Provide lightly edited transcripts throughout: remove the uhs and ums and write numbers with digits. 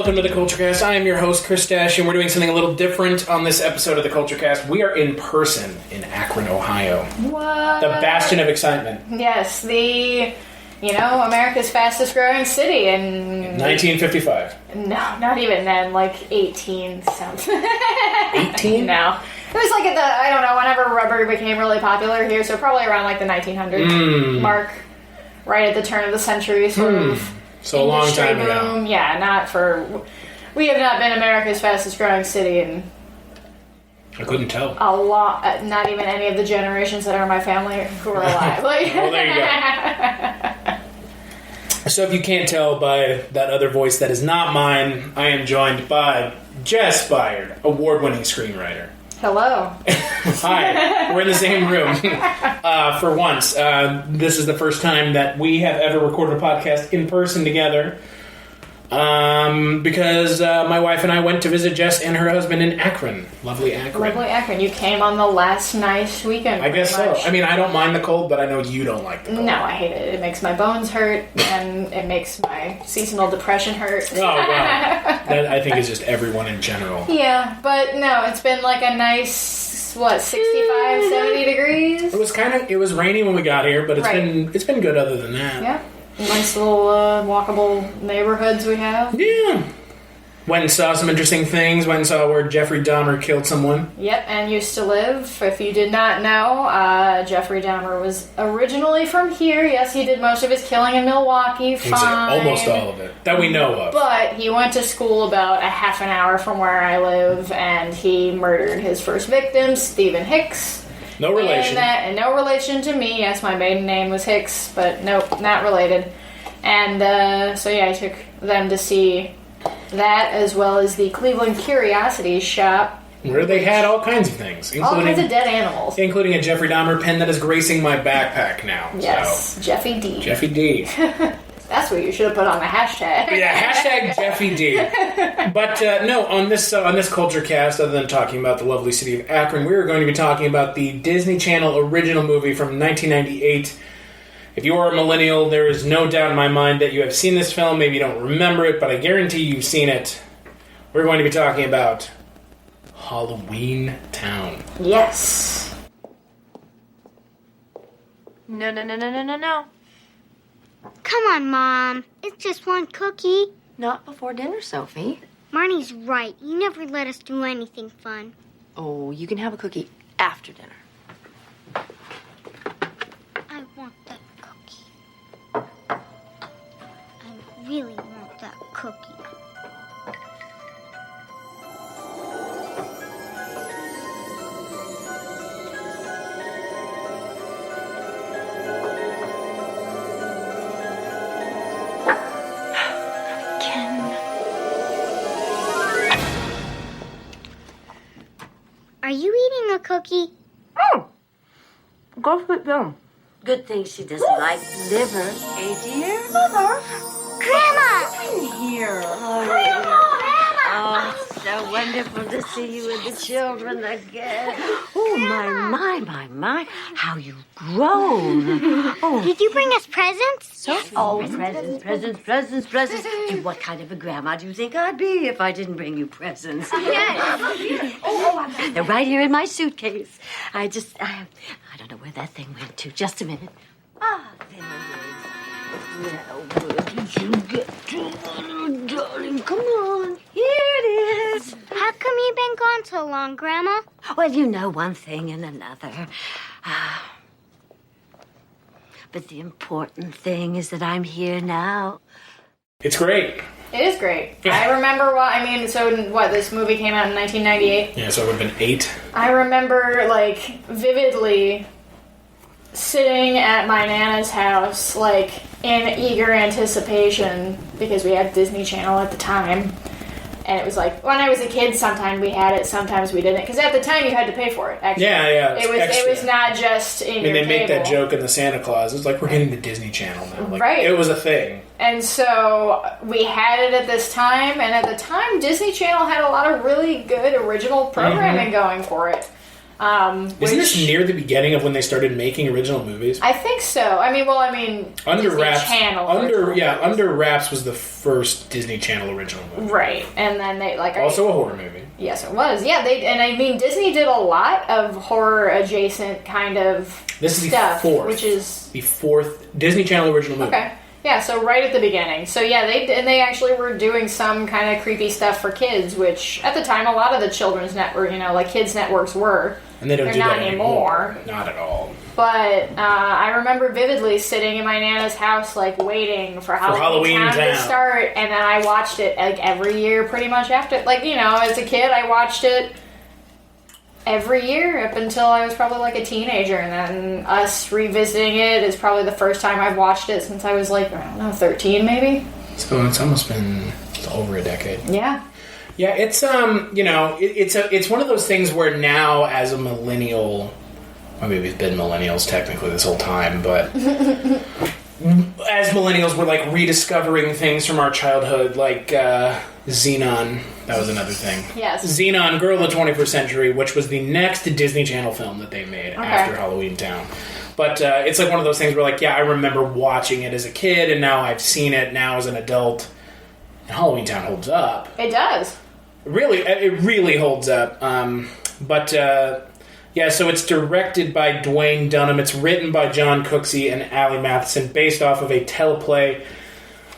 welcome to the Kulturecast. I am your host, Chris Dash, and we're doing something a little different on this episode of the Kulturecast. We are in person in Akron, Ohio. What? The bastion of excitement. Yes, America's fastest growing city in... 1955. No, not even then, like 18 something. 18? No. It was like whenever rubber became really popular here, so probably around like the 1900 mark, right at the turn of the century, sort of. So a long time boom. ago. Yeah, we have not been America's fastest growing city in... I couldn't tell. A lot, not even any of the generations that are in my family who are alive. Well, there you go. So if you can't tell by that other voice that is not mine, I am joined by Jess Byard, award-winning screenwriter. Hello. Hi. We're in the same room. For once. This is the first time that we have ever recorded a podcast in person together. Because my wife and I went to visit Jess and her husband in Akron. Lovely Akron. Lovely Akron. You came on the last nice weekend. I guess so. I mean, I don't mind the cold, but I know you don't like the cold. No, I hate it. It makes my bones hurt, and it makes my seasonal depression hurt. Oh, wow. That, I think, is just everyone in general. Yeah, but no, it's been like a nice... 65, 70 degrees? It was rainy when we got here, but it's been good other than that. Yeah. Nice little walkable neighborhoods we have. Yeah. Went and saw some interesting things. Went and saw where Jeffrey Dahmer killed someone. Yep, and used to live. If you did not know, Jeffrey Dahmer was originally from here. Yes, he did most of his killing in Milwaukee. Fine. Almost all of it. That we know of. But he went to school about a half an hour from where I live, and he murdered his first victim, Stephen Hicks. No relation. And no relation to me. Yes, my maiden name was Hicks, but nope, not related. And I took them to see that, as well as the Cleveland Curiosities shop. Where they had all kinds of things. All kinds of dead animals. Including a Jeffrey Dahmer pen that is gracing my backpack now. Yes, so. Jeffy D. Jeffy D. That's what you should have put on the hashtag. Yeah, hashtag Jeffy D. But no, on this Kulturecast, other than talking about the lovely city of Akron, we are going to be talking about the Disney Channel original movie from 1998. If you are a millennial, there is no doubt in my mind that you have seen this film. Maybe you don't remember it, but I guarantee you've seen it. We're going to be talking about Halloweentown. Yes. No. Come on, Mom. It's just one cookie. Not before dinner, Sophie. Marnie's right. You never let us do anything fun. Oh, you can have a cookie after dinner. I want that cookie. I really want that cookie. Are you eating a cookie? Oh! Go sit down. Good thing she doesn't like liver, dear? Mother! Grandma! In here. Grandma! Oh, so wonderful to see you and the children again. Oh, my. How you've grown. Oh. Did you bring us presents? Presents. What kind of a grandma do you think I'd be if I didn't bring you presents? They're right here in my suitcase. I don't know where that thing went to. Just a minute. Ah, there it is. Now, where did you get to, little darling? Come on. Here it is. How come you've been gone so long, Grandma? Well, you know, one thing and another. But the important thing is that I'm here now. It's great. It is great. I remember this movie came out in 1998? Yeah, so it would have been 8. I remember, vividly sitting at my Nana's house, in eager anticipation, because we had Disney Channel at the time. And it was when I was a kid, sometimes we had it, sometimes we didn't. Because at the time, you had to pay for it, actually. Yeah. It was not just in your they make cable. that joke in the Santa Claus. It's like, we're getting the Disney Channel now. Right. It was a thing. And so we had it at this time. And at the time, Disney Channel had a lot of really good original programming going for it. Isn't this near the beginning of when they started making original movies? I think so. Under Disney Wraps. Channel. Under Wraps was the first Disney Channel original movie. Right, and then they also a horror movie. Yes, it was. Yeah, Disney did a lot of horror adjacent kind of This is stuff, the fourth, which is the fourth Disney Channel original movie. Okay. Yeah, so right at the beginning. So yeah, they actually were doing some kind of creepy stuff for kids, which at the time a lot of the children's network, kids networks were. And they're not anymore. Not at all. But I remember vividly sitting in my Nana's house, waiting for Halloweentown to start, and then I watched it every year, pretty much after. As a kid, I watched it every year up until I was probably a teenager, and then us revisiting it is probably the first time I've watched it since I was 13 maybe. So it's almost been over a decade. Yeah. Yeah, it's it's one of those things where now as a millennial, maybe we've been millennials technically this whole time, but as millennials we're rediscovering things from our childhood, Xenon. That was another thing. Yes. Xenon, Girl of the 21st Century, which was the next Disney Channel film that they made after Halloweentown. But it's one of those things where I remember watching it as a kid, and now I've seen it now as an adult, and Halloweentown holds up. It does. It really holds up. So it's directed by Dwayne Dunham. It's written by John Cooksey and Ally Matheson, based off of a teleplay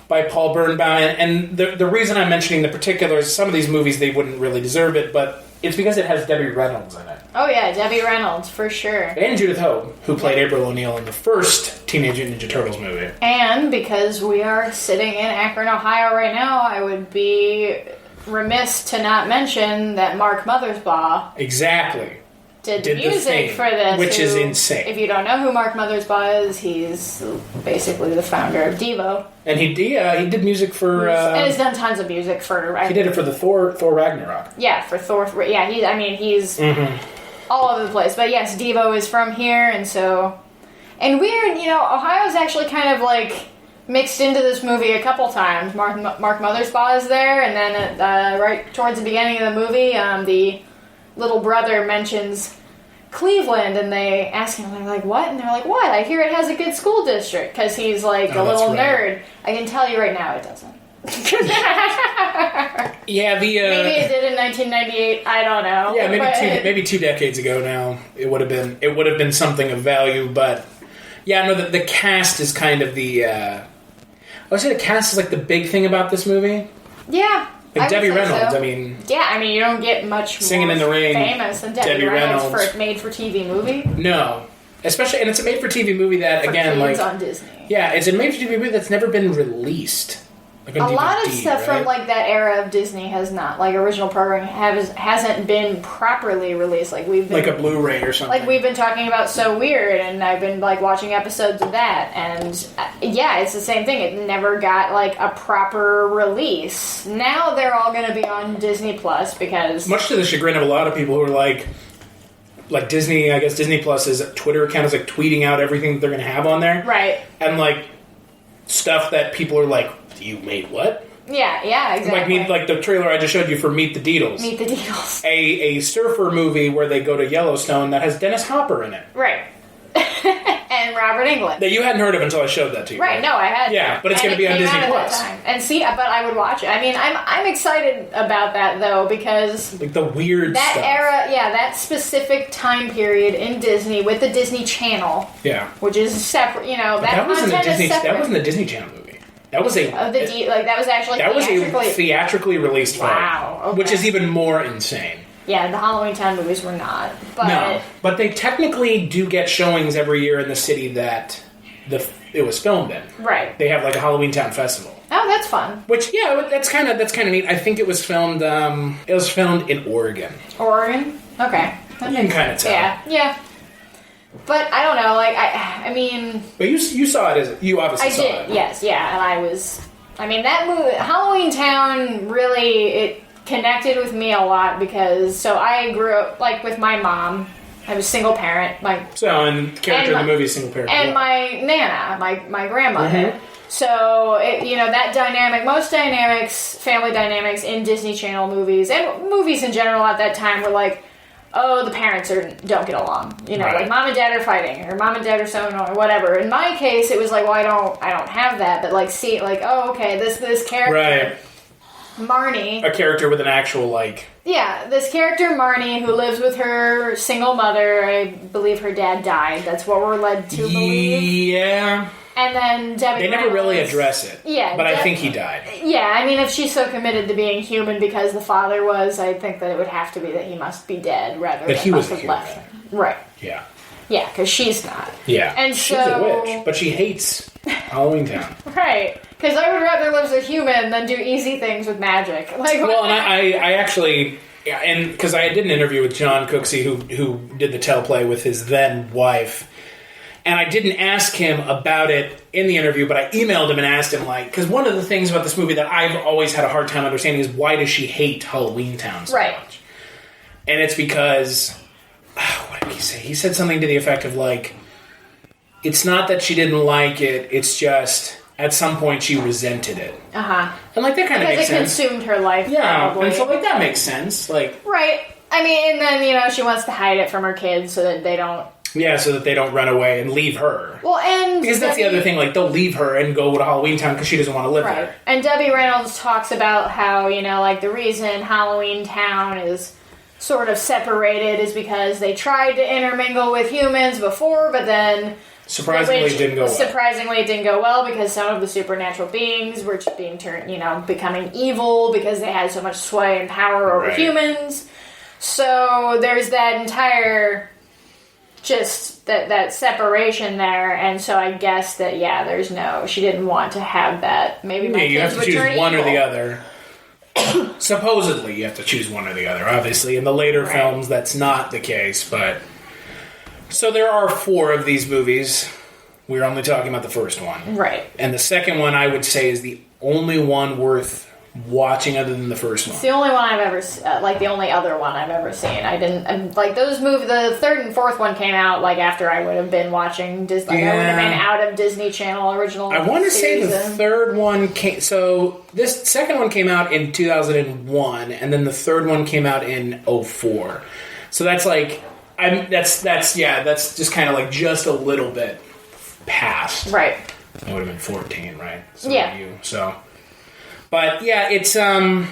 by Paul Birnbaum. And the reason I'm mentioning the particulars, some of these movies, they wouldn't really deserve it, but it's because it has Debbie Reynolds in it. Oh yeah, Debbie Reynolds, for sure. And Judith Hoag, who played April O'Neil in the first Teenage Mutant Ninja Turtles movie. And because we are sitting in Akron, Ohio right now, I would be remiss to not mention that Mark Mothersbaugh did the music for this. Which is insane. If you don't know who Mark Mothersbaugh is, he's basically the founder of Devo. And he did music for... and he's done tons of music for... He did it for the Thor Ragnarok. Yeah, for Thor... Yeah, he's all over the place. But yes, Devo is from here, and so... And weird, Ohio's actually kind of mixed into this movie a couple times. Mark Mothersbaugh is there, and then right towards the beginning of the movie, the little brother mentions Cleveland, and they ask him, what? And they're like, what? I hear it has a good school district, because he's a little nerd. I can tell you right now it doesn't. Yeah, maybe it did in 1998. I don't know. Yeah, maybe 2 decades ago now it would have been something of value. But yeah, no, the cast is kind of the. I would say the cast is the big thing about this movie. Yeah. Debbie Reynolds, so. You don't get much Singing more in the Rain, famous than Debbie Reynolds for a made-for-TV movie. No. Especially, and it's a made-for-TV movie that, for kids on Disney. Yeah, it's a made-for-TV movie that's never been released. A lot of stuff from that era of Disney has not, original programming hasn't been properly released. We've been, a Blu-ray or something. We've been talking about So Weird, and I've been watching episodes of that, and it's the same thing. It never got a proper release. Now they're all going to be on Disney Plus because much to the chagrin of a lot of people who are like Disney. I guess Disney Plus's Twitter account is tweeting out everything that they're going to have on there, right? And stuff that people are you made what? Yeah, exactly. The trailer I just showed you for Meet the Deedles. Meet the Deedles. A surfer movie where they go to Yellowstone that has Dennis Hopper in it. Right. And Robert Englund. That you hadn't heard of until I showed that to you. Right, no, I hadn't. Yeah, but it's going to be on Disney Plus. And but I would watch it. I'm excited about that, though, because... the weird that stuff. Era, that specific time period in Disney with the Disney Channel. Yeah. Which is separate, that wasn't a Disney Channel movie. That was a... that was actually That was a theatrically released film. Wow. Okay. Which is even more insane. Yeah, the Halloweentown movies were not. But no, but they technically do get showings every year in the city that it was filmed in. Right. They have a Halloweentown festival. Oh, that's fun. Which, that's kind of neat. I think it was filmed in Oregon. Oregon? Okay. You can kind of tell. Yeah. But I don't know, But you saw it you obviously saw it. I did, yes, yeah, and that movie, Halloweentown, really, it connected with me a lot because, I grew up, with my mom. I was single parent. And the character in the movie is single parent. And my Nana, my grandmother. Mm-hmm. So, that dynamic, most family dynamics in Disney Channel movies, and movies in general at that time were oh, the parents don't get along. You know, Right. like mom and dad are fighting, or mom and dad are so annoying, or whatever. In my case, it was like, well, I don't have that, but like, see, like, oh, okay, this character, Right. Marnie, A character with an actual, like... yeah, this character Marnie, who lives with her single mother. I believe her dad died. That's what we're led to believe. Yeah. And then Debbie They never really Reynolds- address it. Yeah, But I think he died. Yeah, I mean, if she's so committed to being human because the father was, I think that it would have to be that he must be dead rather That than he was must a have human. left. Right. Yeah. Yeah, because she's not. Yeah. And she's so- a witch, but she hates Halloweentown. Right. Because I would rather live as a human than do easy things with magic. Like, Well, and I actually... Yeah, and because I did an interview with John Cooksey, who did the teleplay with his then wife, and I didn't ask him about it in the interview, but I emailed him and asked him, like, because one of the things about this movie that I've always had a hard time understanding is why does she hate Halloweentown so Right. much? And it's because, what did he say? He said something to the effect of, like, it's not that she didn't like it, it's just, at some point she resented it. Uh-huh. And, like, that kind of Because makes it sense. consumed her life, Yeah, probably. and so, like, that makes sense. Like, Right. I mean, and then, you know, she wants to hide it from her kids so that they don't... yeah, so that they don't run away and leave her. Well, and... Because that's the Debbie- other thing, like, they'll leave her and go to Halloweentown because she doesn't want to live Right. there. And Debbie Reynolds talks about how, you know, like, the reason Halloweentown is sort of separated is because they tried to intermingle with humans before, but then... Surprisingly, which it didn't go well. Surprisingly, it didn't go well because some of the supernatural beings were just being turned, you know, becoming evil because they had so much sway and power over Right. humans. So there's that entire, just that separation there, and so I guess that, yeah, there's no, she didn't want to have that. Maybe my Yeah, you kids have to would turn choose one or evil. the other. Supposedly, you have to choose one or the other. Obviously, in the later Right. films, that's not the case, but... So there are 4 of these movies. We're only talking about the first one. Right. And the second one, I would say, is the only one worth watching other than the first one. It's the only one I've ever, like the only other one I've ever seen. I didn't, like those movies, the third and fourth one came out like after I would have been watching Disney, like I would have been out of Disney Channel original I want to say the series and- third one came, so this second one came out in 2001, and then the third one came out in 2004. So that's like, that's just kind of like just a little bit past. Right. I would have been 14, right? So Yeah. So, but yeah, it's so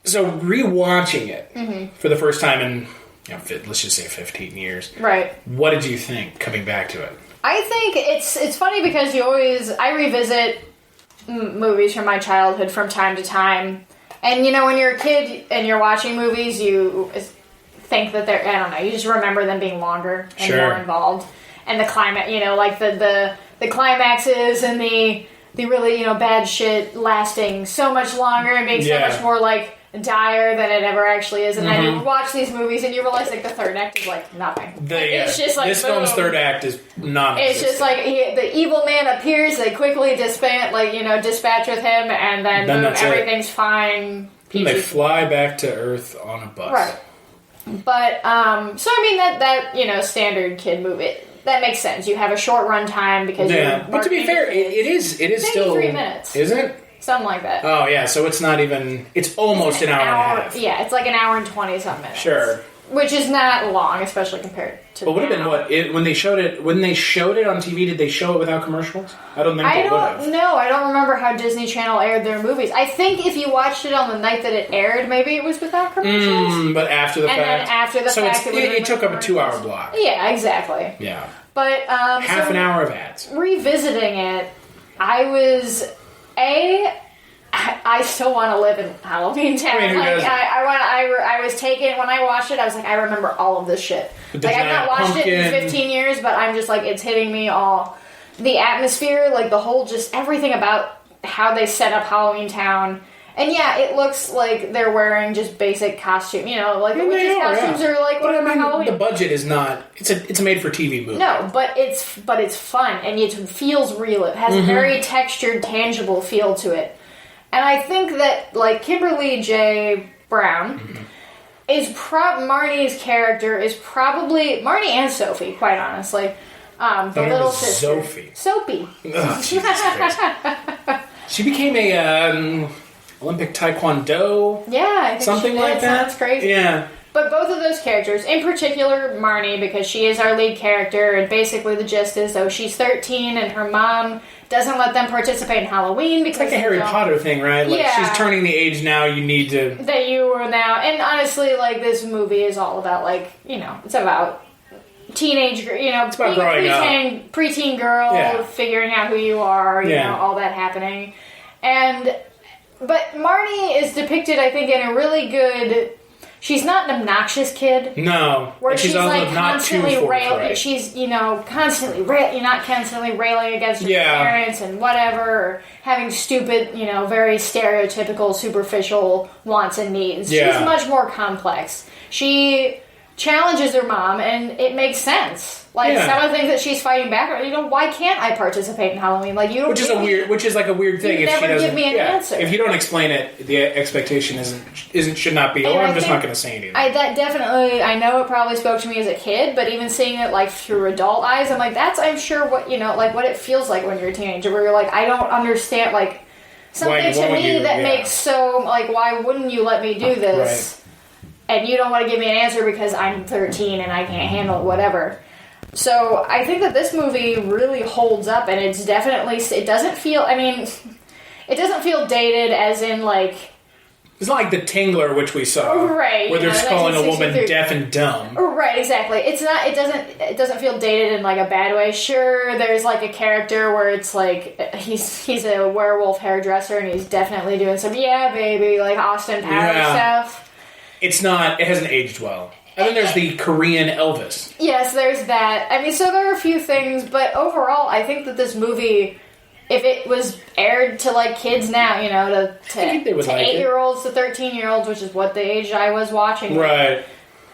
rewatching it for the first time in, you know, let's just say 15 years. Right. What did you think coming back to it? I think it's funny because I revisit movies from my childhood from time to time, and you know when you're a kid and you're watching movies, you think that they're, I don't know, you just remember them being longer and Sure. more involved, and the climax, you know, like the climaxes and the really, you know, bad shit lasting so much longer and being so Yeah. much more like dire than it ever actually is, and then you watch these movies and you realize like the third act is like nothing. It's just like this film's boom. third act is non-existent. It's just like the evil man appears, they quickly dispatch with him, and then boom, that's it. everything's fine. And they peachy. fly back to Earth on a bus. Right. But so I mean that you know, standard kid movie, that makes sense. You have a short run time because Yeah, you're but to be marketing fair, to kids. it is still 93 minutes. Is it? Something like that. Oh yeah, so it's not even. It's almost an hour and a half. Yeah, it's like an hour and 20-some minutes. Sure. Which is not long, especially compared to. But would have been now. what when they showed it on TV? Did they show it without commercials? I don't think I they would have. don't know. I don't remember how Disney Channel aired their movies. I think if you watched it on the night that it aired, maybe it was without commercials. But after the And fact, then after the so fact, it would've it been took up a commercials. 2-hour block. Yeah, exactly. Yeah, But half an hour of ads. Revisiting it, I still want to live in Halloweentown. I mean, who Like doesn't? I was taken when I watched it. I was like, I remember all of this shit. With the Like I've not giant watched it in pumpkin. 15 years, but I'm just like, it's hitting me all. The atmosphere, like the whole, just everything about how they set up Halloweentown. And yeah, it looks like they're wearing just basic costume. You know, like the And they witches' are, costumes yeah. are like But I whatever mean, Halloween. the budget is not. It's a made-for-TV movie. No, but it's fun and it feels real. It has a very textured, tangible feel to it, and I think that like Kimberly J. Brown is Marnie's character is probably Marnie and Sophie, quite honestly. The Her name little is sister, Sophie. Soapy. Ugh, Jesus Christ. She became a Olympic Taekwondo. Yeah, I think Something she like did. that. Sounds crazy. Yeah. But both of those characters, in particular Marnie, because she is our lead character, and basically the gist is, though, she's 13 and her mom doesn't let them participate in Halloween because it's like a Harry Potter thing, right? Like, she's turning the age now, you need to... That you are now... And honestly, like, this movie is all about, like, you know, it's about teenage... You know, it's about growing up. Preteen girl, figuring out who you are, you know, all that happening. But Marnie is depicted, I think, in a really good... She's not an obnoxious kid. No. Where she's also like not constantly too railing. She's, you know, you're not constantly railing against her parents and whatever, or having stupid, you know, very stereotypical, superficial wants and needs. Yeah. She's much more complex. She challenges her mom, and it makes sense. Like, some of the things that she's fighting back, you know, why can't I participate in Halloween? Like, you don't which is like a weird thing. You if never she doesn't give me an answer. If you don't explain it, the expectation should not be, I'm just not going to say anything. That definitely, I know it probably spoke to me as a kid, but even seeing it, like, through adult eyes, I'm like, I'm sure what, you know, like, what it feels like when you're a teenager, where you're like, I don't understand, like, something to me that makes so, like, why wouldn't you let me do this? Right. And you don't want to give me an answer because I'm 13 and I can't handle whatever. So I think that this movie really holds up, and it's definitely, it doesn't feel dated as in, like... It's not like The Tingler, which we saw. Right. Where they're just calling a woman deaf and dumb. Right, exactly. It doesn't feel dated in, like, a bad way. Sure, there's, like, a character where it's, like, he's a werewolf hairdresser, and he's definitely doing some, baby, like, Austin Powers stuff. It hasn't aged well. And then there's the Korean Elvis. Yes, there's that. I mean, so there are a few things, but overall, I think that this movie, if it was aired to, like, kids now, you know, to 8-year-olds to 13-year-olds, which is what the age I was watching. Right.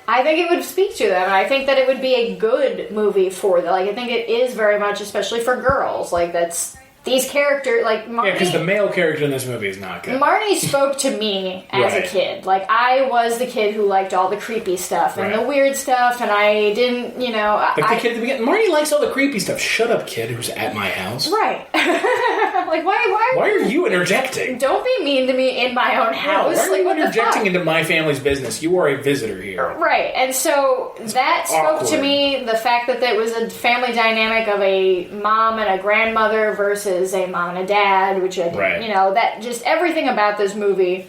I think it would speak to them, and I think that it would be a good movie for them. Like, I think it is very much, especially for girls. Like, that's... These characters, like Marnie... Yeah, because the male character in this movie is not good. Marnie spoke to me as a kid. Like, I was the kid who liked all the creepy stuff and the weird stuff, and I didn't, you know... Like the kid at the beginning, Marnie likes all the creepy stuff. Shut up, kid, who's at my house. Right. Like, why are you interjecting? Don't be mean to me in my own house. Why are you interjecting into my family's business? You are a visitor here. Right, and so that spoke to me, the fact that there was a family dynamic of a mom and a grandmother versus a mom and a dad, which you know, that just everything about this movie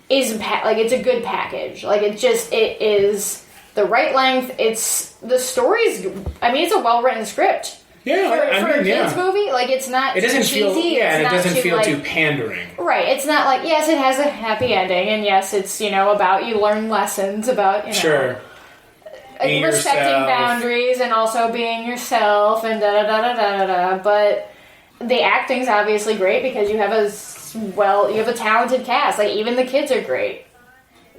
is like, it's a good package. Like, it is the right length. It's the story's. I mean, it's a well written script. Yeah, for a kids movie, like, it's not. It doesn't feel cheesy. and it doesn't feel too pandering. Right. It's not like, yes, it has a happy ending, and yes, it's, you know, about you learn lessons about, you know, respecting boundaries and also being yourself and da da da da da da. But the acting's obviously great because you have a talented cast. Like, even the kids are great.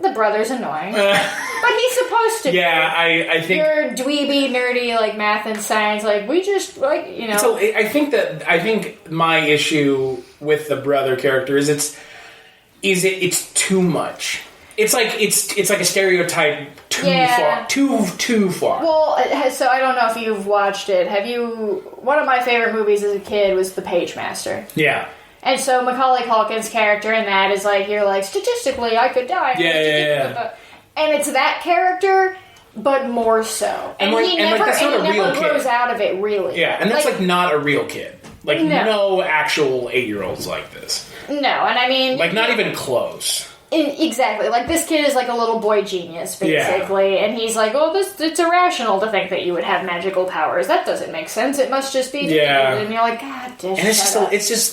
The brother's annoying. But he's supposed to be. Yeah, I think... You're dweeby, nerdy, like, math and science. Like, we just, like, you know... So, I think my issue with the brother character is it's too much. It's like a stereotype too far. Well, so I don't know if you've watched it. One of my favorite movies as a kid was The Page Master. Yeah. And so Macaulay Culkin's character in that is like, you're like, statistically, I could die. Yeah. And it's that character, but more so. And he never grows out of it, really. Yeah, and that's, like not a real kid. Like, no actual 8-year-olds like this. No, and I mean... Like, not even close. Exactly. Like, this kid is like a little boy genius, basically. Yeah. And he's like, oh, it's irrational to think that you would have magical powers. That doesn't make sense. It must just be... Yeah. And you're like, God damn. And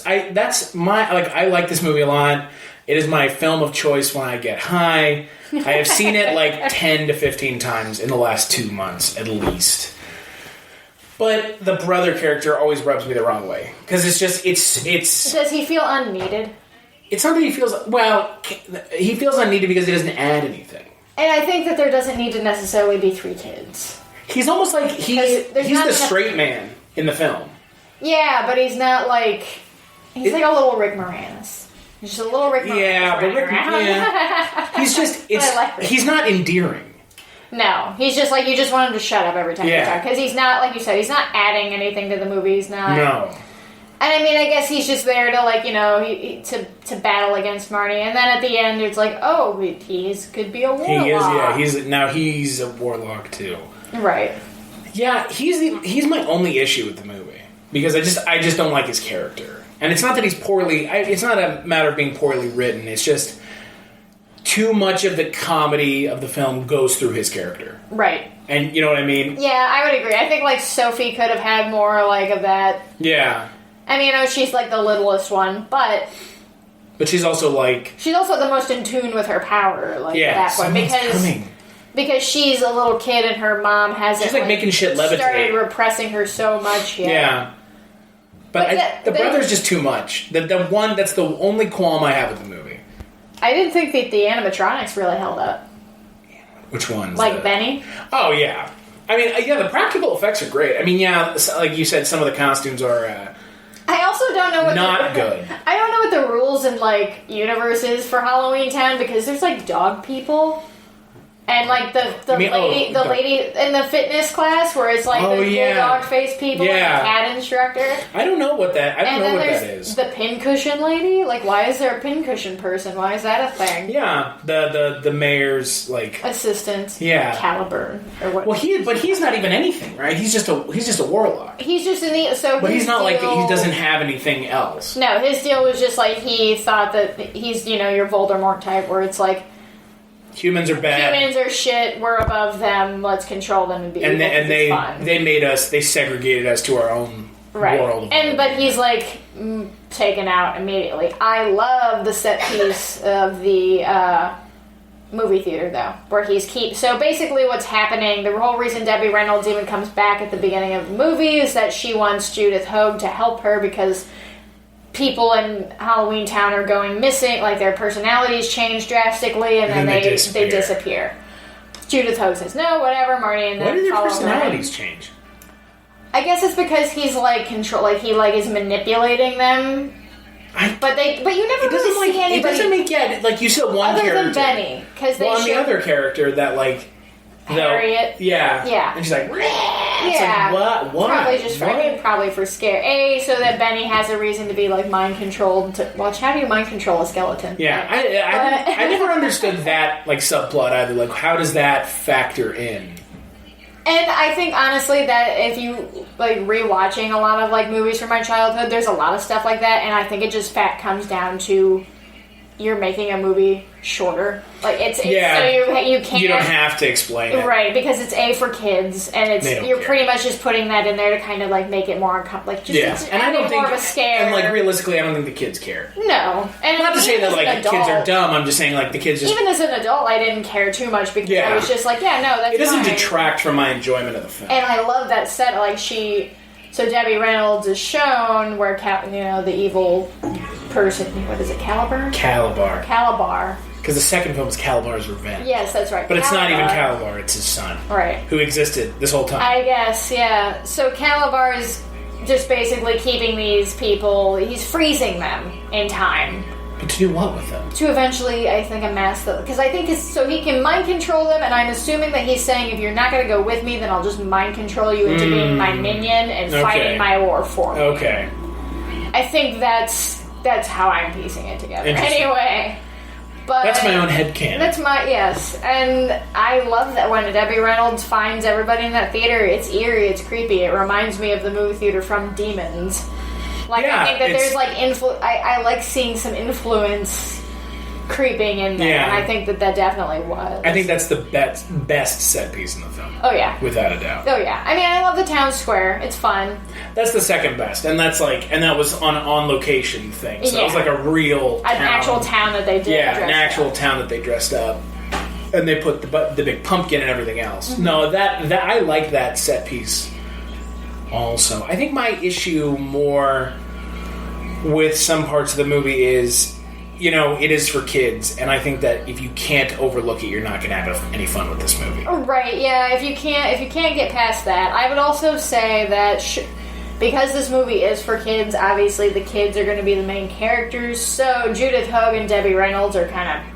I like this movie a lot. It is my film of choice when I get high. I have seen it like 10 to 15 times in the last 2 months, at least. But the brother character always rubs me the wrong way. Because it's Does he feel unneeded? It's not that he feels... Well, he feels unneeded because he doesn't add anything. And I think that there doesn't need to necessarily be 3 kids. He's almost like... He's the straight man in the film. Yeah, but he's not like... He's like a little Rick Moranis. He's just a little Rick Moranis. Yeah, but Rick... Yeah. He's just... He's not endearing. No. He's just like, you just want him to shut up every time you talk. Because he's not, like you said, he's not adding anything to the movie. He's not... No. And I mean, I guess he's just there to, like, you know, to battle against Marty. And then at the end, it's like, oh, he could be a warlock. He is, yeah. He's a warlock, too. Right. Yeah, he's my only issue with the movie. Because I just don't like his character. And it's not that he's it's not a matter of being poorly written. It's just too much of the comedy of the film goes through his character. Right. And you know what I mean? Yeah, I would agree. I think, like, Sophie could have had more, like, of that. Yeah. I mean, I know she's, like, the littlest one, but she's also, like... She's also the most in tune with her power, like, at that point. Because she's a little kid and her mom hasn't... She's, like, making shit levitate. Started repressing her so much, Yeah. But the brother's just too much. That's the only qualm I have with the movie. I didn't think that the animatronics really held up. Which ones? Like Benny? Oh, yeah. I mean, yeah, the practical effects are great. I mean, yeah, like you said, some of the costumes are... I also don't know what not good. I don't know what the rules in, like, universe is for Halloweentown, because there's, like, dog people. And, like, the lady in the fitness class where it's, like, the dog-faced people and the cat instructor. I don't know what that is. The pincushion lady? Like, why is there a pincushion person? Why is that a thing? Yeah, the mayor's, like... assistant. Yeah. Caliburn. Or what? Well, he's not even anything, right? He's just a warlock. He's just in the... But he's not, like, he doesn't have anything else. No, his deal was just, like, he thought that he's, you know, your Voldemort type, where it's, like... Humans are bad. Humans are shit. We're above them. Let's control them and be evil. And they segregated us to our own world. But he's like taken out immediately. I love the set piece of the movie theater though, where so basically what's happening. The whole reason Debbie Reynolds even comes back at the beginning of the movie is that she wants Judith Hoag to help her because people in Halloweentown are going missing, like their personalities change drastically, and then they disappear. Judith Hoag says, no, whatever, Marty, and then why do their personalities change? I guess it's because he's, like, is manipulating them. But you never really see anybody... It doesn't make, like, you said one other character. Other than Benny. The other character that, like... Harriet. Yeah. And she's like... Yeah. Like, what? Probably for scare. So that Benny has a reason to be, like, mind-controlled. How do you mind-control a skeleton? Yeah. I never understood that, like, subplot either. Like, how does that factor in? And I think, honestly, that if you, like, rewatching a lot of, like, movies from my childhood, there's a lot of stuff like that, and I think it just comes down to you're making a movie shorter. Like, it's so you can't... You don't have to explain it. Right, because it's A for kids, and you're pretty much just putting that in there to kind of, like, make it more uncomfortable. Like, and I don't think... more of a scare. And, like, realistically, I don't think the kids care. No. And not to say that, like, kids are dumb, I'm just saying, like, the kids just... Even as an adult, I didn't care too much, because I was just like, that's fine. It doesn't detract from my enjoyment of the film. And I love that set, like, So Debbie Reynolds is shown where, the evil person... What is it, Calabar? Calabar. Because the second film is Calabar's Revenge. Yes, that's right. But it's not even Calabar, it's his son. Right. Who existed this whole time. I guess, yeah. So Calabar is just basically keeping these people... He's freezing them in time. But to do what with them? To eventually, I think, amass them. Because I think so he can mind control them, and I'm assuming that he's saying, if you're not going to go with me, then I'll just mind control you into being my minion and fighting my war for me. Okay. I think that's how I'm piecing it together. Anyway. But that's my own headcanon. Yes. And I love that when Debbie Reynolds finds everybody in that theater, it's eerie, it's creepy. It reminds me of the movie theater from Demons. Like, I think that there's, like, I like seeing some influence creeping in there, and I think that definitely was. I think that's the best set piece in the film. Oh, yeah. Without a doubt. Oh, yeah. I mean, I love the town square. It's fun. That's the second best, and that's, like, and that was on location thing, so it was, like, a real town. An actual town that they did an actual town that they dressed up. And they put the big pumpkin and everything else. Mm-hmm. No, that I like that set piece also. I think my issue more with some parts of the movie is, it is for kids, and I think that if you can't overlook it, you're not going to have any fun with this movie. Right? Yeah. If you can't get past that, I would also say that because this movie is for kids, obviously the kids are going to be the main characters. So Judith Hoag and Debbie Reynolds are kind of.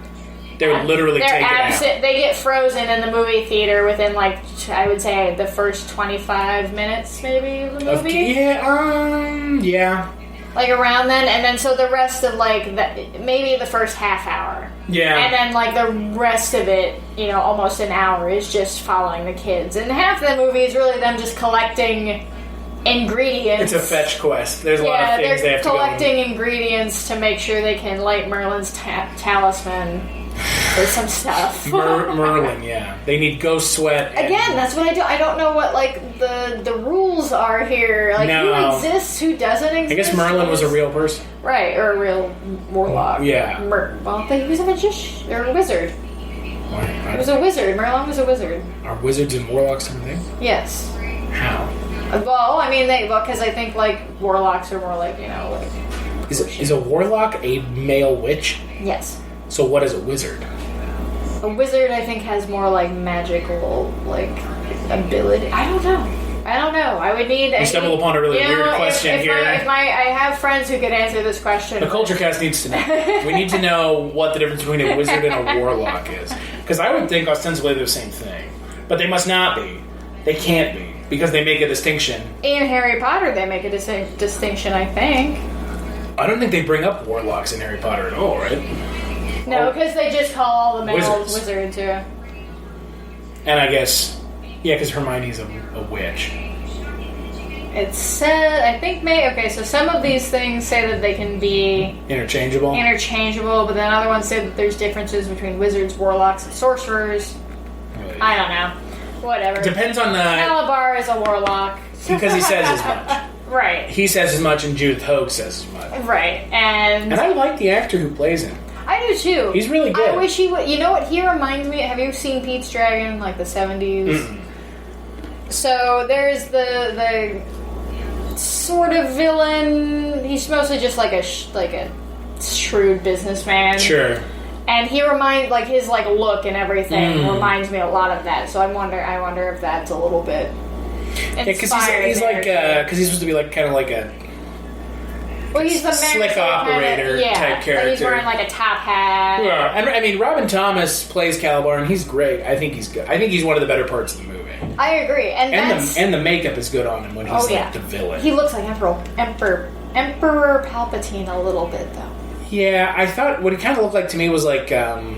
They're literally taken absent. out. They get frozen in the movie theater within, like, I would say the first 25 minutes, maybe, of the movie. Yeah. like around then, and then so the rest of like maybe the first half hour, and then like the rest of it, you know, almost an hour is just following the kids, and half the movie is really them just collecting ingredients. It's a fetch quest. There's a lot of things they have to go. Collecting ingredients to make sure they can light Merlin's talisman. Or some stuff. Merlin, yeah. They need ghost sweat. Again, that's what I do. I don't know what like the rules are here. Like who exists, who doesn't exist. I guess Merlin was a real person. Right, or a real warlock. Yeah. Well, he was a magician or a wizard. He was a wizard. Merlin was a wizard. Are wizards and warlocks same thing? Yes. How? Well, I mean, because I think like warlocks are more like, you know, like. Is a warlock a male witch? Yes. So what is a wizard? A wizard, I think, has more like magical like ability. I don't know. I would need. You stumble upon a really weird question here. I have friends who could answer this question. The Kulturecast needs to know. We need to know what the difference between a wizard and a warlock is, because I would think ostensibly they're the same thing, but they must not be. They can't be because they make a distinction. In Harry Potter, they make a distinction. I think. I don't think they bring up warlocks in Harry Potter at all, right? No, because they just call all the males wizards, yeah. And I guess, yeah, because Hermione's a witch. It said, I think, so some of these things say that they can be interchangeable, but then other ones say that there's differences between wizards, warlocks, and sorcerers. Really? I don't know. Whatever. Depends on the... Calabar is a warlock. Because he says as much. Right. He says as much and Judith Hoag says as much. Right, and I like the actor who plays him. I do too. He's really good. I wish he would. You know what? He reminds me. Have you seen Pete's Dragon, like the 70s? Mm-mm. So there's the sort of villain. He's mostly just like a shrewd businessman. Sure. And he reminds his look and everything reminds me a lot of that. So I wonder if that's a little bit inspired. He's because he's supposed to be kind of like a. Well, he's the slick operator type character. He's wearing a top hat. Yeah, and I mean, Robin Thomas plays Calabar, and he's great. I think he's good. I think he's one of the better parts of the movie. I agree, and the makeup is good on him when he's the villain. He looks like Emperor Palpatine a little bit, though. Yeah, I thought what he kind of looked like to me was like, oh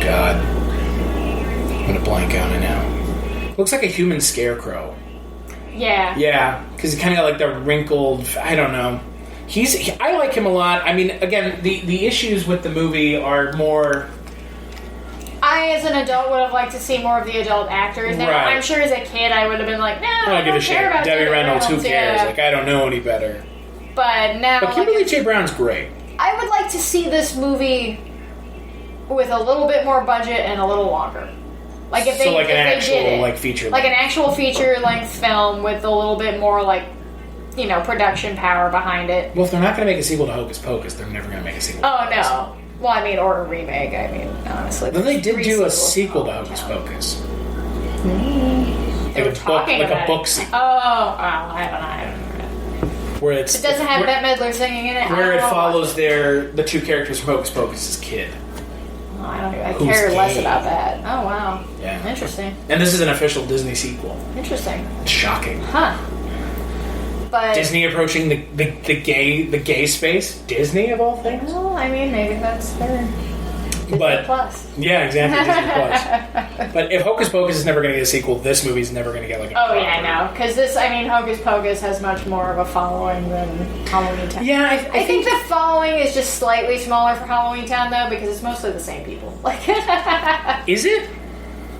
god, I'm gonna blank on it now. Looks like a human scarecrow. Yeah. Yeah, because he kind of got the wrinkled. I don't know. I like him a lot. I mean, again, the issues with the movie are more. I, as an adult, would have liked to see more of the adult actors. Now, right. I'm sure as a kid, I would have been like, no, I don't give a shit. about Debbie Reynolds, who cares? Yeah. I don't know any better. But now, but Kimberly J. Brown's great. I would like to see this movie with a little bit more budget and a little longer. If they, an actual feature, an actual feature-length film with a little bit more production power behind it. Well, if they're not going to make a sequel to Hocus Pocus, they're never going to make a sequel. Oh no! Well, I mean, or a remake. I mean, honestly. Then they did do a sequel to Hocus Pocus. They were talking about a book sequel. I haven't. Where it doesn't have Bette Midler singing in it. Where it follows the two characters from Hocus Pocus' kid. I care less about that. Oh, wow. Yeah. Interesting. And this is an official Disney sequel. Interesting. It's shocking. Huh. But Disney approaching the gay space? Disney, of all things? Well, I mean, maybe that's their Disney Plus. Yeah, exactly, Disney Plus. But if Hocus Pocus is never going to get a sequel, this movie's never going to get a Oh, yeah, no. Because Hocus Pocus has much more of a following than Halloweentown. Yeah, I think the following is just slightly smaller for Halloweentown, though, because it's mostly the same people. Is it?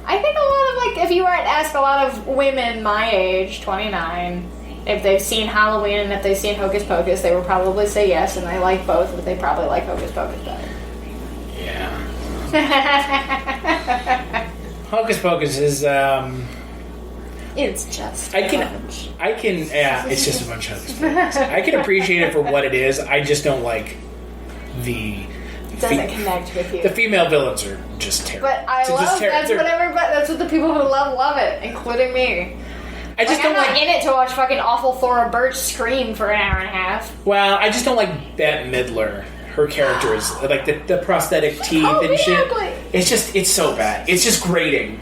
I think a lot of, if you were to ask a lot of women my age, 29, if they've seen Halloween and if they've seen Hocus Pocus, they would probably say yes, and they like both, but they probably like Hocus Pocus better. Yeah. Hocus Pocus is, It's just it's just a bunch of Hocus Pocus. I can appreciate it for what it is, I just don't like It doesn't connect with you. The female villains are just terrible. But that's what the people who love it, including me. I just don't I'm not in it to watch fucking awful Thora Birch scream for an hour and a half. Well, I just don't like Bette Midler. Her character is the prosthetic teeth and shit. It's so bad. It's just grating.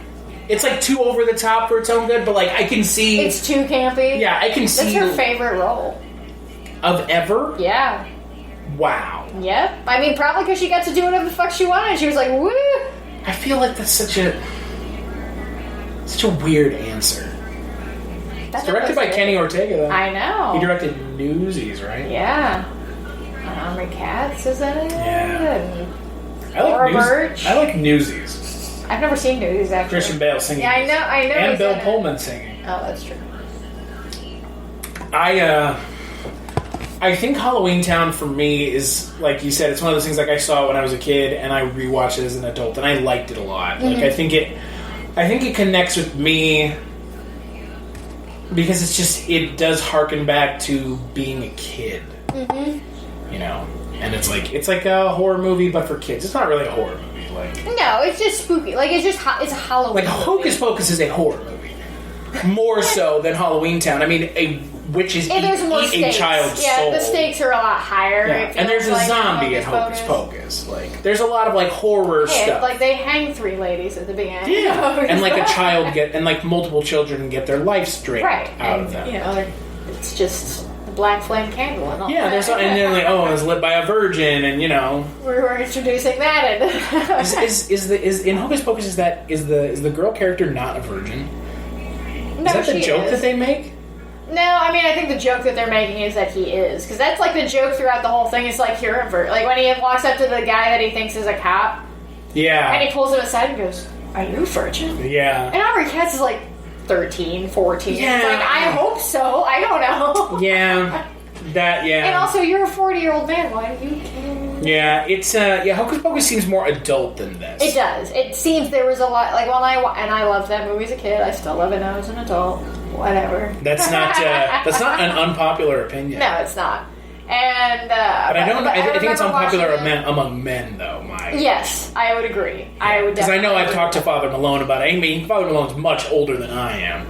It's too over the top for its own good, but I can see it's too campy. Yeah, I can see. That's her favorite role. Of ever? Yeah. Wow. Yep. I mean, probably because she got to do whatever the fuck she wanted. She was like, woo! I feel like that's such a weird answer. It's directed by Kenny Ortega, though. I know. He directed Newsies, right? Yeah. Omri Katz is in it. Yeah. I like Newsies. I've never seen Newsies, actually. Christian Bale singing. Yeah, I know. And Bill Pullman singing. Oh, that's true. I think Halloweentown for me is, like you said, it's one of those things like I saw it when I was a kid and I rewatched it as an adult and I liked it a lot. Mm-hmm. Like I think it connects with me because it does harken back to being a kid. Mm-hmm. You know, and it's like a horror movie but for kids. It's not really a horror movie. Like no, it's just spooky. Like it's a Halloween. Like Hocus Pocus is a horror movie, more so than Halloweentown. I mean, witches eat a child's soul. Yeah, the stakes are a lot higher. Yeah. And there's a zombie in Hocus Pocus. Like, there's a lot of like horror stuff. Like they hang 3 ladies at the beginning. Yeah, and like multiple children get their life straight out of them. You know, it's just a black flame candle and all. Yeah, that. and then like, oh, it's lit by a virgin, and you know, we're introducing that. is in Hocus Pocus is the girl character not a virgin? No, is that the joke that they make? No, I mean, I think the joke that they're making is that he is. Because that's, like, the joke throughout the whole thing. It's like, you're a virgin. Like, when he walks up to the guy that he thinks is a cop. Yeah. And he pulls him aside and goes, are you a virgin? Yeah. And Omri Katz is, like, 13, 14. Yeah. It's like, I hope so. I don't know. Yeah. And also, you're a 40-year-old man. Why do you care? Yeah, it's, Hocus Pocus seems more adult than this. It does. It seems there was a lot, like, I loved that movie as a kid. I still love it now as an adult. Whatever. That's not an unpopular opinion. No, it's not. And but I think it's unpopular among men, though. Yes, I would agree. I would definitely. Because I know I've talked to Father Malone about it. I mean, Father Malone's much older than I am.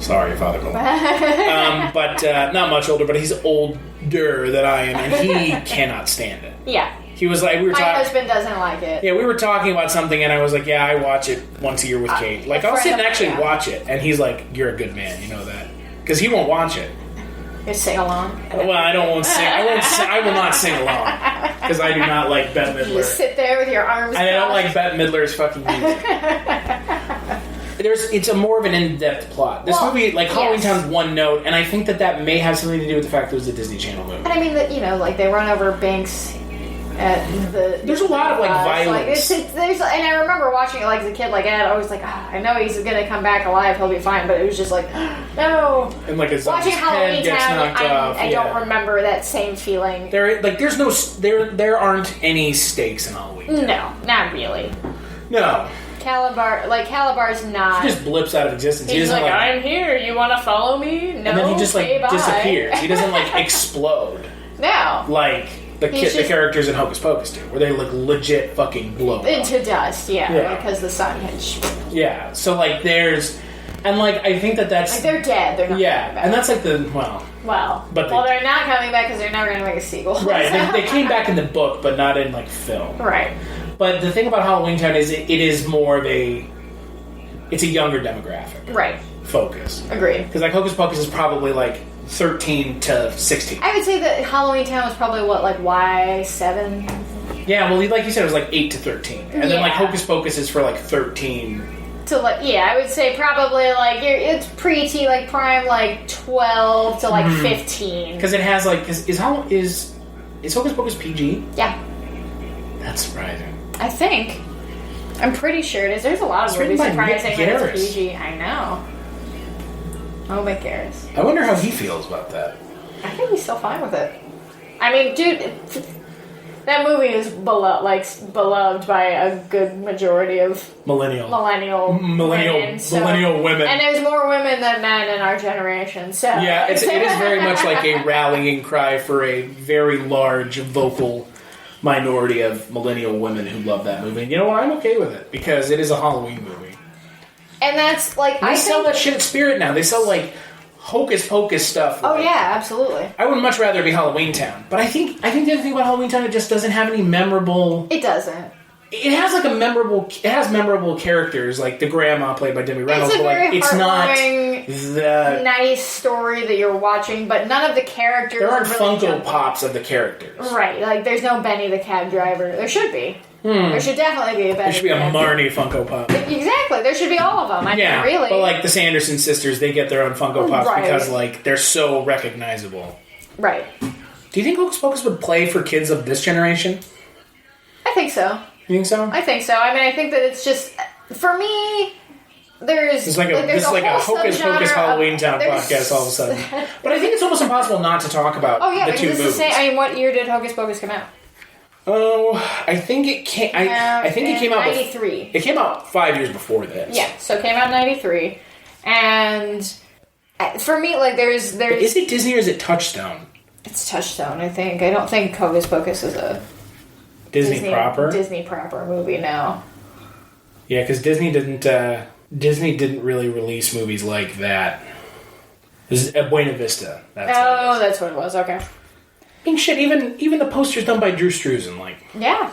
Sorry, Father Malone. But not much older, but he's older than I am, and he cannot stand it. Yeah. He was like, my husband doesn't like it. Yeah, we were talking about something, and I was like, yeah, I watch it once a year with Kate. Like, I'll sit and actually watch it. And he's like, you're a good man, you know that. Because he won't watch it. You sing along? Well, I will not sing along. Because I do not like Bette Midler. You sit there with your arms And I don't like Bette Midler's fucking music. It's a more of an in-depth plot. This movie, like, Halloweentown's one note, and I think that may have something to do with the fact that it was a Disney Channel movie. And I mean, that like, they run over banks. There's a lot of like violence. And I remember watching it like as a kid. Like I was like, I know he's gonna come back alive. He'll be fine. But it was just like, no. And like watching Halloweentown, I don't remember that same feeling. There aren't any stakes in Halloween. No, not really. No. Calabar's not. He just blips out of existence. He's like, I'm here. You want to follow me? No. And then he just like bye. disappears. He doesn't like explode. No. Like. The characters in Hocus Pocus do, where they like legit fucking blow into dust, yeah, because the sun has. Yeah, so like there's, and like I think that's like they're dead. They're not coming back. And that's like the they're not coming back because they're never going to make a sequel. Right, they came back in the book, but not in like film. Right. But the thing about Halloweentown is it is more of it's a younger demographic. Right. Focus. Agreed. Because like Hocus Pocus is probably like 13 to 16. I would say that Halloweentown was probably like Y7? Yeah, well, like you said, it was like 8 to 13. And then like Hocus Pocus is for like 13 to like, I would say probably like it's pre-T, like prime, like 12 to like 15. Because it has like is Hocus Pocus PG? Yeah, that's surprising. I think. I'm pretty sure it is. There's a lot of movies surprising that it's PG. I know. Oh, Mick Garris. I wonder how he feels about that. I think he's still fine with it. I mean, dude, that movie is beloved by a good majority of millennial women. And there's more women than men in our generation. So yeah, it is very much like a rallying cry for a very large vocal minority of millennial women who love that movie. And you know what? I'm okay with it because it is a Halloween movie. And that's like they sell that shit at Spirit now. They sell like Hocus Pocus stuff. Oh yeah, absolutely. I would much rather be Halloweentown, but I think the other thing about Halloweentown, it just doesn't have any memorable. It doesn't. it has like it has memorable characters, like the grandma played by Demi Reynolds, It's a very it's not heartwarming, nice story that you're watching, but none of the characters there aren't really Funko Pops of the characters. Right, like there's no Benny the cab driver. There should be. There should definitely be a Benny. There should be a Marnie Funko Pop. Exactly, there should be all of them. I mean, really. But like the Sanderson sisters, they get their own Funko Pops because like they're so recognizable. Right. Do you think Hocus Pocus would play for kids of this generation? I think so. You think so? I think so. I mean, I think that it's just, for me, this is like a Hocus Pocus Halloweentown podcast all of a sudden. But I think it's almost impossible not to talk about the two movies. I mean, what year did Hocus Pocus come out? Oh, I think it came. I think it came out 93. It came out 5 years before this. Yeah, so it came out in 93, and for me, like there's. But is it Disney or is it Touchstone? It's Touchstone, I think. I don't think Hocus Pocus is a Disney proper movie. No. Yeah, because Disney didn't really release movies like that. This is Buena Vista. That's what it was. Okay. I mean, shit. Even the poster's done by Drew Struzan. Like. Yeah.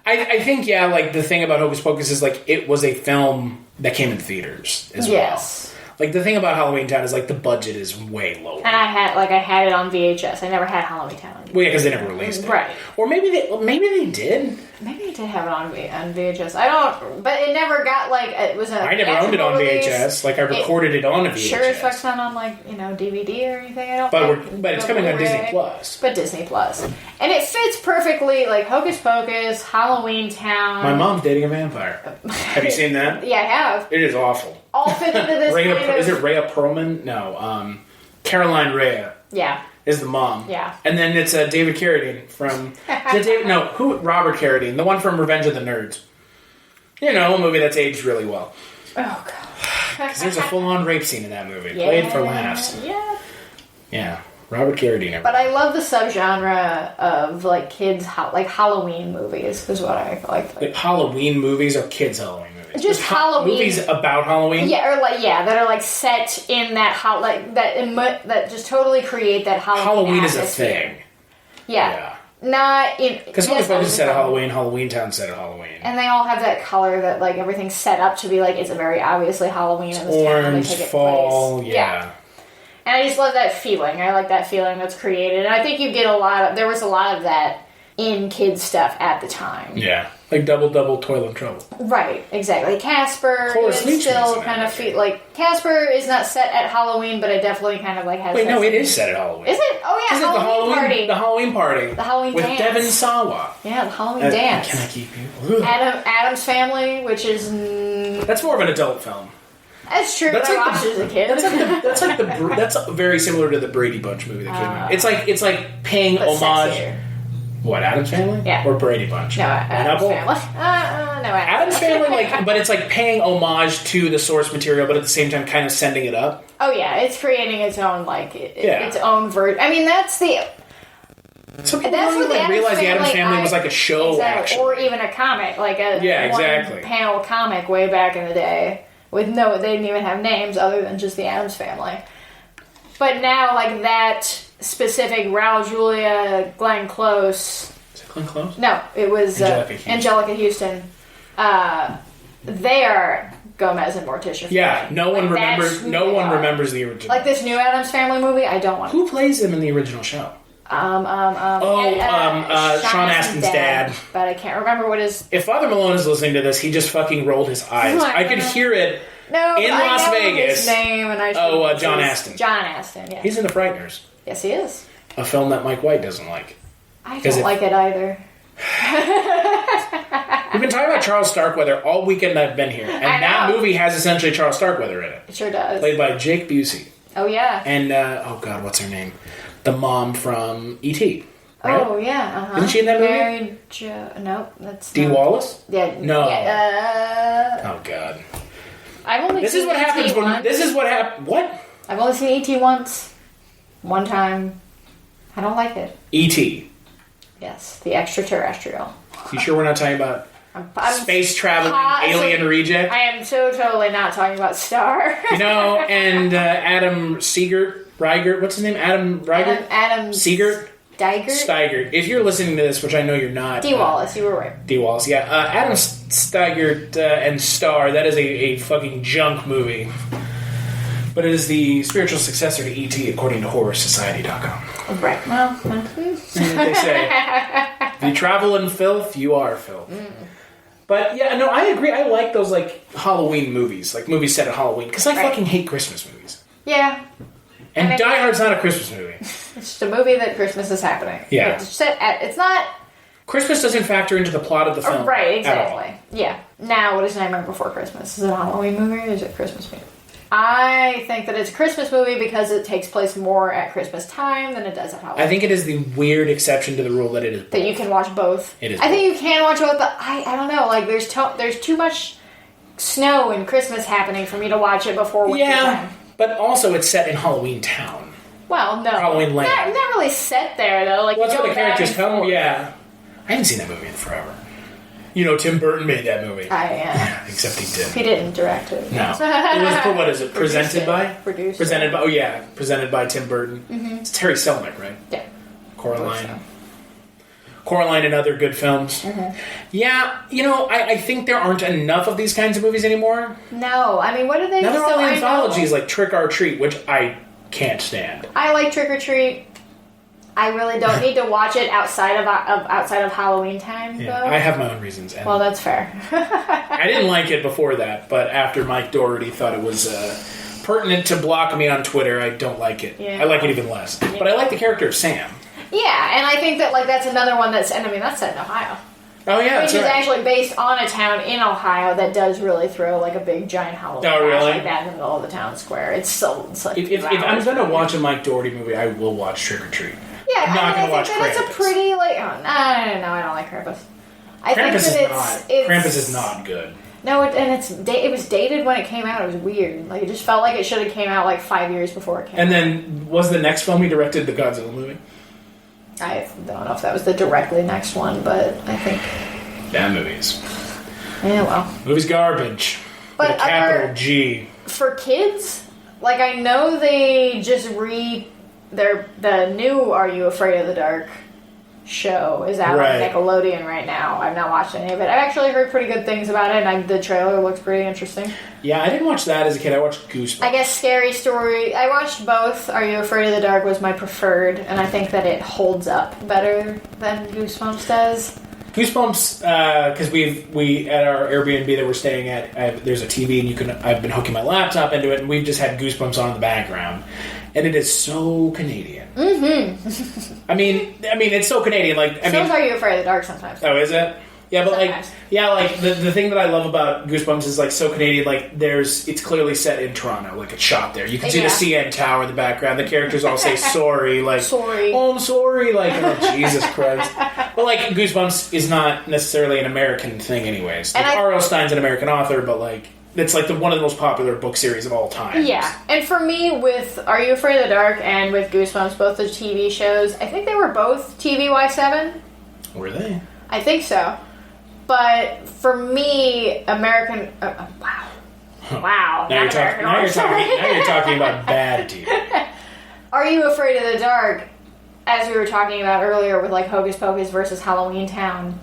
I think like the thing about Hocus Pocus is like it was a film that came in theaters as well. Yes. Like the thing about Halloweentown is like the budget is way lower. And I had it on VHS. I never had Halloweentown. Well, yeah, because they never released it. Right. Or maybe they did. Maybe they did have it on VHS. I don't. But it never got like it was a. I never owned it on VHS. Like I recorded it on a VHS. Sure as fuck's not on like DVD or anything. I don't. But it's coming on Disney Plus. But Disney Plus, and it fits perfectly. Like Hocus Pocus, Halloweentown. My mom's dating a vampire. Have you seen that? Yeah, I have. It is awful. All fit into this. Is it Rhea Perlman? No. Caroline Rhea. Yeah. Is the mom. Yeah. And then it's David Carradine from... Robert Carradine. The one from Revenge of the Nerds. You know, a movie that's aged really well. Oh, God. Because there's a full-on rape scene in that movie. Played for laughs. Yeah. Yeah. Robert Carradine. But I love the subgenre of, like, kids... like, Halloween movies is what I like. Halloween movies or kids' Halloween movies? Just Halloween movies about Halloween. Yeah, that are like set in that that just totally create that Halloween atmosphere. Is a thing. Yeah. Not in because Hocus Pocus set at Halloween, Halloweentown set at Halloween, and they all have that color that like everything's set up to be like it's a very obviously Halloween. It's orange, fall, yeah. And I just love that feeling. I like that feeling that's created, and I think you get there was a lot of that in kids stuff at the time. Yeah. Like Double Toil and Trouble. Right, exactly. Casper is still kind of like Casper is not set at Halloween, but it definitely kind of like has. Wait, no, it is set at Halloween. Is it? Oh yeah, Halloween party. The Halloween party. The Halloween with dance. Devin Sawa. Yeah, the Halloween dance. Can I keep you? Adam's Family, which is that's more of an adult film. That's true. That's I watched it as a kid. That's very similar to the Brady Bunch movie that came out. It's like paying homage. Sexier. What, Addams Family? Yeah. Or Brady Bunch? No, Addams Family. No, Addams Family, but it's like paying homage to the source material, but at the same time kind of sending it up. Oh yeah, it's creating its own its own version. I mean, that's the. Some people don't even realize the Addams Family was like a show, actually, or even a comic, like a one-panel comic way back in the day. They didn't even have names other than just the Addams Family. But now, like that specific Raul Julia, Glenn Close. Is it Glenn Close? No, it was Angelica Houston. They are Gomez and Morticia. Yeah, no one remembers the original. Like this new Addams Family movie, I don't want. Who plays them in the original show? Sean Astin's dad. But I can't remember what his. If Father Malone is listening to this, he just fucking rolled his eyes. I could hear it. No, in Las Vegas. His name and John Astin. John Astin. Yeah. He's in The Frighteners. Yes, he is. A film that Mike White doesn't like. I don't like it either. We've been talking about Charles Starkweather all weekend I've been here, and that movie has essentially Charles Starkweather in it. It sure does. Played by Jake Busey. Oh yeah. And oh god, what's her name? The mom from E.T. Right? Oh yeah. Isn't she in that movie? Mary Jo. Nope, that's. Dee Wallace? Yeah. No. Yeah, oh god. I've only. This is what happens when. This is what happened. What? I've only seen E.T. once. One time. I don't like it. E.T. Yes, the extraterrestrial. You sure we're not talking about space traveling alien reject? I am so totally not talking about Star. And Adam Riegert. What's his name? Adam Riegert? Adam Siegert? Steigert. If you're listening to this, which I know you're not. D. Wallace, you were right. D. Wallace, yeah. Adam Steigert and Star, that is a fucking junk movie. But it is the spiritual successor to E.T. according to HorrorSociety.com. Right. Well, They say, if you travel in filth, you are filth. But yeah, no, I agree. I like those like Halloween movies, like movies set at Halloween, because I fucking hate Christmas movies. Yeah. And Die Hard's not a Christmas movie. It's just a movie that Christmas is happening. Yeah. It's not... Christmas doesn't factor into the plot of the film. Right, exactly. Yeah. Now, what is Nightmare Before Christmas? Is it a Halloween movie or is it a Christmas movie? I think that it's a Christmas movie because it takes place more at Christmas time than it does at Halloween. I think it is the weird exception to the rule that it is both. That you can watch both. It is I think you can watch both, but I don't know. Like, there's too much snow and Christmas happening for me to watch it before winter time. But also it's set in Halloweentown. Well, no. Halloween Land. Not really set there, though. Like, well, that's where the characters come. forth. Yeah. I haven't seen that movie in forever. You know, Tim Burton made that movie. Except he did. He didn't direct it. No. It was, what is it? Presented by? Produced. Presented by, presented by Tim Burton. Mm-hmm. It's Terry Selnick, right? Yeah. Coraline. Coraline and other good films. Mm-hmm. Yeah, you know, I think there aren't enough of these kinds of movies anymore. No, I mean, what do they... Now they're all anthologies like Trick or Treat, which I can't stand. I like Trick or Treat. I really don't need to watch it outside of Halloween time, Yeah, though. I have my own reasons. And well, that's fair. I didn't like it before that, but after Mike Doherty thought it was pertinent to block me on Twitter, I don't like it. Yeah. I like it even less. Yeah. But I like the character of Sam. Yeah, and I think that that's another one that's set in Ohio. Oh yeah, which is actually based on a town in Ohio that does really throw like a big giant Halloween bash like that in the middle of the town square. It's so like if I'm going to watch a Mike Doherty movie, I will watch Trick or Treat. Yeah, I'm not going to watch Krampus. It's a pretty no, I don't like Krampus. Krampus is not good. No, it was dated when it came out. It was weird. Like, it just felt like it should have came out like 5 years before it came out. And then was the next film he directed the Godzilla movie? I don't know if that was the directly next one, but I think that movie's. Yeah, well, movie's garbage. But with a capital G. For kids, like I know they just the new Are You Afraid of the Dark show is out on Nickelodeon right now. I've not watched any of it. I've actually heard pretty good things about it, and the trailer looks pretty interesting. Yeah, I didn't watch that as a kid. I watched Goosebumps. I guess Scary Story. I watched both. Are You Afraid of the Dark was my preferred, and I think that it holds up better than Goosebumps does. Goosebumps, because we at our Airbnb that we're staying at, there's a TV, and I've been hooking my laptop into it, and we've just had Goosebumps on in the background. And it is so Canadian. Mm-hmm. I mean, it's so Canadian. Like, Are You Afraid of the Dark sometimes. Oh, is it? Yeah, but sometimes. the thing that I love about Goosebumps is like so Canadian. Like, it's clearly set in Toronto. Like, it's shot there. You can see the CN Tower in the background. The characters all say sorry. Like, sorry. Oh, I'm sorry. Like, oh, Jesus Christ. But like, Goosebumps is not necessarily an American thing, anyways. Like, R.L. Stein's an American author, but like. It's like one of the most popular book series of all time. Yeah, and for me, with Are You Afraid of the Dark and with Goosebumps, both the TV shows, I think they were both TVY7. Were they? I think so. But for me, American... wow. Huh. Wow. Now you're talking about bad TV. Are You Afraid of the Dark, as we were talking about earlier with like Hocus Pocus versus Halloweentown,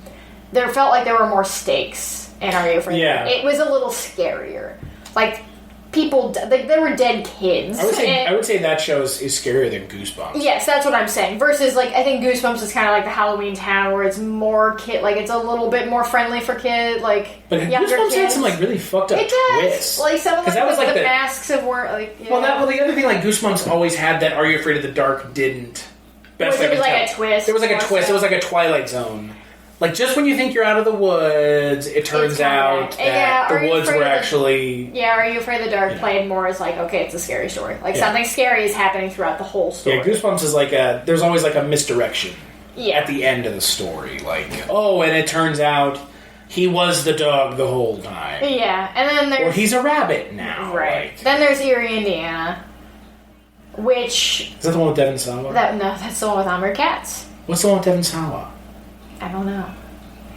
there felt like there were more stakes. And Are You Afraid? Yeah. It was a little scarier. Like, people... there were dead kids. I would say that show is scarier than Goosebumps. Yes, that's what I'm saying. Versus, like, I think Goosebumps is kind of like the Halloweentown, where it's more kid... Like, it's a little bit more friendly for kids, like, but younger Goosebumps kids. had some, like, really fucked up twists. Like, some of that was like the masks of work... Like, yeah. Well, the other thing, like, Goosebumps always had that Are You Afraid of the Dark didn't. There was like a twist. There was like a twist. It was like a Twilight Zone. Like, just when you think you're out of the woods, it turns out that the woods were actually... Yeah, Are You Afraid of the Dark played more as like, okay, it's a scary story. Like, something scary is happening throughout the whole story. Yeah, Goosebumps is like there's always like a misdirection at the end of the story. Like, oh, and it turns out he was the dog the whole time. Yeah, and then there's... Or he's a rabbit now. Right. Like, then there's Erie, Indiana, which... Is that the one with Devon Sawa? No, that's the one with Amber Katz. What's the one with Devon Sawa? I don't know.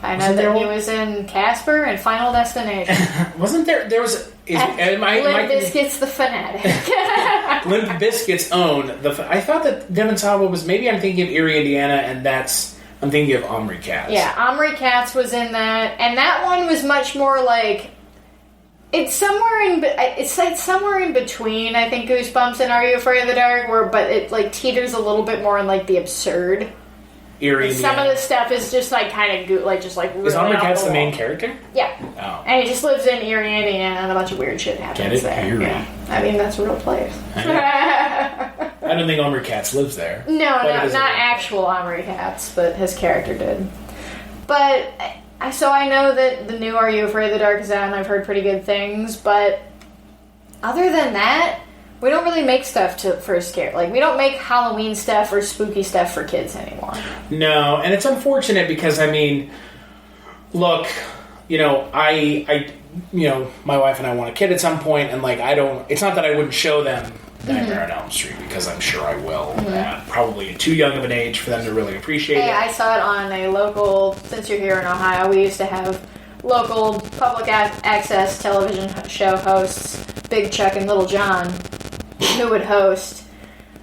I know that he was in Casper and Final Destination. Wasn't there was... Limp Bizkit's The Fanatic. Limp Bizkit's own. I thought that Devon Sawa was, maybe I'm thinking of Erie, Indiana, and I'm thinking of Omri Katz. Yeah, Omri Katz was in that, and that one was much more like, it's like somewhere in between, I think, Goosebumps and Are You Afraid of the Dark, but it like teeters a little bit more in like the absurd. Eerie, some of the stuff is just like kind of like just like really is Omri off Katz the the main wall. character? Yeah. Oh. And he just lives in Erie, Indiana, and a bunch of weird shit happens there. Eerie. Yeah. I mean, that's a real place. I don't think Omri Katz lives there. No, not actual Omri Katz, but his character did. But so I know that the new Are You Afraid of the Dark is out, and I've heard pretty good things. But other than that, we don't really make stuff for scare. Like, we don't make Halloween stuff or spooky stuff for kids anymore. No, and it's unfortunate because, I mean, look, I my wife and I want a kid at some point, and, like, it's not that I wouldn't show them Nightmare on Elm Street, because I'm sure I will. Probably too young of an age for them to really appreciate it. Hey, I saw it on a local, since you're here in Ohio, we used to have local public access television show hosts, Big Chuck and Little John, who would host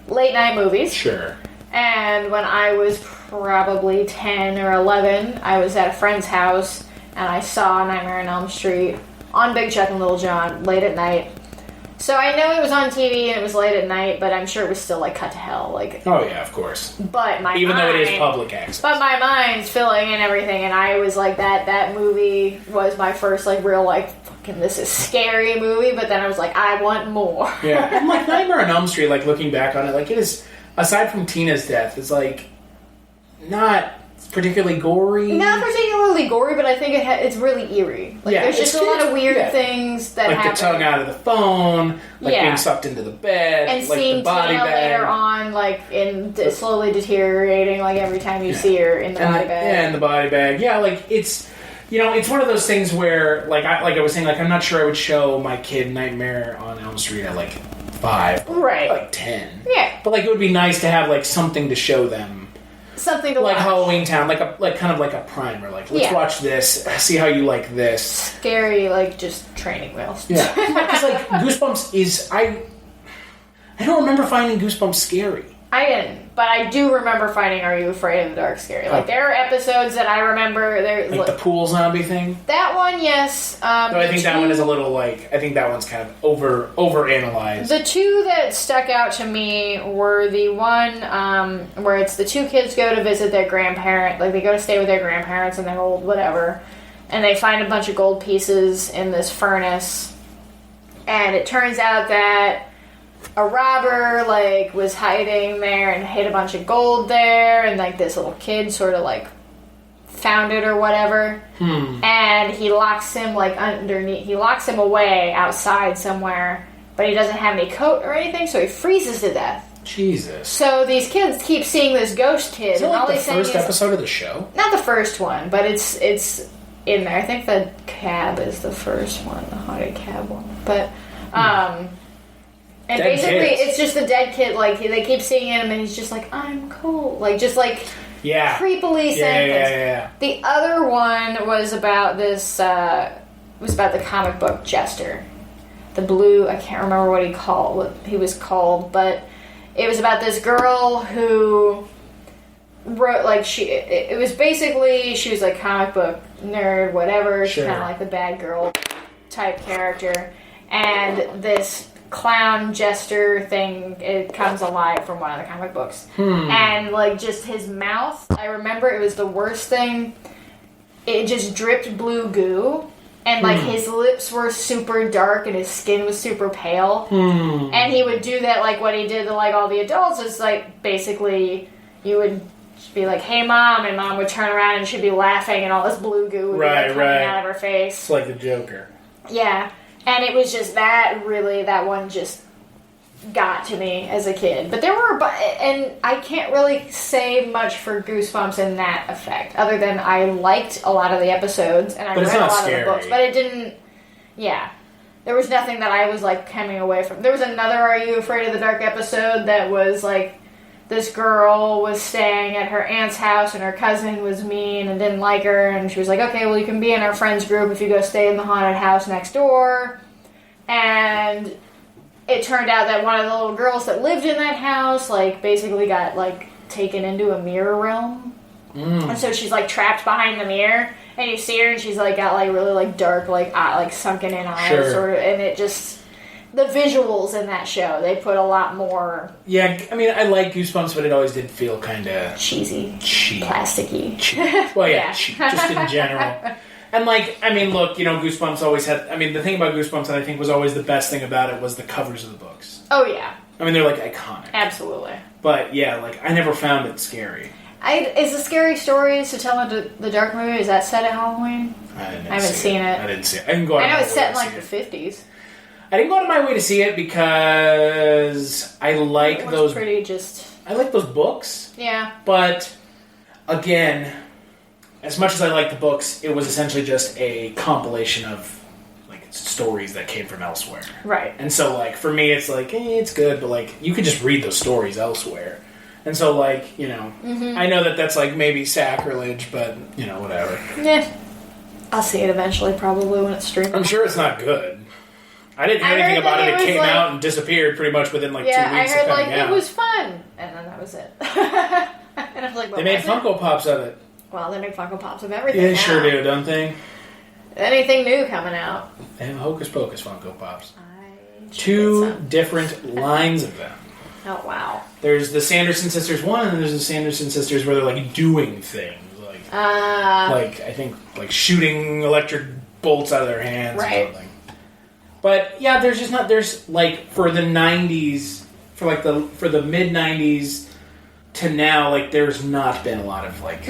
late night movies. Sure. And when I was probably 10 or 11, I was at a friend's house and I saw Nightmare on Elm Street on Big Chuck and Little John late at night. So I know it was on TV and it was late at night, but I'm sure it was still like cut to hell. Like, oh yeah, of course. But though it is public access. But my mind's filling and everything, and I was like that movie was my first like real like fucking this is scary movie. But then I was like, I want more. Yeah, and like Nightmare on Elm Street, like looking back on it, like it is, aside from Tina's death, it's like not particularly gory. Not particularly gory, but I think it's really eerie. Like, there's just a lot of weird things that happen. Like the tongue out of the phone, like being sucked into the bed, and like seeing the body Tina bag. later on, like slowly deteriorating, like every time you see her in the body bag. Yeah, in the body bag. Yeah, like it's it's one of those things where like I was saying, like I'm not sure I would show my kid Nightmare on Elm Street at like 5, right? Like 10. Yeah, but like it would be nice to have like something to show them. Something to like watch. Halloweentown, like kind of like a primer. Like, let's watch this, see how you like this. Scary, like just training wheels. Yeah, because like Goosebumps is I don't remember finding Goosebumps scary. I didn't, but I do remember finding Are You Afraid of the Dark scary. Like there are episodes that I remember. Like the pool zombie thing. That one, yes. No, I think that one is a little like I think that one's kind of over analyzed. The two that stuck out to me were the one where it's the two kids go to visit their grandparent, like they go to stay with their grandparents and they're old, whatever, and they find a bunch of gold pieces in this furnace, and it turns out that a robber like was hiding there and hid a bunch of gold there, and like this little kid sort of like found it or whatever, and he locks him like underneath. He locks him away outside somewhere, but he doesn't have any coat or anything, so he freezes to death. Jesus. So these kids keep seeing this ghost kid. Is it and like all the he's first saying episode of the show? Not the first one, but it's in there. I think the cab is the first one, the haunted cab one. But and dead basically, kids. it's just a dead kid. Like they keep seeing him, and he's just like, "I'm cold," like just like creepily saying things. Yeah. The other one was about this. Was about the comic book Jester, the blue. I can't remember what he was called, but it was about this girl who wrote like it was basically she was like comic book nerd, whatever. She's kind of like the bad girl type character, and this clown jester thing, it comes alive from one of the comic books. And like just his mouth, I remember it was the worst thing. It just dripped blue goo, and like his lips were super dark and his skin was super pale. And he would do that like what he did to like all the adults is like basically you would be like, "Hey mom," and mom would turn around and she'd be laughing and all this blue goo would be like, coming out of her face. It's like the Joker. Yeah. And it was just that one just got to me as a kid. But there were, and I can't really say much for Goosebumps in that effect, other than I liked a lot of the episodes, and I read a lot of the books, but it didn't, there was nothing that I was, like, coming away from. There was another Are You Afraid of the Dark episode that was, like, this girl was staying at her aunt's house, and her cousin was mean and didn't like her, and she was like, "Okay, well, you can be in our friends group if you go stay in the haunted house next door." And it turned out that one of the little girls that lived in that house, like, basically got, like, taken into a mirror realm. And so she's, like, trapped behind the mirror, and you see her, and she's, like, got, like, really, like, dark, like sunken in eyes, sort of, and it just... The visuals in that show, they put a lot more... Yeah, I mean, I like Goosebumps, but it always did feel kind of... Cheesy. Cheap. Plasticky. Cheap. Well, yeah, cheap, just in general. And, like, I mean, look, you know, Goosebumps always had... I mean, the thing about Goosebumps that I think was always the best thing about it was the covers of the books. Oh, yeah. I mean, they're, like, iconic. Absolutely. But, yeah, like, I never found it scary. Is the Scary Stories to tell the Dark movie, is that set at Halloween? I haven't seen it. I didn't see it. I can go out I know of my it's way set in, to like, see the it. 50s. I didn't go out of my way to see it because I like It those... pretty just... I like those books. Yeah. But, again, as much as I like the books, it was essentially just a compilation of, like, stories that came from elsewhere. Right. And so, like, for me, it's like, it's good, but, like, you could just read those stories elsewhere. And so, like, you know, I know that that's, like, maybe sacrilege, but, you know, whatever. Yeah. I'll see it eventually, probably, when it's streamed. I'm sure it's not good. I didn't hear anything about it. It came out and disappeared pretty much within, like, 2 weeks of coming out. Yeah, I heard, like, it was fun. And then that was it. And I was like, they made Funko Pops of it. Well, they make Funko Pops of everything They now. sure do, don't they? Anything new coming out. They have Hocus Pocus Funko Pops. I 2 different lines of them. Oh, wow. There's the Sanderson Sisters 1, and there's the Sanderson Sisters where they're, like, doing things. Like, I think, like, shooting electric bolts out of their hands or something. But, yeah, there's just not... There's, like, for the 90s, for the mid-90s to now, like, there's not been a lot of, like,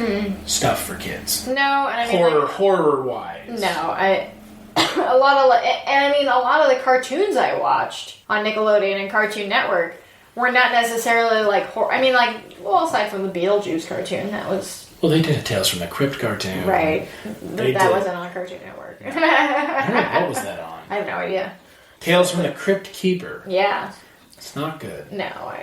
stuff for kids. No, and I mean... Horror-wise. No, a lot of the cartoons I watched on Nickelodeon and Cartoon Network were not necessarily, like, horror... I mean, like, well, aside from the Beetlejuice cartoon, that was... Well, they did a Tales from the Crypt cartoon. Right. That wasn't on Cartoon Network. I don't know, what was that on? I have no idea. Tales from the Crypt Keeper. Yeah. It's not good. No.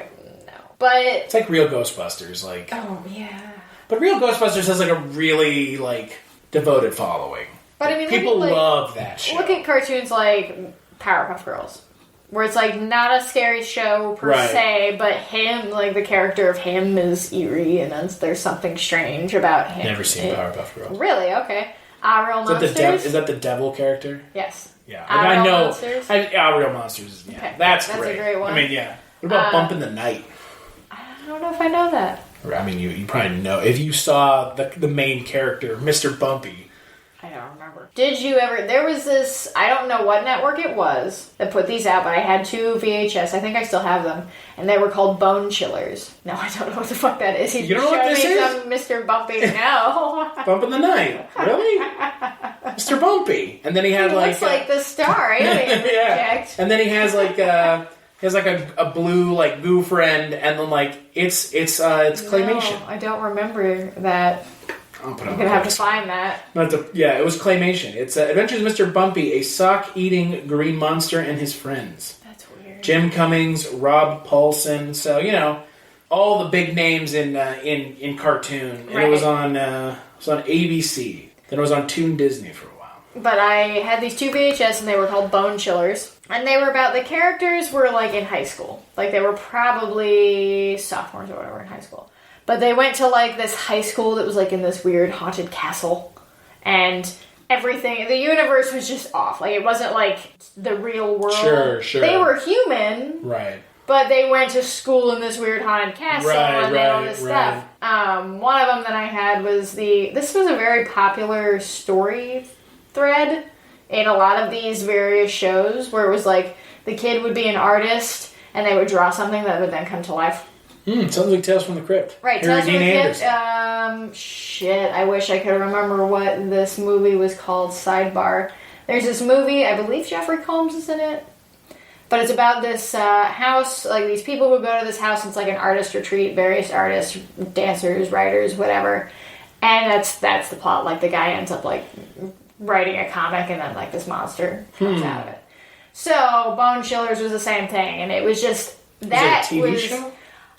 But... It's like Real Ghostbusters, like... Oh, yeah. But Real Ghostbusters has, like, a really, like, devoted following. But, I mean, people love that show. Look at cartoons like Powerpuff Girls. Where it's, like, not a scary show per se, but him, like, the character of him is eerie, and there's something strange about him. Never seen Powerpuff Girls. Really? Okay. Real Monsters? Is that the devil character? Yes. Yeah. I know. Monsters? Real Monsters. Yeah. Okay. That's a great one. I mean, yeah. What about Bump in the Night? I don't know if I know that. I mean, you probably know. If you saw the main character, Mr. Bumpy. I don't remember. Did you ever... There was this... I don't know what network it was that put these out, but I had 2 VHS. I think I still have them. And they were called Bone Chillers. No, I don't know what the fuck that is. You don't know what this is? Some Mr. Bumpy. No. Bump in the Night. Really? Mr. Bumpy. And then he had, like... looks like the star alien project. And then he has, like... He has, like, a blue, like, goo friend, and then, like, it's claymation. No, I don't remember that. I'm gonna have to find that. It was claymation. It's Adventures of Mr. Bumpy, a sock-eating green monster and his friends. That's weird. Jim Cummings, Rob Paulson. So, you know, all the big names in cartoon. And it was on ABC. Then it was on Toon Disney for a while. But I had these 2 VHS, and they were called Bone Chillers. And they were about... The characters were, like, in high school. Like, they were probably sophomores or whatever in high school. But they went to, like, this high school that was, like, in this weird haunted castle. And everything... The universe was just off. Like, it wasn't, like, the real world. Sure. They were human. Right. But they went to school in this weird haunted castle and all this stuff. One of them that I had was This was a very popular story thread in a lot of these various shows where it was, like, the kid would be an artist and they would draw something that would then come to life. Sounds like Tales from the Crypt. Right, Tales from the Crypt. I wish I could remember what this movie was called. Sidebar. There's this movie, I believe Jeffrey Combs is in it. But it's about this house, like these people who go to this house, and it's like an artist retreat, various artists, dancers, writers, whatever. And that's the plot. Like, the guy ends up, like, writing a comic, and then, like, this monster comes out of it. So, Bone Chillers was the same thing, and it was just... That was it a TV show?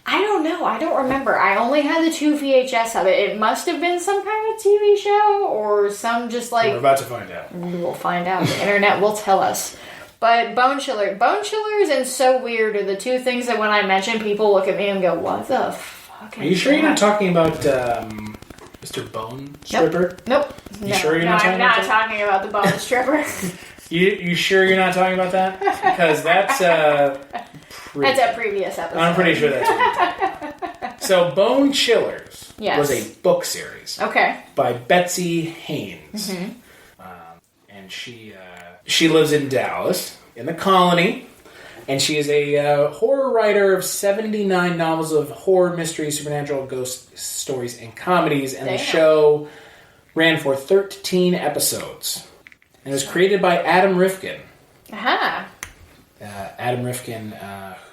I don't know. I don't remember. I only had the 2 VHS of it. It must have been some kind of TV show or some just like... We're about to find out. We'll find out. The internet will tell us. But bone chillers and So Weird are the two things that when I mention, people look at me and go, what the fuck? Are you sure you're not talking about Mr. Bone Stripper? Nope. You sure you're not talking about that? I'm not talking about the bone stripper. You sure you're not talking about that? Because that's that's a previous episode. I'm pretty sure that's what you're talking about. So Bone Chillers was a book series. Okay. By Betsy Haynes. Mm-hmm. And she lives in Dallas, in the colony. And she is a horror writer of 79 novels of horror, mystery, supernatural, ghost stories, and comedies. And the show ran for 13 episodes. And it was created by Adam Rifkin. Aha. Adam Rifkin,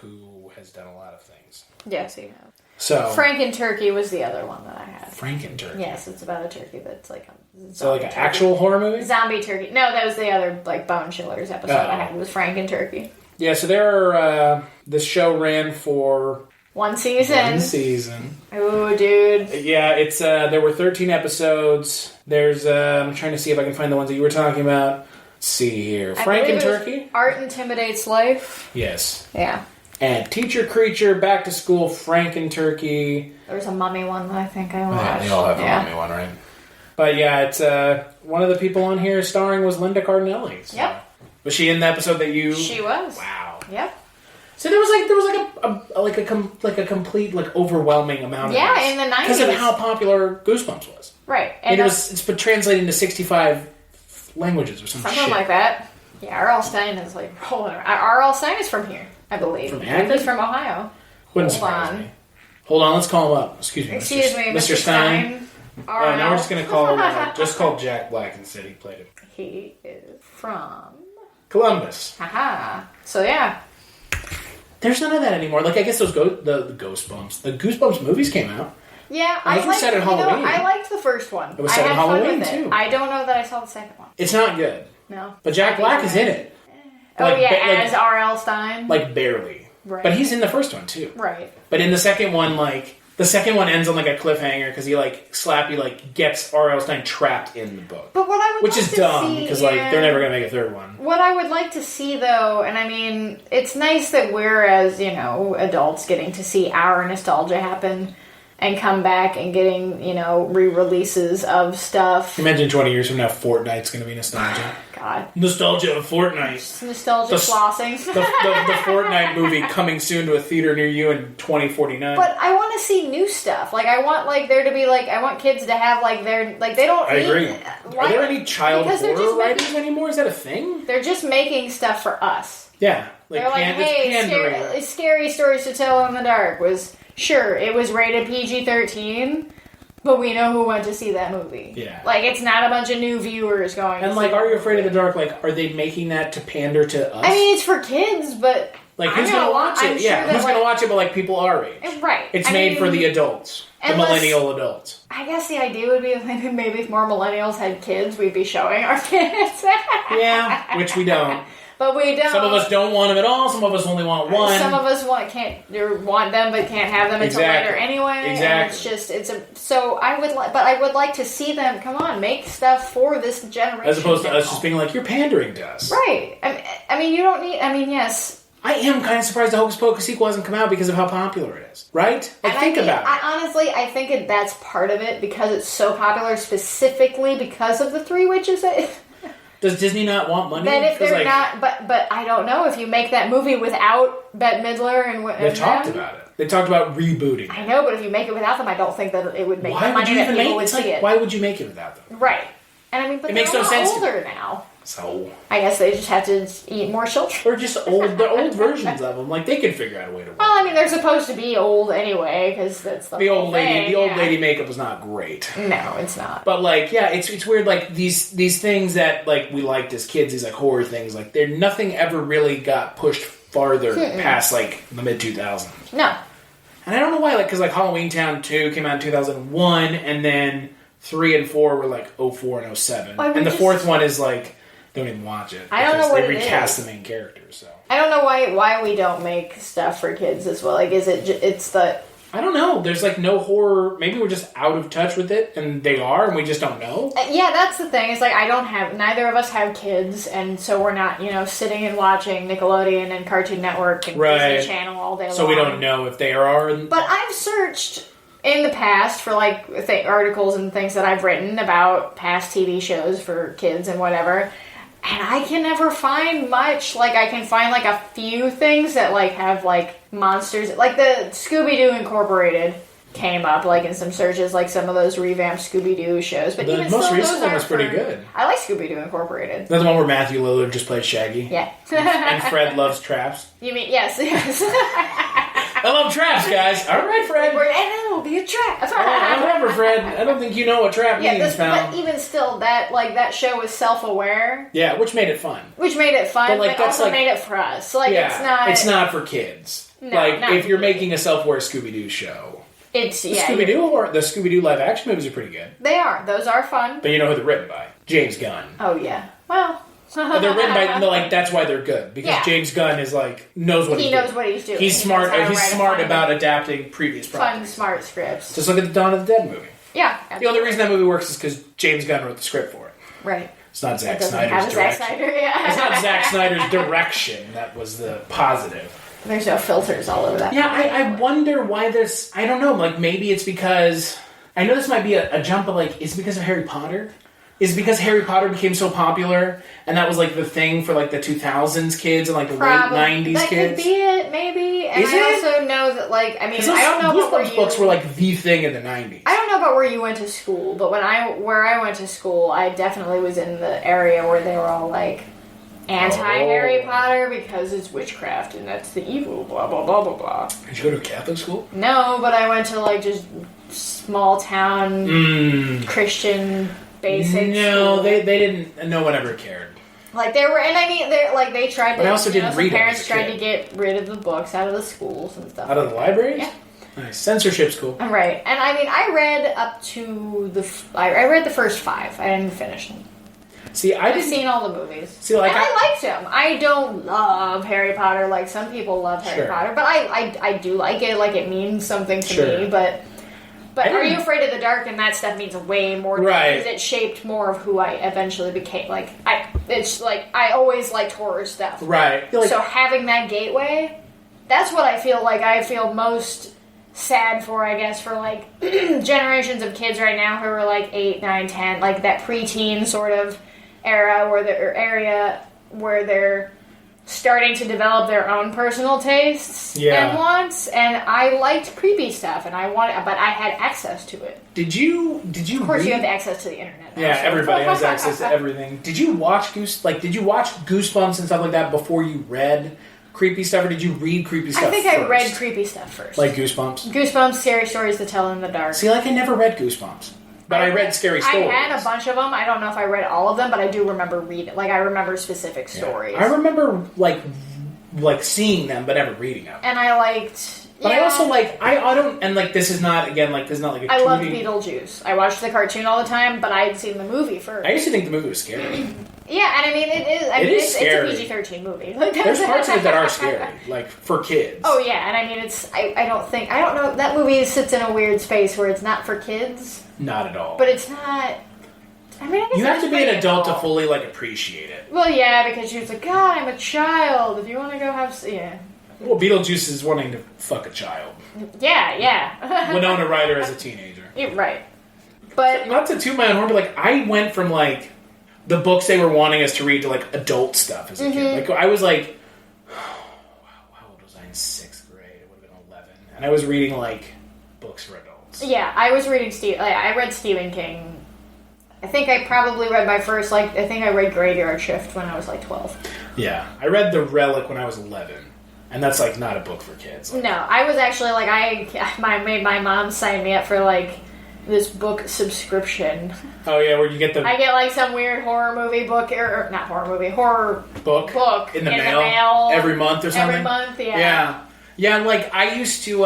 who has done a lot of things. Yes, he has. So Franken-Turkey was the other one that I had. Franken-Turkey? Yes, it's about a turkey that's like a so like an actual horror movie? Zombie turkey. No, that was the other like Bone Chillers episode I had. It was Franken-Turkey. Yeah, so there are, this show ran for... One season. Ooh, dude. Yeah, it's, there were 13 episodes. There's, I'm trying to see if I can find the ones that you were talking about. Let's see here. Franken-Turkey? Art Intimidates Life. Yes. Yeah. And Teacher Creature, Back to School, Franken-Turkey. There's a mummy one that I think I watched. Yeah, they all have a mummy one, right? But yeah, it's, one of the people on here starring was Linda Cardinelli. So. Yep. Was she in the episode that you... She was. Wow. Yep. So there was a complete overwhelming amount of in the 90s because of how popular Goosebumps was. Right. And it's been translated into 65 languages or something like that. Yeah, R.L. Stein is R.L. Stein is from here, I believe. From Akron? He's from Ohio. Wouldn't surprise me. Hold on, let's call him up. Excuse me, Mr. Stein. Oh, now we're just going to call call Jack Black and said he played him. He is from Columbus. Haha. So yeah. There's none of that anymore. I guess those the Goosebumps. The Goosebumps movies came out. Yeah, I liked set at Halloween. I liked the first one. It was set at Halloween, too. I don't know that I saw the second one. It's not good. No. But Jack Black is in it. As R.L. Stein? Barely. Right. But he's in the first one, too. Right. But in the second one, the second one ends on a cliffhanger because he Slappy gets R.L. Stein trapped in the book. But what I would which is dumb because they're never gonna make a third one. What I would like to see though, and I mean, it's nice that we're as adults getting to see our nostalgia happen and come back and getting re-releases of stuff. Imagine 20 years from now, Fortnite's gonna be nostalgia. God, nostalgia of Fortnite. Just nostalgia flossing. the Fortnite movie coming soon to a theater near you in 2049. But I want to see new stuff. I want there to be I want kids to have their they don't. I agree. Are there any child horror writers anymore? Is that a thing? They're just making stuff for us. Yeah, they're hey, scary stories to tell in the dark was sure it was rated PG-13. But we know who went to see that movie. Yeah. It's not a bunch of new viewers going and, Are You Afraid of the Dark? Are they making that to pander to us? I mean, it's for kids, but... who's going to watch it? Sure who's going to watch it but, people our age? Right. It's made for the adults. The millennial adults. I guess the idea would be maybe if more millennials had kids, we'd be showing our kids. Yeah, which we don't. But we don't. Some of us don't want them at all. Some of us only want one. Some of us want them, but can't have them until later anyway. Exactly. And so I would like to see them. Come on, make stuff for this generation. As opposed to us just being you're pandering to us. Right. I mean, you don't need. I mean, yes. I am kind of surprised the Hocus Pocus sequel hasn't come out because of how popular it is. Right? Think about it. I think that's part of it because it's so popular, specifically because of the Three Witches. Does Disney not want money? Then if they're not, but I don't know if you make that movie without Bette Midler and they talked about it. They talked about rebooting. I know, but if you make it without them, I don't think that it would make the money that people would see it. Why would you make it without them? Right. And I mean, but they're older now. So I guess they just have to eat more children. Or just old. They're old versions of them. They could figure out a way to work. Well, I mean, they're supposed to be old anyway because that's the old lady. thing, the old lady makeup was not great. No, it's not. But it's weird. These things that we liked as kids, these horror things, they're nothing ever really got pushed farther past the mid 2000s. No. And I don't know why. Because Halloweentown 2 came out in 2001, and then 3 and 4 were 04 and 07, and the fourth one is don't even watch it. I don't know what they recast the main characters. So I don't know why we don't make stuff for kids as well. Is it's the I don't know. There's like no horror. Maybe we're just out of touch with it, and they are, and we just don't know. Yeah, that's the thing. It's like neither of us have kids, and so we're not, sitting and watching Nickelodeon and Cartoon Network and Disney Channel all day long. So we don't know if they are. But I've searched in the past for like articles and things that I've written about past TV shows for kids and whatever. And I can never find much. Like, I can find, like, a few things that, like, have, like, monsters. Like, the Scooby-Doo Incorporated came up, like, in some searches, like, some of those revamped Scooby-Doo shows. But the most recent one was pretty good. I like Scooby-Doo Incorporated. That's the one where Matthew Lillard just plays Shaggy? Yeah. And Fred loves traps? You mean, yes. I love traps, guys. All right, Fred. And it'll be a trap. Whatever, Fred. I don't think you know what trap means, pal. But even still, that show was self-aware. Yeah, which made it fun. But also made it for us. Like, it's not for kids. No, like, not if you're for making a self-aware Scooby-Doo show. It's, the Scooby-Doo live-action movies are pretty good. They are. Those are fun. But you know who they're written by? James Gunn. Oh, yeah. Well... They're written by, that's why they're good. Because James Gunn is, knows what he's doing. He knows what he's doing. He's smart about adapting previous properties. Fun, smart scripts. Just look at the Dawn of the Dead movie. Yeah. Absolutely. The only reason that movie works is because James Gunn wrote the script for it. Right. It's not Zack Snyder's direction. It's not Zack Snyder's direction that was the positive. There's no filters all over that. Yeah, I wonder why there's... I don't know. Maybe it's because... I know this might be a jump, but, is it because of Harry Potter? Is it because Harry Potter became so popular, and that was, the thing for, the 2000s kids and, the late 90s kids? That could be it, maybe. And also know that, I don't know about where you... books were, the thing in the 90s. I don't know about where you went to school, but where I went to school, I definitely was in the area where they were all, anti-Harry Potter because it's witchcraft, and that's the evil, blah, blah, blah, blah, blah. Did you go to a Catholic school? No, but I went to, just small-town Christian... basic No, school. they didn't. No one ever cared. They were, and I mean, they tried to. But I also didn't read. Parents tried to get rid of the books out of the schools and stuff. Out of the libraries. Yeah. Nice. Censorship's cool. Right, and I mean, I read up to I read the first 5. I didn't finish them. See, I've seen all the movies. See, and I liked them. I don't love Harry Potter like some people love Harry Potter, but I do like it. It means something to me, but. But Are You Afraid of the Dark and that stuff means way more to me because it shaped more of who I eventually became. I always liked horror stuff. Right. So having that gateway, that's what I feel like I feel most sad for, I guess, for generations of kids right now who are 8, 9, 10, that preteen sort of area where they're starting to develop their own personal tastes and wants, and I liked creepy stuff, and but I had access to it. Did you? Of course, you have access to the internet. Yeah, everybody has access to everything. Did you watch Did you watch Goosebumps and stuff like that before you read creepy stuff, or did you read creepy stuff? I think I read creepy stuff first, Goosebumps. Goosebumps, scary stories to tell in the dark. See, I never read Goosebumps. But I read scary stories. I had a bunch of them. I don't know if I read all of them, but I do remember reading. I remember specific stories. I remember seeing them, but never reading them. And I liked. But I also I don't, and this is not a I loved Beetlejuice. I watched the cartoon all the time, but I had seen the movie first. I used to think the movie was scary. Yeah, and I mean it is. It's scary. It's a PG-13 movie. There's parts of it that are scary, for kids. Oh yeah, and I mean I don't know. That movie sits in a weird space where it's not for kids. Not at all. But it's not. I mean, I guess you have to be an adult to fully appreciate it. Well, yeah, because you're God, I'm a child. If you want to go have, Well, Beetlejuice is wanting to fuck a child. Yeah. Winona Ryder as a teenager. You're right. But not to toot my own horn, but I went from the books they were wanting us to read to adult stuff as a kid. I was how old was I in 6th grade? It would have been 11, and I was reading books for adults. Yeah, I was reading I read Stephen King. I think I probably read my first I think I read Graveyard Shift when I was 12. Yeah, I read The Relic when I was 11. And that's not a book for kids. No, I was actually I made my mom sign me up for this book subscription. Oh yeah, where you get I get some weird horror movie book or not horror movie, horror book in the mail every month or something. Every month, yeah. Yeah, I used to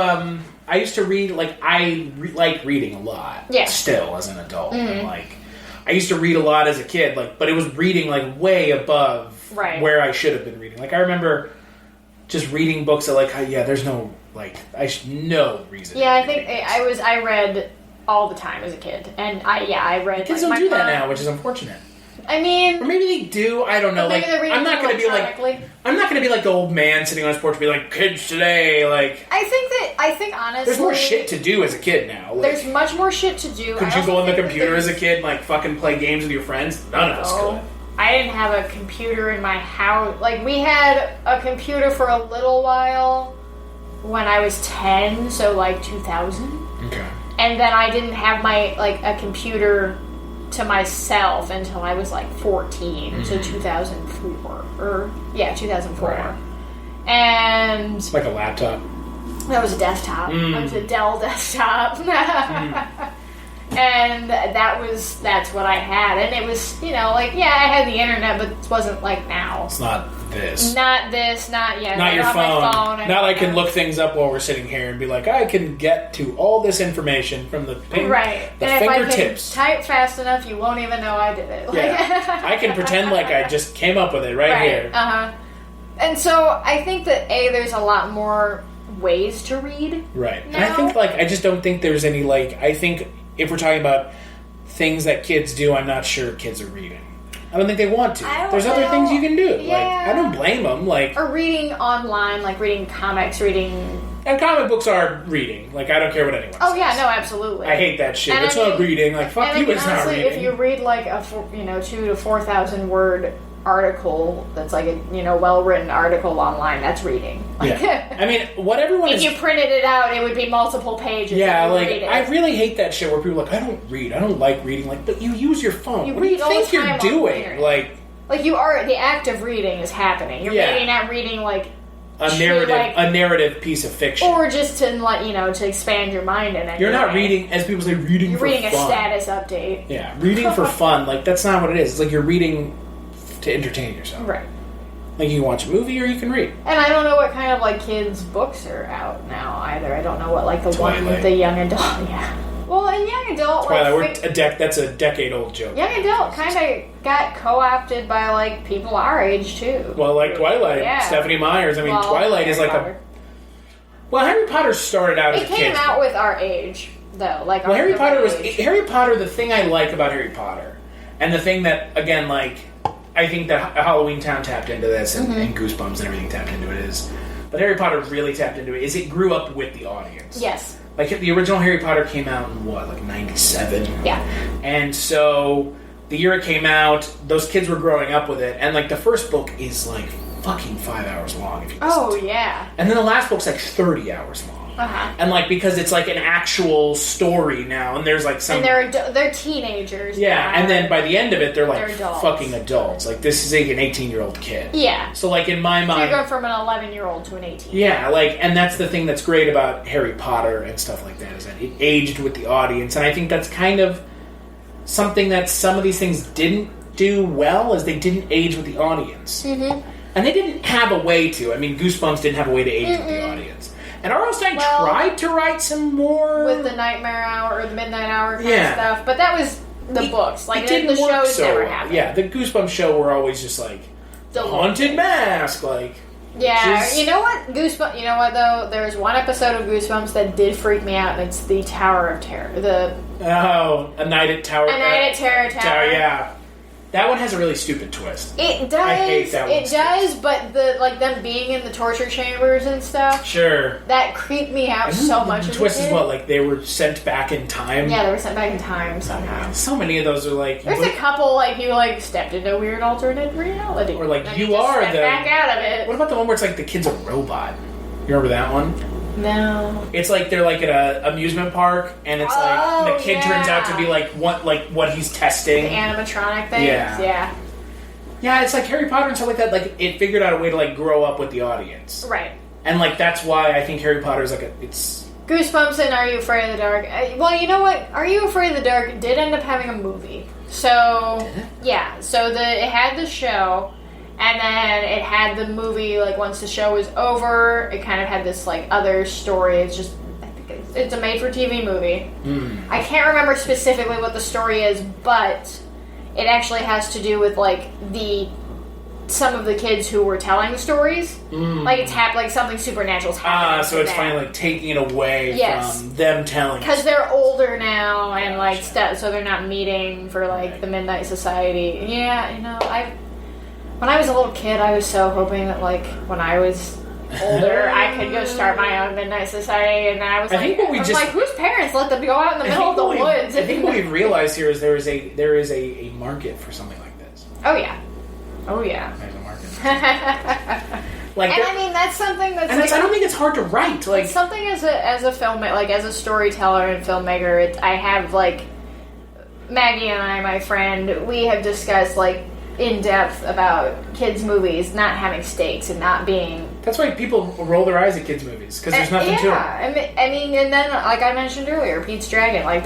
read I like reading a lot. Yeah. Still as an adult, and, I used to read a lot as a kid, but it was reading way above where I should have been reading. I remember just reading books that there's no Like, no reason. Yeah, I think I read all the time as a kid, and I read. Kids don't do that now, which is unfortunate. I mean, or maybe they do. I don't know. Like, I'm not going to be like the old man sitting on his porch and be like, kids today. Like, I think honestly, there's more shit to do as a kid now. Like, there's much more shit to do. Could you go on the computer as a kid and like fucking play games with your friends? None of us could. I didn't have a computer in my house. Like, we had a computer for a little while when I was 10, so like 2000. Okay. And then I didn't have a computer to myself until I was like 14, so 2004. 2004. Right. And it's like a laptop. That was a desktop. That was a Dell desktop. And that's what I had. And it was, I had the internet, but it wasn't like now. It's not this. Not your phone. Not I can look things up while we're sitting here and be like, I can get to all this information from the fingertips. If I can type fast enough, you won't even know I did it. I can pretend like I just came up with it right here. And so I think that there's a lot more ways to read. Right. Now. And I think I just don't think there's any I think if we're talking about things that kids do, I'm not sure kids are reading. I don't think they want to. There's other things you can do. Yeah. I don't blame them. Or reading online, reading comics, And comic books are reading. I don't care what anyone says. Oh, yeah, no, absolutely. I hate that shit. It's not reading. Fuck you, it's not reading. If you read, a 2,000 to 4,000 word article that's a well-written article online, that's reading. Yeah. I mean, what everyone if you printed it out, it would be multiple pages. Yeah, I really hate that shit where people are I don't read. I don't like reading. But you use your phone. What do you think you're doing? You are, the act of reading is happening. You're maybe not reading a narrative piece of fiction, or just to to expand your mind in it. You're not reading, as people say, reading. You're for reading fun. A status update. Yeah, reading for fun. That's not what it is. It's you're reading to entertain yourself. Right. You can watch a movie or you can read. And I don't know what kind of kids books are out now either. I don't know what the Twilight. one with the young adult. Yeah. Well, in young adult, Twilight. That's a decade-old joke. Young adult kind of got co-opted by people our age too. Well, Twilight, yeah. Stephanie Meyers. I mean, Twilight is Potter. Well, Harry Potter started out as a kid. It came out with our age, though. Harry Potter. The thing I like about Harry Potter, and the thing that again, I think that Halloweentown tapped into this, and Goosebumps and everything tapped into it but Harry Potter really tapped into it. Is it grew up with the audience? Yes. The original Harry Potter came out in 97? Yeah. And so the year it came out, those kids were growing up with it, and the first book is fucking 5 hours long. If you listen to it. Yeah. And then the last book's 30 hours long. Uh-huh. And because it's an actual story now, and there's some... And they're teenagers. Yeah, now. and then by the end of it, they're adults. fucking adults. This is an 18-year-old kid. Yeah. So in my mind... you're going from an 11-year-old to an 18-year-old. Yeah, and that's the thing that's great about Harry Potter and stuff like that, is that it aged with the audience, and I think that's kind of something that some of these things didn't do well, is they didn't age with the audience. Mm-hmm. And they didn't have a way to. I mean, Goosebumps didn't have a way to age with the audience. And R.L. Stine tried to write some more... with the Nightmare Hour or the Midnight Hour kind of stuff, but that was the books. It didn't the work shows so never well. happened. Yeah, the Goosebumps show were always just the haunted mask, Yeah, you know what? Goosebumps. You know what though? There was one episode of Goosebumps that did freak me out, and it's the Tower of Terror. A Night at Terror Tower. Yeah, that one has a really stupid twist. It does. I hate that one. It does, but them being in the torture chambers and stuff. Sure. That creeped me out so much. The twist is they were sent back in time. Yeah, they were sent back in time somehow. So many of those are There's a couple you stepped into a weird alternate reality, or you are back out of it. What about the one where it's the kid's a robot? You remember that one? No. It's they're at an amusement park, and it's the kid turns out to be what he's testing. The animatronic things. Yeah. Yeah, it's Harry Potter and stuff like that. It figured out a way to grow up with the audience. Right. And that's why I think Harry Potter is it's Goosebumps and Are You Afraid of the Dark? Well, you know what? Are You Afraid of the Dark did end up having a movie. So yeah, it had the show. And then it had the movie, once the show was over, it kind of had this, other story. It's just, I think it's a made-for-TV movie. Mm. I can't remember specifically what the story is, but it actually has to do with, the some of the kids who were telling the stories. Like it's like something supernatural's happening. So it's finally like taking it away from them telling. Because they're older now and like so they're not meeting for like the Midnight Society. Yeah, you know, when I was a little kid, I was so hoping that like when I was older, I could go start my own Midnight Society, and then I was like, whose parents let them go out in the middle of the woods? I think what we've realized here is there is a market for something like this. Oh yeah. There's a market. I mean that's something that's. And I don't think it's hard to write. Like something as a filmmaker, like as a storyteller and filmmaker, I have like Maggie and I, my friend, we have discussed like in depth about kids' movies not having stakes and not being. That's why people roll their eyes at kids' movies because there's nothing to it. I mean, and then like I mentioned earlier, Pete's Dragon, like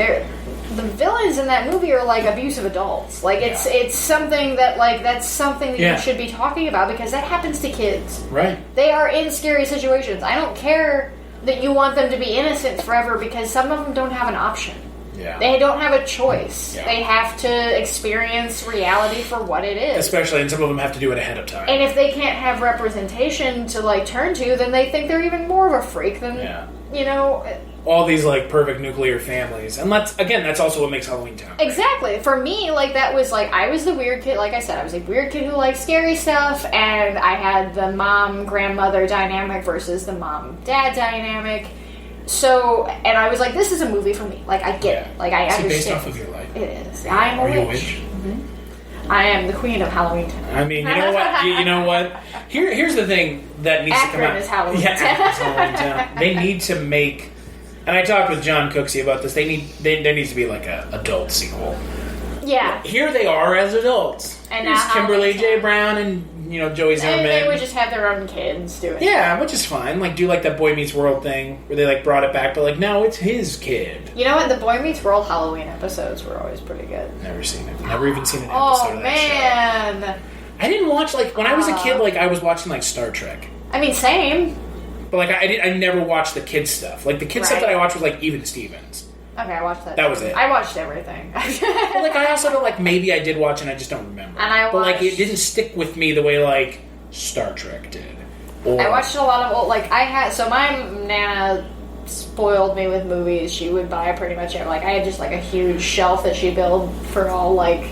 the villains in that movie are like abusive adults. Like it's something that like that's something that you should be talking about because that happens to kids. Right. They are in scary situations. I don't care that you want them to be innocent forever because some of them don't have an option. Yeah. They don't have a choice. Yeah. They have to experience reality for what it is. Especially, and some of them have to do it ahead of time. And if they can't have representation to like turn to, then they think they're even more of a freak than you know. All these like perfect nuclear families, and that's also what makes Halloweentown. Exactly. For me, like that was like I was the weird kid. Like I said, I was a weird kid who liked scary stuff, and I had the mom grandmother dynamic versus the mom dad dynamic. So, and I was like, this is a movie for me. Like, I get it. Like, I understand. It's based off of your life. It is. I am a witch. Mm-hmm. I am the queen of Halloweentown. I mean, you know what? You know what? Here's the thing that needs to come out. Akron is Halloweentown. Yeah, Akron is Halloweentown. They need to make, and I talked with John Cooksey about this, there needs to be like an adult sequel. Yeah. Here they are as adults. And there's Kimberly J. Brown and, you know, Joey Zimmerman. And they would just have their own kids do it. Yeah, which is fine. Like, do like that Boy Meets World thing where they like brought it back, but like, no, it's his kid. You know what? The Boy Meets World Halloween episodes were always pretty good. Never seen it. Never even seen an episode of that show. Man. I didn't watch, like, when I was a kid, like, I was watching, like, Star Trek. I mean, same. But, like, I never watched the kids stuff. Like, the kids stuff that I watched was, like, Even Stevens. Okay, I watched that. That was it. I watched everything. But, like, I also don't, like, maybe I did watch and I just don't remember. And but, like, it didn't stick with me the way, like, Star Trek did. Or, I watched a lot of old, like, so my Nana spoiled me with movies. She would buy pretty much everything. Like, I had just, like, a huge shelf that she built for all, like,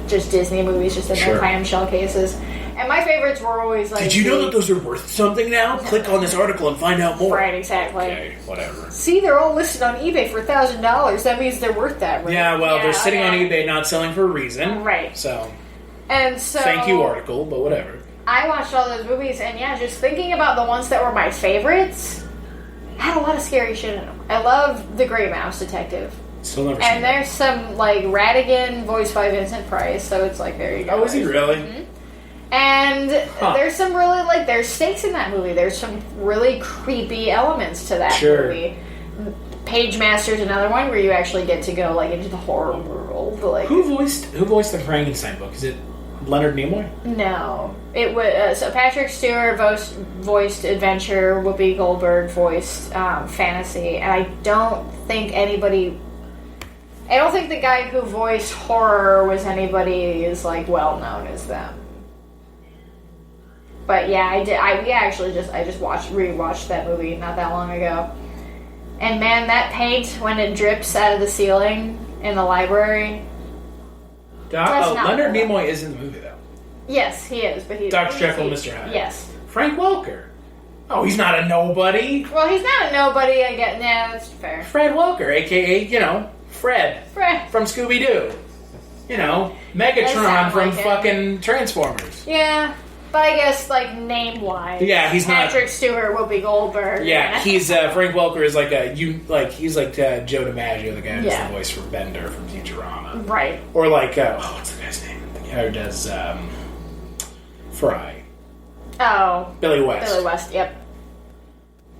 just Disney movies, just in their clamshell cases. And my favorites were always like... Did you know that those are worth something now? Click on this article and find out more. Right, exactly. Okay, whatever. See, they're all listed on eBay for $1,000. That means they're worth that, right? Yeah, well, they're sitting on eBay not selling for a reason. Right. So... And so... Thank you, article, but whatever. I watched all those movies, and yeah, just thinking about the ones that were my favorites, had a lot of scary shit in them. I love The Grey Mouse Detective. Still never seen And there's some, like, Radigan voiced by Vincent Price, so it's like, there you go. Oh, is he really? Mm-hmm. And there's some really, like, there's stakes in that movie. There's some really creepy elements to that movie. Page Master's another one where you actually get to go, like, into the horror world. Like, who voiced the Frankenstein book? Is it Leonard Nimoy? No. It was, so Patrick Stewart voiced Adventure, Whoopi Goldberg voiced Fantasy, and I don't think the guy who voiced horror was anybody as, like, well known as them. But yeah, I just rewatched that movie not that long ago. And man, that paint, when it drips out of the ceiling in the library... Leonard Nimoy is in the movie, though. Yes, he is, but he's... Dr. Jekyll and Mr. Hyde. Yes. Frank Welker. Oh, he's not a nobody. Well, he's not a nobody, I get... Nah, that's fair. Fred Welker, a.k.a., you know, Fred. From Scooby-Doo. You know, Megatron from fucking Transformers. Yeah. But I guess, like, name-wise, yeah, he's Patrick Stewart, Whoopi Goldberg. Yeah, he's Frank Welker is like he's like Joe DiMaggio, the guy who's the voice for Bender from Futurama, right? Or like what's the guy's name? The guy who does Fry. Oh, Billy West. Billy West. Yep.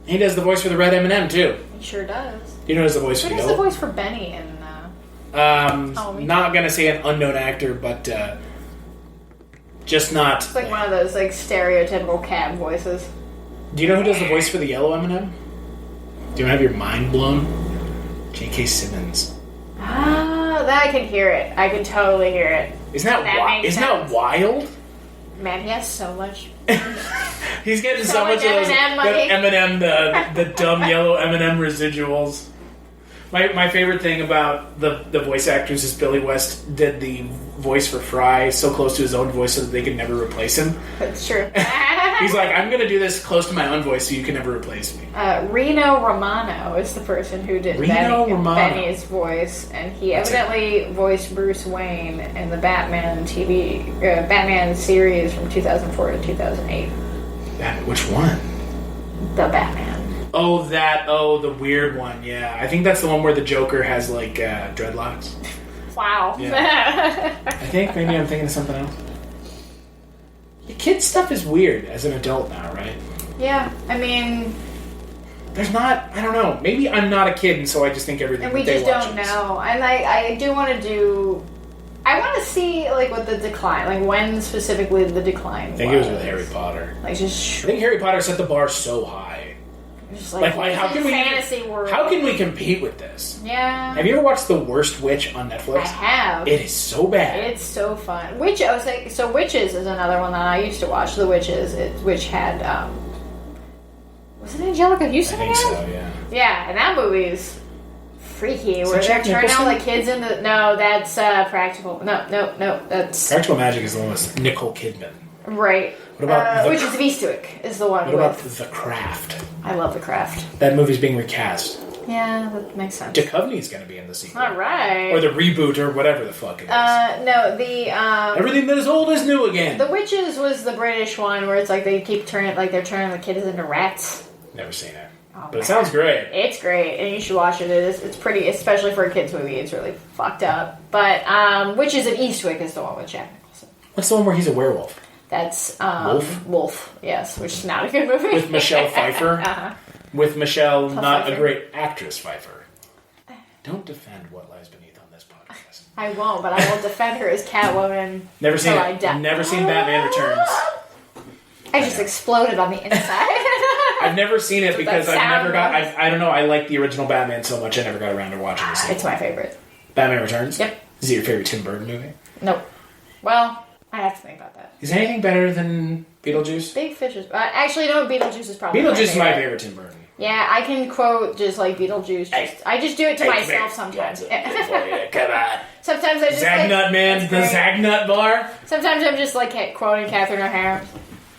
He does the voice for the Red M&M too. He sure does. You know, who's the voice for the Who does the voice for Benny in? Not gonna say an unknown actor, but. Just not... It's like one of those, like, stereotypical cab voices. Do you know who does the voice for the yellow M&M? Do you have your mind blown? J.K. Simmons. Ah, that I can hear it. I can totally hear it. Isn't that wild? Man, he has so much. He's getting so much of those M&M, the dumb yellow M&M residuals. My favorite thing about the voice actors is Billy West did the voice for Fry so close to his own voice so that they could never replace him. That's true. He's like, I'm going to do this close to my own voice so you can never replace me. Reno Romano is the person who did Benny's voice, and he evidently voiced Bruce Wayne in the Batman Batman series from 2004 to 2008. Which one? The Batman. Oh, the weird one, yeah. I think that's the one where the Joker has, like, dreadlocks. Wow. Yeah. I think maybe I'm thinking of something else. The kid stuff is weird as an adult now, right? Yeah, I mean... There's not... I don't know. Maybe I'm not a kid, and so I just think everything and we that they just watch don't know. And I do want to do... I want to see, like, what the decline... Like, when specifically the decline was. I think it was with Harry Potter. Like, just... I think Harry Potter set the bar so high. Just like how can we... Fantasy world. How can we compete with this? Yeah. Have you ever watched The Worst Witch on Netflix? I have. It is so bad. It's so fun. I was like, so Witches is another one that I used to watch. The Witches, which had was it Angelica Houston? I think so. Yeah. Yeah, and that movie's freaky. Where they're turning all the kids into. No, that's Practical. No, that's Practical Magic is the one with Nicole Kidman. Right. What about which is Vistwick is the one. What about The Craft? I love The Craft. That movie's being recast. Yeah, that makes sense. Duchovny's going to be in the sequel. All right. Or the reboot or whatever the fuck it is. No, the everything that is old is new again. The Witches was the British one where it's like they keep turning they're turning the kids into rats. Never seen it. Oh, but it sounds great. It's great, and you should watch it. It's pretty, especially for a kids movie. It's really fucked up. But Witches of Eastwick is the one with Jack Nicholson. What's the one where he's a werewolf? That's Wolf. Yes, which is not a good movie. With Michelle Pfeiffer. Uh-huh. With Michelle, Plus not Pfeiffer. A great actress, Pfeiffer. Don't defend What Lies Beneath on this podcast. I won't, but I will defend her as Catwoman. Never seen it. Never seen Batman Returns. I just exploded on the inside. I've never seen it because that I've never got. sound I don't know. I like the original Batman so much I never got around to watching the sequel. It's my favorite. Batman Returns. Yep. Is it your favorite Tim Burton movie? Nope. Well, I have to think about that. Is anything better than Beetlejuice? Big Fish is... actually, no, Beetlejuice is probably Beetlejuice is my favorite Tim Burton. Yeah, I can quote just like Beetlejuice. I just do it to myself sometimes. Come on. Sometimes I just Zagnut Man, the Zagnut Bar. Sometimes I'm just like quoting Catherine O'Hara.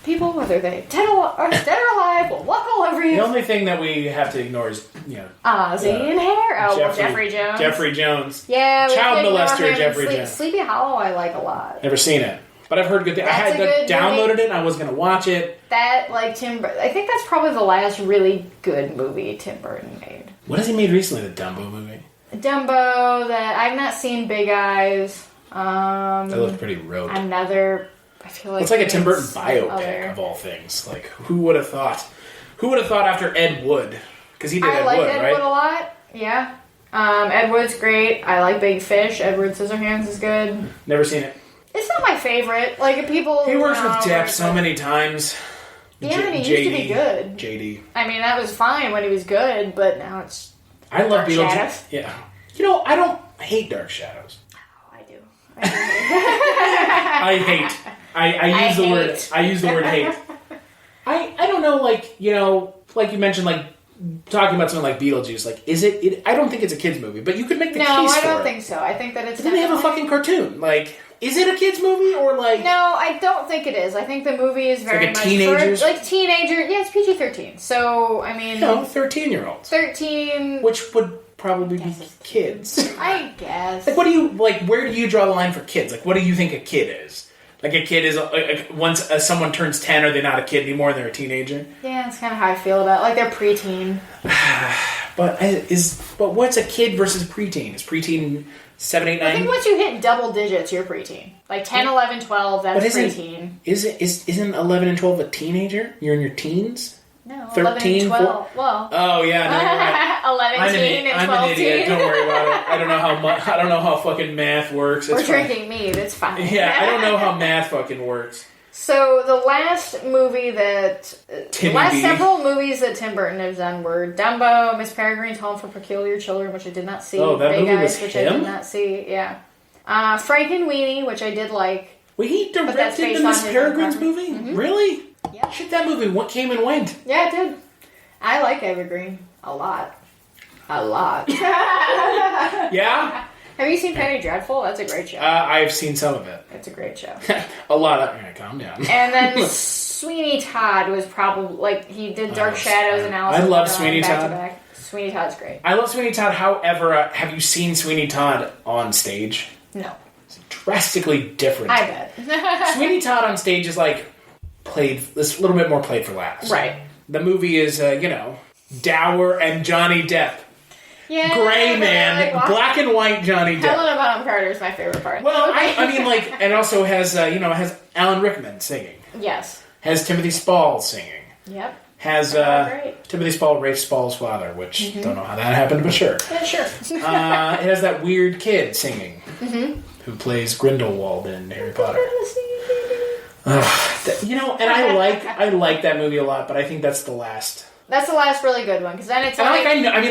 People, whether they dead or alive, will walk all over you. The only thing that we have to ignore is, Ozzy and Hair. Jeffrey Jones. Jeffrey Jones. Yeah, child molester Jeffrey Jones. Sleepy Hollow, I like a lot. Never seen it, but I've heard good things. I had downloaded it. And I was going to watch it. That I think that's probably the last really good movie Tim Burton made. What has he made recently? The Dumbo movie. Dumbo. That I've not seen. Big Eyes. That looked pretty rote. Another. I feel like it's like a Tim Burton biopic of all things. Like, who would have thought? Who would have thought after Ed Wood? Because he did Ed Wood, right? I like Ed Wood a lot. Yeah. Ed Wood's great. I like Big Fish. Edward Scissorhands is good. Never seen it. It's not my favorite. Like, people... He works with Depp so many times. Yeah, and he used to be good. JD. I mean, that was fine when he was good, but now it's... I love Beetlejuice. Yeah. I don't hate Dark Shadows. Oh, I do. I hate. I use the word hate. I don't know, like you mentioned, like talking about something like Beetlejuice, like is it I don't think it's a kids movie, but you could make the case for it. No, I don't think so. I think that it's... But then they have a fucking cartoon. Like, is it a kids movie or like... No, I don't think it is. I think the movie is very much teenagers? For teenager. Yeah, it's PG-13. So, I mean... No, 13-year-olds. 13... Which would probably be kids. I guess. Like, what do you... Like, where do you draw the line for kids? Like, what do you think a kid is? Like, a kid is... once someone turns 10, are they not a kid anymore and they're a teenager? Yeah, that's kind of how I feel about it. Like, they're preteen. But what's a kid versus preteen? Is preteen 7, 8, 9? I think once you hit double digits, you're preteen. Like 10, 11, 12, that's preteen. Isn't 11 and 12 a teenager? You're in your teens? No, 13, 11 and 12. Well. Oh, yeah, no, you're right. 11 teen and 12 I'm an idiot. teen. Don't worry about it. I don't know how fucking math works. We're drinking mead. It's fine. Yeah, I don't know how math fucking works. So the last movie several movies that Tim Burton has done were Dumbo, Miss Peregrine's Home for Peculiar Children, which I did not see. Oh, that Big movie Eyes, was which him? I did not see. Yeah. Frankenweenie, which I did like. Well, he that's directed based the on Miss his Peregrine's own movie? Mm-hmm. Really? Yeah. Shit, that movie came and went. Yeah, it did. I like Evergreen a lot. A lot. Yeah? Have you seen Penny Dreadful? That's a great show. I've seen some of it. It's a great show. A lot of... Alright, calm down. And then Sweeney Todd was probably, like, he did Dark Shadows and Alice I in love Wonderland Sweeney back Todd. to back. Sweeney Todd's great. I love Sweeney Todd, however, have you seen Sweeney Todd on stage? No. It's drastically different. I bet. Sweeney Todd on stage is like this little bit more played for laughs. Right. The movie is, Dower and Johnny Depp. Yeah. Gray man, Like, black and white Johnny Depp. Helena Bonham Carter is my favorite part. Well, I mean, like, and also has, has Alan Rickman singing. Yes. Has Timothy Spall singing. Yep. Has Great. Timothy Spall, Rafe Spall's father, which don't know how that happened, but sure. Yeah, sure. It has that weird kid singing, who plays Grindelwald in Harry Potter. And I like that movie a lot, but I think that's the last. That's the last really good one, because then it's And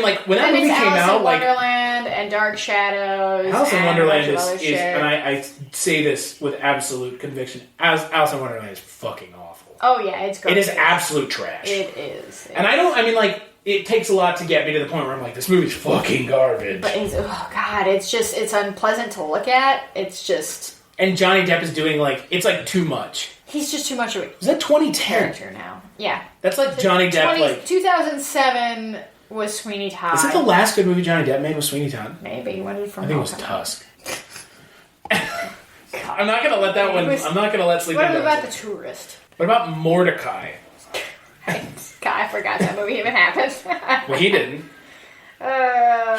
like... when that movie came Alice out, in Wonderland and Dark Shadows. Alice in and Wonderland a bunch of other is shit. and I say this with absolute conviction, Alice in Wonderland is fucking awful. Oh yeah, it's great. It is absolute trash. It is. And it takes a lot to get me to the point where I'm like, this movie's fucking garbage. But it's unpleasant to look at. It's just... And Johnny Depp is doing it's too much. He's just too much of a Was that 2010? character now. Yeah. That's like Johnny Depp, 2007 was Sweeney Todd. Is it the last good movie Johnny Depp made was Sweeney Todd? Maybe. When did From I think it Hell was come out? Tusk. I'm not gonna let that one. I'm not gonna let Sleeping What Dogs. about The Tourist? What about Mordecai? God, I forgot that movie even happened. Well, he didn't.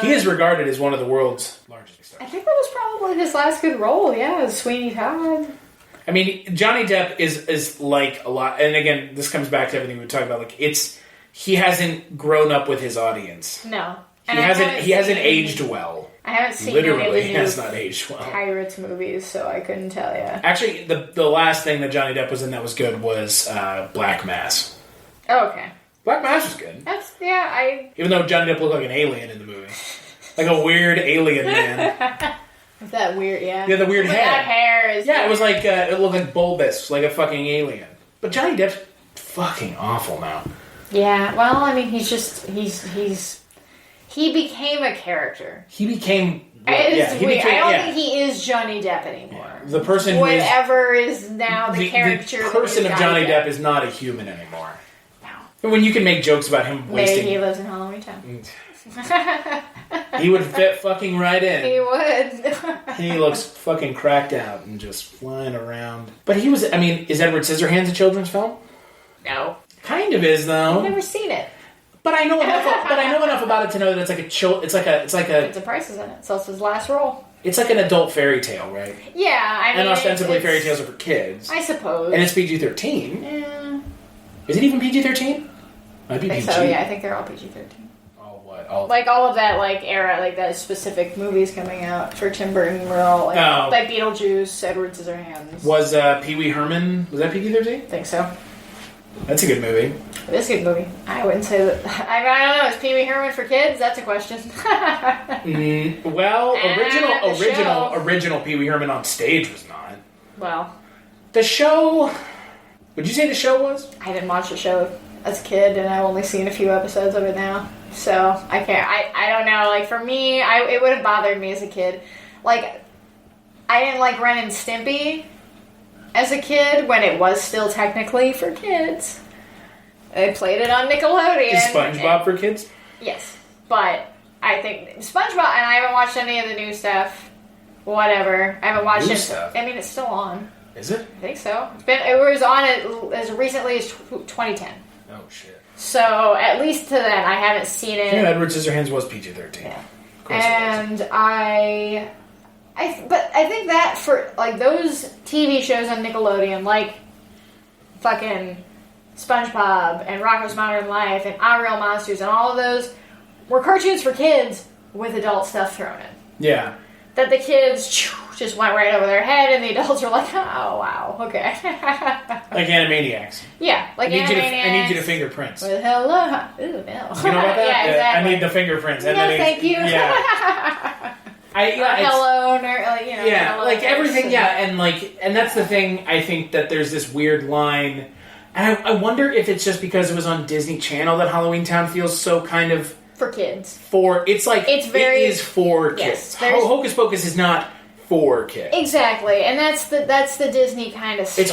He is regarded as one of the world's largest stars. I think that was probably his last good role. Yeah, was Sweeney Todd. I mean, Johnny Depp is like a lot, and again, this comes back to everything we were talking about. He hasn't grown up with his audience. No, He hasn't aged well. I haven't seen Literally, any of he the has new not aged well. Pirates movies, so I couldn't tell you. Actually, the last thing that Johnny Depp was in that was good was Black Mass. Oh, okay. Black Mass was good. Even though Johnny Depp looked like an alien in the movie. Like a weird alien man. With that weird, yeah. Yeah, the weird hair. That hair is... Yeah, it was like, it looked like bulbous, like a fucking alien. But Johnny Depp's fucking awful now. Yeah, well, I mean, he became a character. He became... I don't yeah. think he is Johnny Depp anymore. Yeah. The person who Whatever is now the character. The person that of is Johnny Depp is not a human anymore. No. And when you can make jokes about him wasting... Maybe he lives in Halloweentown. He would fit fucking right in. He would. He looks fucking cracked out and just flying around. But he was... I mean, is Edward Scissorhands a children's film? No. Kind of is, though. I've never seen it. But I know enough about it to know that it's like a It's a Price is in it, so it's his last role. It's like an adult fairy tale, right? Yeah, I mean... And ostensibly it's, fairy tales are for kids. I suppose. And it's PG-13. Yeah. Is it even PG-13? Might be I think PG. so, yeah, I think they're all PG-13. Oh, what? All of that, era, that specific movies coming out for Tim Burton were all, like Beetlejuice, Edward Scissorhands. Was Pee-wee Herman, was that PG-13? I think so. That's a good movie. It is a good movie. I wouldn't say that... I don't know, is Pee-wee Herman for kids? That's a question. Original Pee-wee Herman on stage was not. Well... The show... Would you say the show was? I didn't watch the show as a kid, and I've only seen a few episodes of it now. So, I can't... I don't know. For me, it would have bothered me as a kid. I didn't like Ren and Stimpy as a kid when it was still technically for kids. They played it on Nickelodeon. Is SpongeBob for kids? Yes. But I think SpongeBob, and I haven't watched any of the new stuff. Whatever. I haven't watched New it. stuff? I mean, it's still on. Is it? I think so. It was on as recently as 2010. Oh, shit. So, at least to then, I haven't seen it. Yeah, Edward Scissorhands was PG-13. Yeah. Of course And but I think that for, those TV shows on Nickelodeon, fucking SpongeBob and Rocko's Modern Life and Our Real Monsters and all of those were cartoons for kids with adult stuff thrown in. Yeah. That the kids just went right over their head and the adults were like, oh, wow, okay. Like Animaniacs. Yeah, I need you to fingerprints. With hello. Ooh, no. You know about that? Yeah, exactly. I need the fingerprints. No, thank you. Yeah. hello, hello like everything, nurse, and that's the thing. I think that there's this weird line, and I wonder if it's just because it was on Disney Channel that Halloweentown feels so kind of for kids. It is for kids. Hocus Pocus is not for kids. Exactly, and that's the Disney kind of stuff. It's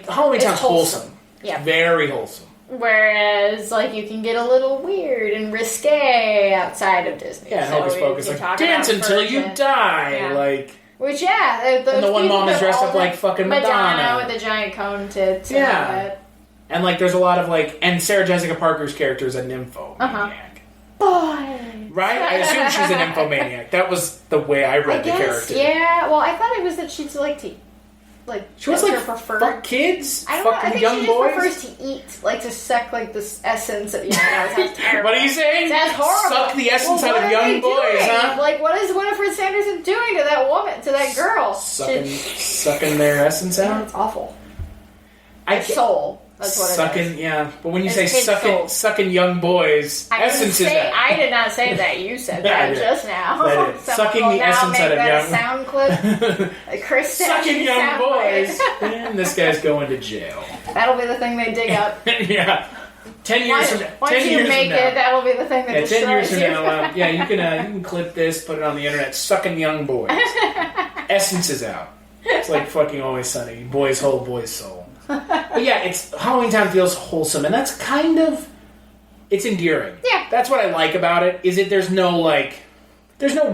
Halloweentown's wholesome. Yeah, very wholesome. Whereas, you can get a little weird and risque outside of Disney. Yeah, Hocus Pocus, dance until you die, Which, those and the one mom is dressed up like fucking Madonna with the giant cone tits. And there's a lot of and Sarah Jessica Parker's character is a nymphomaniac. Boy. Right? I assume she's an nymphomaniac. That was the way I read the character. Yeah, well, I thought it was that she'd she was fuck kids? I don't know. I think young she just boys? prefers to eat, to suck, this essence of, that sounds terrible. What are you saying? That's horrible. Suck the essence out of young boys, huh? What is Winifred Sanderson doing to that woman, to that girl? Sucking their essence out? It's awful. Soul. That's what sucking, it is. Yeah. But when you say sucking young boys, essence is that. I did not say that. You said that just now. That is. Sucking the essence out of young. Sound clip. Chris sucking young boys. And this guy's going to jail. That'll be the thing they dig up. Yeah. 10 years from now. Once you make it, that will be the thing that destroys 10 years from you. now. You can clip this, put it on the internet. Sucking young boys. Essence is out. It's like fucking Always Sunny. Boy's whole, boy's soul. But yeah, Halloweentown feels wholesome, and that's it's endearing. Yeah. That's what I like about it, is that there's no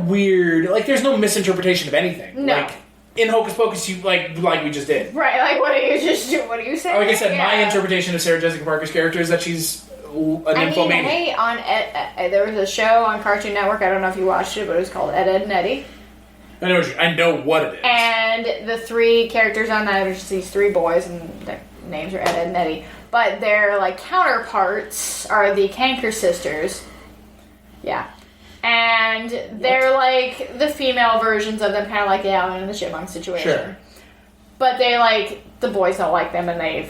weird, there's no misinterpretation of anything. No. In Hocus Pocus, you, like we just did. Right, what do you just do? What do you say? Like I said, my interpretation of Sarah Jessica Parker's character is that she's an nymphomaniac. There was a show on Cartoon Network, I don't know if you watched it, but it was called Ed, Edd and Eddy. I know what it is. And the three characters on that are just these three boys, and their names are Ed, Edd, and Eddy. But their counterparts are the Canker sisters. Yeah. And they're the female versions of them, kind of like the Alvin and the Chipmunk situation. Sure. But they the boys don't like them, and they've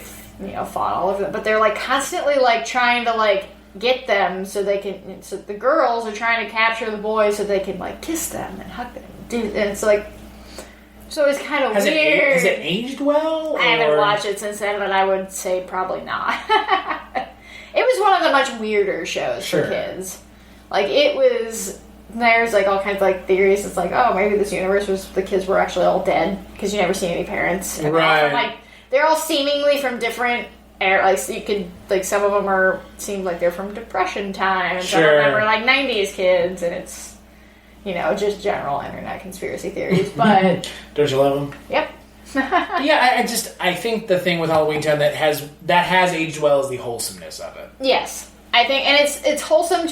fought all over them. But they're constantly trying to get them so they can. So the girls are trying to capture the boys so they can kiss them and hug them. And it's so it's kind of weird. Has it aged well? I haven't watched it since then, but I would say probably not. It was one of the much weirder shows for kids. It was. There's all kinds of theories. It's maybe this universe was the kids were actually all dead because you never see any parents. And right. They're all seemingly from different era. So you could some of them seem like they're from Depression time, and some of them are 90s kids, and it's. Just general internet conspiracy theories, but... Don't you love them? Yep. Yeah, I think the thing with Halloweentown that has aged well is the wholesomeness of it. Yes. I think, and it's wholesome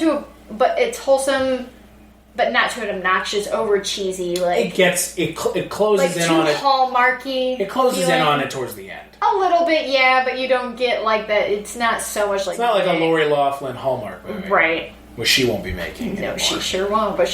but not to an obnoxious, over cheesy, it closes in on it. Hallmarky. It closes in on it towards the end. A little bit, yeah, but you don't get that. It's not so much It's not like a Lori Loughlin Hallmark movie. Right. Which she won't be making anymore. No, she sure won't, but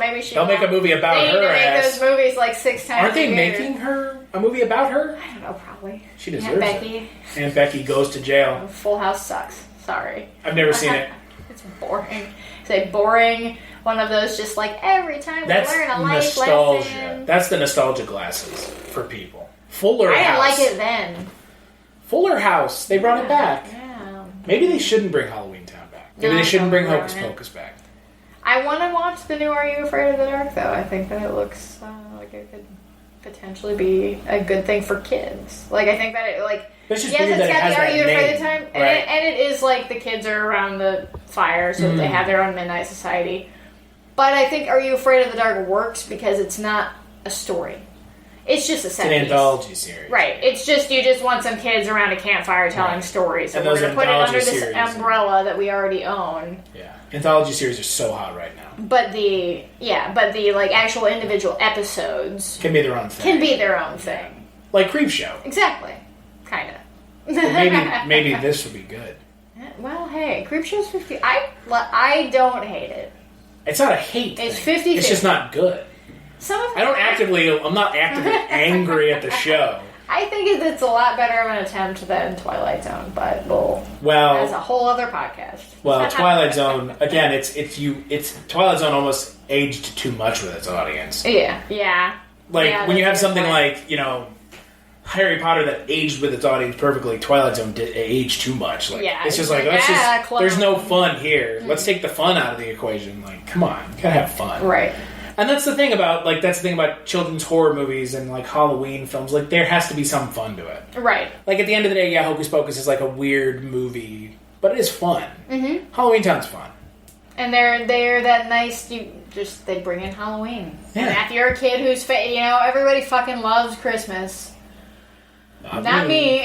maybe she They'll make a movie about her. They need to make those movies 6 times Aren't they a year. making her a movie about her? I don't know, probably. She deserves Becky. it. Aunt Becky goes to jail. Full House sucks. Sorry. I've never seen it. It's boring. It's a boring one of those just every time we learn a life nostalgia. lesson. That's the nostalgia glasses for people. Fuller House. I didn't like it then. Fuller House. They brought it back. Yeah. Maybe they shouldn't bring Halloweentown back. Maybe they shouldn't bring Hocus Pocus back. I want to watch the new Are You Afraid of the Dark, though. I think that it looks like it could potentially be a good thing for kids. I think that it, it's just yes, weird it's that got it has the Are You that Afraid of the name. Time, and it is the kids are around the fire, so they have their own midnight society. But I think Are You Afraid of the Dark works because it's not a story. It's just a set piece. It's an anthology series. Right. It's just, you just want some kids around a campfire telling stories. So And we're going to put it under this series umbrella that we already own. Yeah. Anthology series are so hot right now. But the actual individual episodes Can be their own thing. Like Creepshow. Exactly. Kind of. Maybe this would be good. Well, hey, Creepshow's 50. I don't hate it. It's not a hate It's thing. 50-50. It's just not good. I'm not actively angry at the show. I think it's a lot better of an attempt than Twilight Zone, but as a whole other podcast. Well, Twilight Zone again. It's Twilight Zone almost aged too much with its audience. Yeah. When you have something like Harry Potter that aged with its audience perfectly, Twilight Zone did age too much. It's just there's no fun here. Mm-hmm. Let's take the fun out of the equation. Like, come on, you gotta have fun, right? And that's the thing about children's horror movies and Halloween films. Like, there has to be some fun to it, right? Like at the end of the day, Hocus Pocus is like a weird movie, but it is fun. Mm-hmm. Halloweentown's fun, and they're that nice. They bring in Halloween. Yeah. And if you're a kid who's everybody fucking loves Christmas. Not me.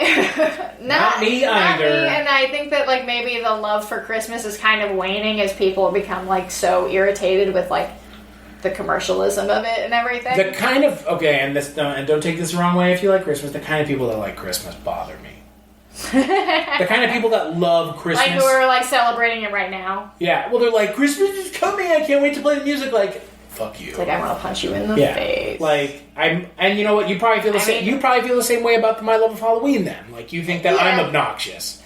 Not me either. Not me, and I think that maybe the love for Christmas is kind of waning as people become so irritated with the commercialism of it and everything. The kind of and don't take this the wrong way if you like Christmas. The kind of people that like Christmas bother me. The kind of people that love Christmas, who are celebrating it right now. Yeah, well, they're like, Christmas is coming. I can't wait to play the music. Fuck you. It's I want to punch you in the face. And you know what? You probably feel the same. You probably feel the same way about my love of Halloween. Then, you think that I'm obnoxious.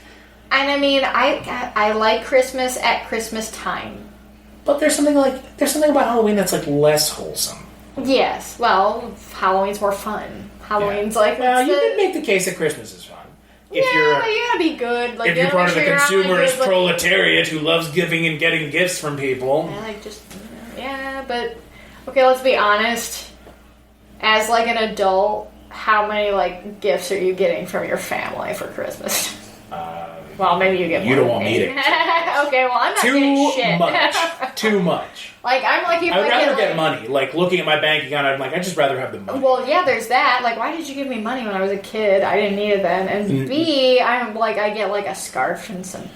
And I like Christmas at Christmas time. But there's something about Halloween that's less wholesome. Yes. Well, Halloween's more fun. Halloween's you can make the case that Christmas is fun. If you gotta be good. If you're part of the consumerist proletariat who loves giving and getting gifts from people. But okay, let's be honest. As an adult, how many gifts are you getting from your family for Christmas? Well, maybe you get more. You don't want me to. Okay, well, I'm not getting shit. Too much. I'm lucky if I'd rather get money. Looking at my bank account, I'm I'd just rather have the money. Well, yeah, there's that. Why did you give me money when I was a kid? I didn't need it then. And B, I'm I get a scarf and some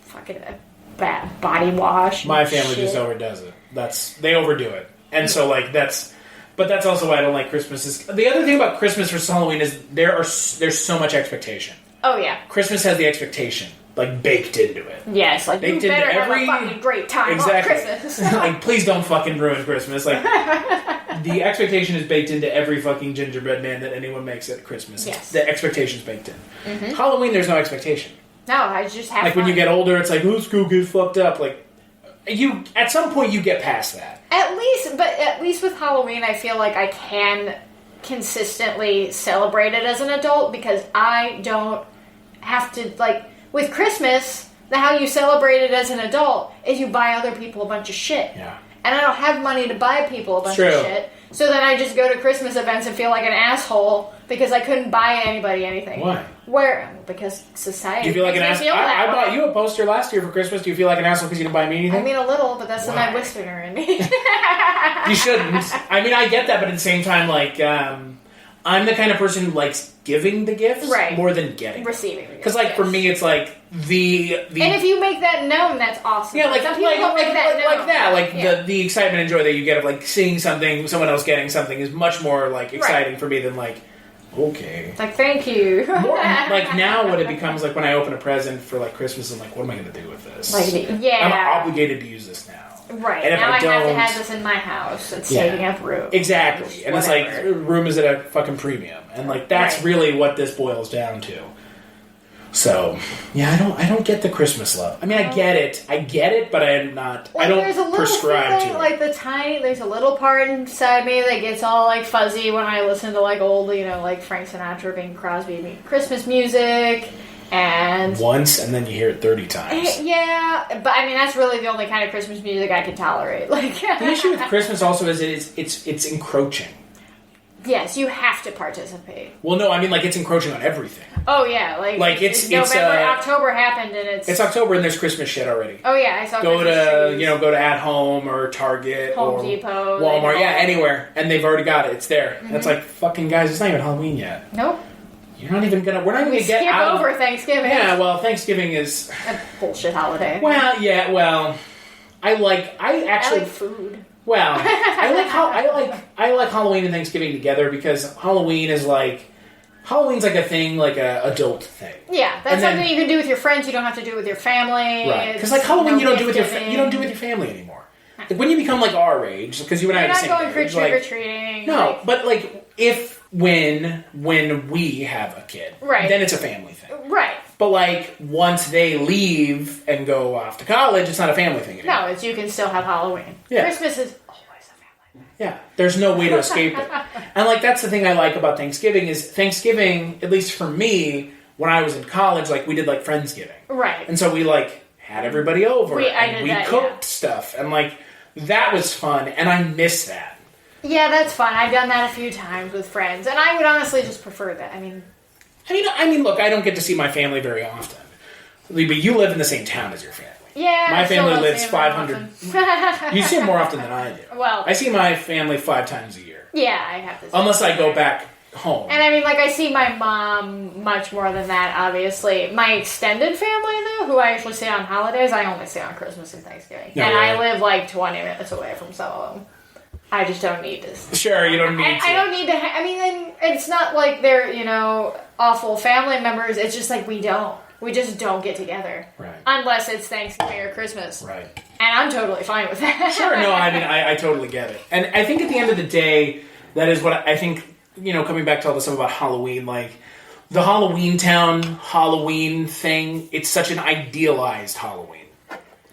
fucking body wash. My family just overdoes it. They overdo it. And so but that's also why I don't like Christmas. The other thing about Christmas versus Halloween is there's so much expectation. Oh yeah. Christmas has the expectation baked into it. Yes, you better have a fucking great time on Christmas. Please don't fucking ruin Christmas. The expectation is baked into every fucking gingerbread man that anyone makes at Christmas. Yes. The expectation's baked in. Mm-hmm. Halloween, there's no expectation. No, I just have when you get older, it's let's go get fucked up. You at some point you get past that. At least with Halloween, I feel I can consistently celebrate it as an adult because I don't have to with Christmas. How you celebrate it as an adult is you buy other people a bunch of shit. Yeah. And I don't have money to buy people a bunch of shit. So then I just go to Christmas events and feel like an asshole because I couldn't buy anybody anything. Why? Because society. Do you feel like an asshole? I bought you a poster last year for Christmas. Do you feel like an asshole because you didn't buy me anything? A little, but that's the Midwesterner in me. You shouldn't. I get that, but at the same time, I'm the kind of person who likes giving the gifts more than getting receiving the gifts. Because for me, it's the and if you make that known, that's awesome. Yeah, some people don't make that known. The excitement and joy that you get of seeing someone else getting something is much more exciting for me than okay. Thank you. More, now what it becomes when I open a present for Christmas, I'm what am I going to do with this? I'm obligated to use this now. Right. And now if I don't, have to have this in my house. It's taking up room. Exactly. And it's room is at a fucking premium. And that's really what this boils down to. So, I don't get the Christmas love. I get it, but I'm not, I don't prescribe to it. There's a little part inside me that gets all fuzzy when I listen to old, Frank Sinatra, Bing Crosby, Christmas music. And once, and then you hear it 30 times. Yeah, but that's really the only kind of Christmas music I can tolerate. The issue with Christmas also is it's encroaching. Yes, you have to participate. Well, no, it's encroaching on everything. Oh yeah, it's November, October happened, and it's October, and there's Christmas shit already. Oh yeah, I saw. Go to At Home or Target, Home or Depot, Walmart, anywhere, and they've already got it. It's there. Mm-hmm. It's fucking guys, it's not even Halloween yet. Nope. We're not even gonna get out over Thanksgiving. Yeah, well, Thanksgiving is a bullshit holiday. Well, yeah, I like food. Well, I like Halloween and Thanksgiving together because Halloween's a thing, a adult thing. Yeah, that's something you can do with your friends. You don't have to do it with your family. Right? Because Halloween, you don't do with your family anymore. When you become our age, because you and I are the same age. You're not going trick or treating. No, but if when we have a kid. Right. Then it's a family thing. Right. But, like, once they leave and go off to college, it's not a family thing anymore. No, it's you can still have Halloween. Yeah. Christmas is always a family. Yeah. There's no way to escape it. And, like, that's the thing I like about Thanksgiving is Thanksgiving, at least for me, when I was in college, like, we did, like, Friendsgiving. Right. And so we, like, had everybody over. We cooked yeah. stuff. And, like, that was fun. And I miss that. Yeah, that's fun. I've done that a few times with friends. And I would honestly just prefer that. I mean, look, I don't get to see my family very often. But you live in the same town as your family. yeah. My I still family don't lives see them 500. You see them more often than I do. Well, I see my family 5 times a year. yeah, I have to say Unless I go back home. And I mean, like, I see my mom much more than that, obviously. My extended family, though, who I actually see on holidays, I only see on Christmas and Thanksgiving. No, and really? I live, like, 20 minutes away from some of them. I just don't need this. Sure, you don't need to. I don't need to. I mean, and it's not like they're, awful family members. It's just like we just don't get together. Right. Unless it's Thanksgiving or Christmas. Right. And I'm totally fine with that. Sure, no, I mean, I totally get it. And I think at the end of the day, that is what I think, coming back to all this stuff about Halloween, like, the Halloweentown Halloween thing, it's such an idealized Halloween.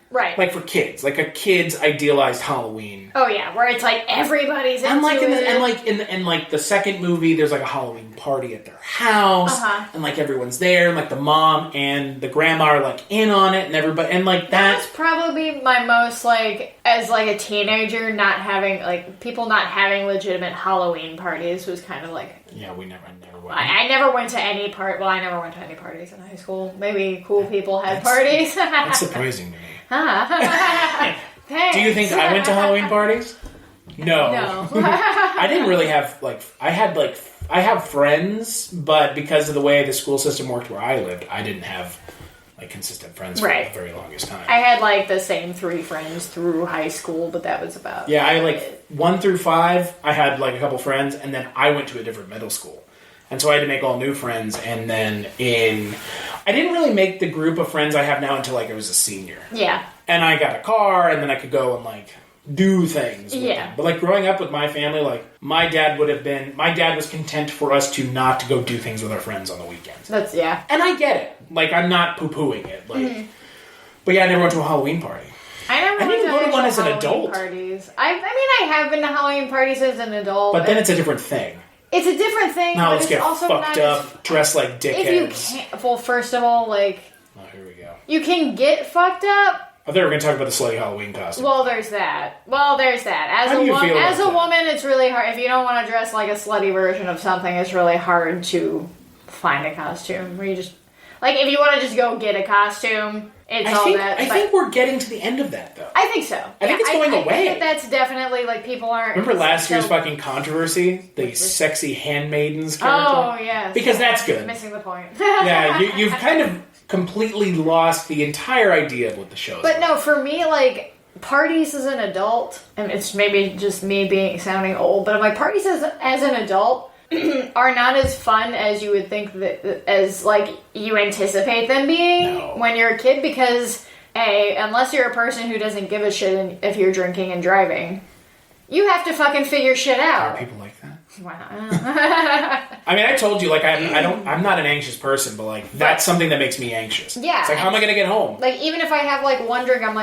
Right. Like for kids, like a kid's idealized Halloween. Oh yeah, where it's like everybody's into it. And like the second movie, there's like a Halloween party at their house, and like everyone's there, and like the mom and the grandma are like in on it, and everybody, and like that's probably my most like as like a teenager not having like people not having legitimate Halloween parties was kind of like yeah I never went. I never went to any I never went to any parties in high school. Maybe cool people had parties. That's surprising to me. Thanks. Do you think I went to Halloween parties? No. I didn't really have, I have friends, but because of the way the school system worked where I lived, I didn't have, consistent friends for the very longest time. I had, the same 3 friends through high school, but that was about yeah, I, 1 through 5, I had, a couple friends, and then I went to a different middle school. And so I had to make all new friends, and then I didn't really make the group of friends I have now until, I was a senior. Yeah. And I got a car, and then I could go and, do things with them. But, growing up with my family, my dad was content for us to not go do things with our friends on the weekends. Yeah. And I get it. I'm not poo-pooing it. But yeah, I never went to a Halloween party. I never didn't go to one as an adult. Parties. I have been to Halloween parties as an adult. But then it's a different thing. It's a different thing. Now but let's it's get also fucked up, dressed like dickheads. If you can't, well, first of all, oh, here we go. You can get fucked up. I thought we were going to talk about the slutty Halloween costume. Well, there's that. As a woman, it's really hard. If you don't want to dress like a slutty version of something, it's really hard to find a costume. Where you just if you want to just go get a costume, I think we're getting to the end of that, though. I think so. I think it's going away. I think that's definitely people aren't. Remember last year's fucking controversy, the sexy handmaidens character? Oh yeah, because that's good. Missing the point. Yeah, you've kind of completely lost the entire idea of what the show is. But no, for me, parties as an adult, and it's maybe just me sounding old, but parties as an adult are not as fun as you would think as you anticipate them being when you're a kid, because unless you're a person who doesn't give a shit if you're drinking and driving, you have to fucking figure shit out. Are people like that? Wow. I mean, I told you, I'm not an anxious person, but that's something that makes me anxious. Yeah. It's how am I going to get home? Even if I have one drink, I'm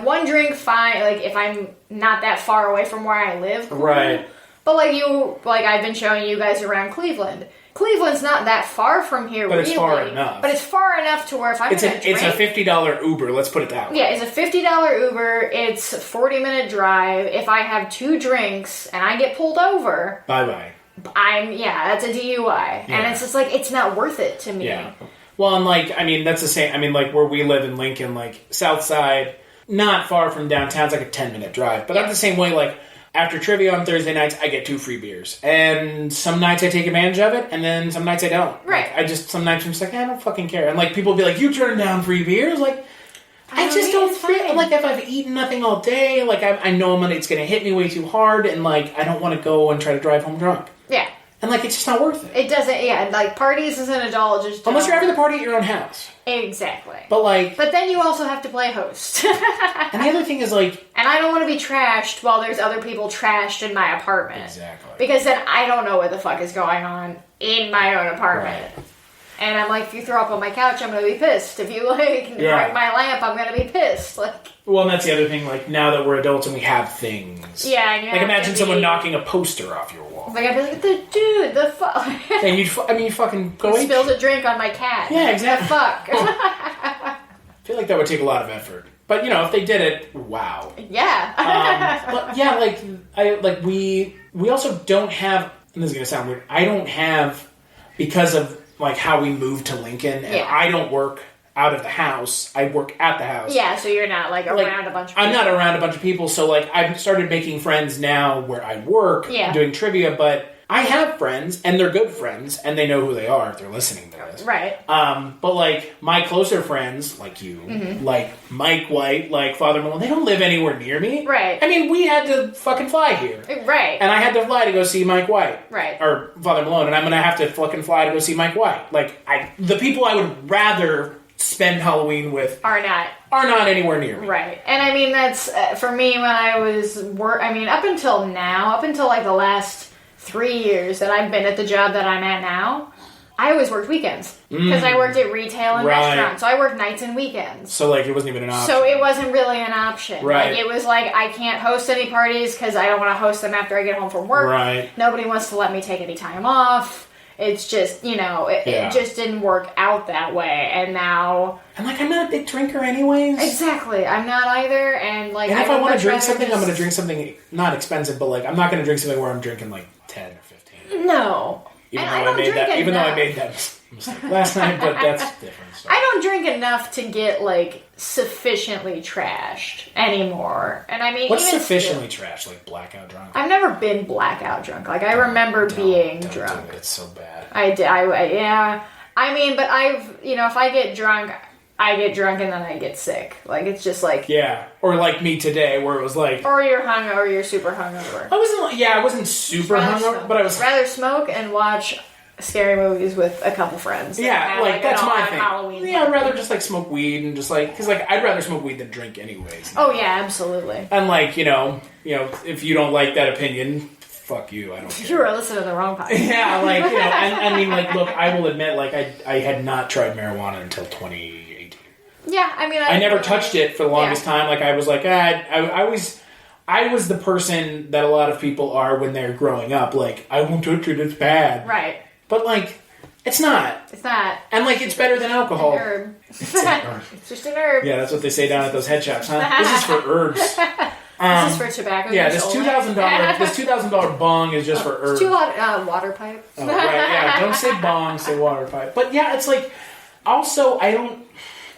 one drink, fine. If I'm not that far away from where I live, cool. Right. But I've been showing you guys around Cleveland. Cleveland's not that far from here, but really. It's far enough. But it's far enough to where if I'm it's a $50 Uber. Let's put it that way. Yeah, it's a $50 Uber. It's a 40-minute drive. If I have 2 drinks and I get pulled over, bye. That's a DUI, and it's just it's not worth it to me. Yeah. Well, and that's the same. Where we live in Lincoln, South Side, not far from downtown. It's a 10-minute drive, but that's the same way. After trivia on Thursday nights, I get 2 free beers. And some nights I take advantage of it, and then some nights I don't. Right. Some nights I'm just I don't fucking care. And people will be like, you turn down free beers? I just don't feel if I've eaten nothing all day, I know it's going to hit me way too hard, and I don't want to go and try to drive home drunk. Yeah. And, like, it's just not worth it. It doesn't, yeah, like, parties as an adult just don't. Unless you're having the party at your own house. Exactly. But, like... But then you also have to play host. And the other thing is, like... And I don't want to be trashed while there's other people trashed in my apartment. Exactly. Because then I don't know what the fuck is going on in my own apartment. Right. And I'm like, if you throw up on my couch, I'm going to be pissed. If you, like, break my lamp, I'm going to be pissed. Like... Well, and that's the other thing, like, now that we're adults and we have things. Yeah, and you like, have imagine to someone be... knocking a poster off your wall. Like, I'd be like, the fuck? And you fucking go... You spilled a drink on my cat. Yeah, exactly. The fuck? I feel like that would take a lot of effort. But, you know, if they did it, wow. Yeah. But, yeah, we also don't have... And this is going to sound weird. I don't have... Because of, like, how we moved to Lincoln, and I don't work out of the house. I work at the house. Yeah, so you're not, like, around a bunch of people. I'm not around a bunch of people, so, like, I've started making friends now where I work, doing trivia, but I have friends, and they're good friends, and they know who they are if they're listening to this. Right. But, like, my closer friends, like you, like Mike White, like Father Malone, they don't live anywhere near me. Right. I mean, we had to fucking fly here. Right. And I had to fly to go see Mike White. Right. Or Father Malone, and I'm going to have to fucking fly to go see Mike White. Like, the people I would rather spend Halloween with are not anywhere near me. Right. And I mean, that's, for me, when I was, up until now, up until, like, the last 3 years that I've been at the job that I'm at now, I always worked weekends. Because I worked at retail and restaurants. So I worked nights and weekends. So, like, it wasn't even an option. So it wasn't really an option. Right. Like, it was like, I can't host any parties because I don't want to host them after I get home from work. Right. Nobody wants to let me take any time off. It's just, you know, it just didn't work out that way. And now... And, like, I'm not a big drinker anyways. Exactly. I'm not either. And, like, and if I want to drink something, I'm going to drink something not expensive, but, like, I'm not going to drink something where I'm drinking, like, 10 or 15. No. Even though I made that mistake last night, but that's different. So. I don't drink enough to get, like, sufficiently trashed anymore. And I mean, what's sufficiently trashed? Like blackout drunk? I've never been blackout drunk. Like, I remember being drunk. It's so bad. Yeah. I mean, but I've, you know, if I get drunk and then I get sick. Like, it's just like... Yeah. Or like me today, where it was like... Or you're super hungover. I wasn't super hungover, but I was... Rather smoke and watch scary movies with a couple friends. Yeah, like that's my thing. Halloween I'd rather just like smoke weed and just like... Because like, I'd rather smoke weed than drink anyways. Oh yeah, absolutely. And like, you know, if you don't like that opinion... Fuck you, I don't care. You were listening to the wrong podcast. Yeah, like, you know, and I mean, like, look, I will admit, like, I had not tried marijuana until 2018. Yeah, I mean... I never touched it for the longest time. Like, I was like, I was the person that a lot of people are when they're growing up. Like, I won't touch it, it's bad. Right. But, like, it's not. It's not. And, like, it's better than alcohol. An herb. It's just an herb. Yeah, that's what they say down at those head shops, huh? This is for herbs. This is for tobacco. Yeah, this $2,000 bong is just for herbs. Too hot water pipe. Oh, right, yeah. Don't say bong, say water pipe. But yeah, it's like, also,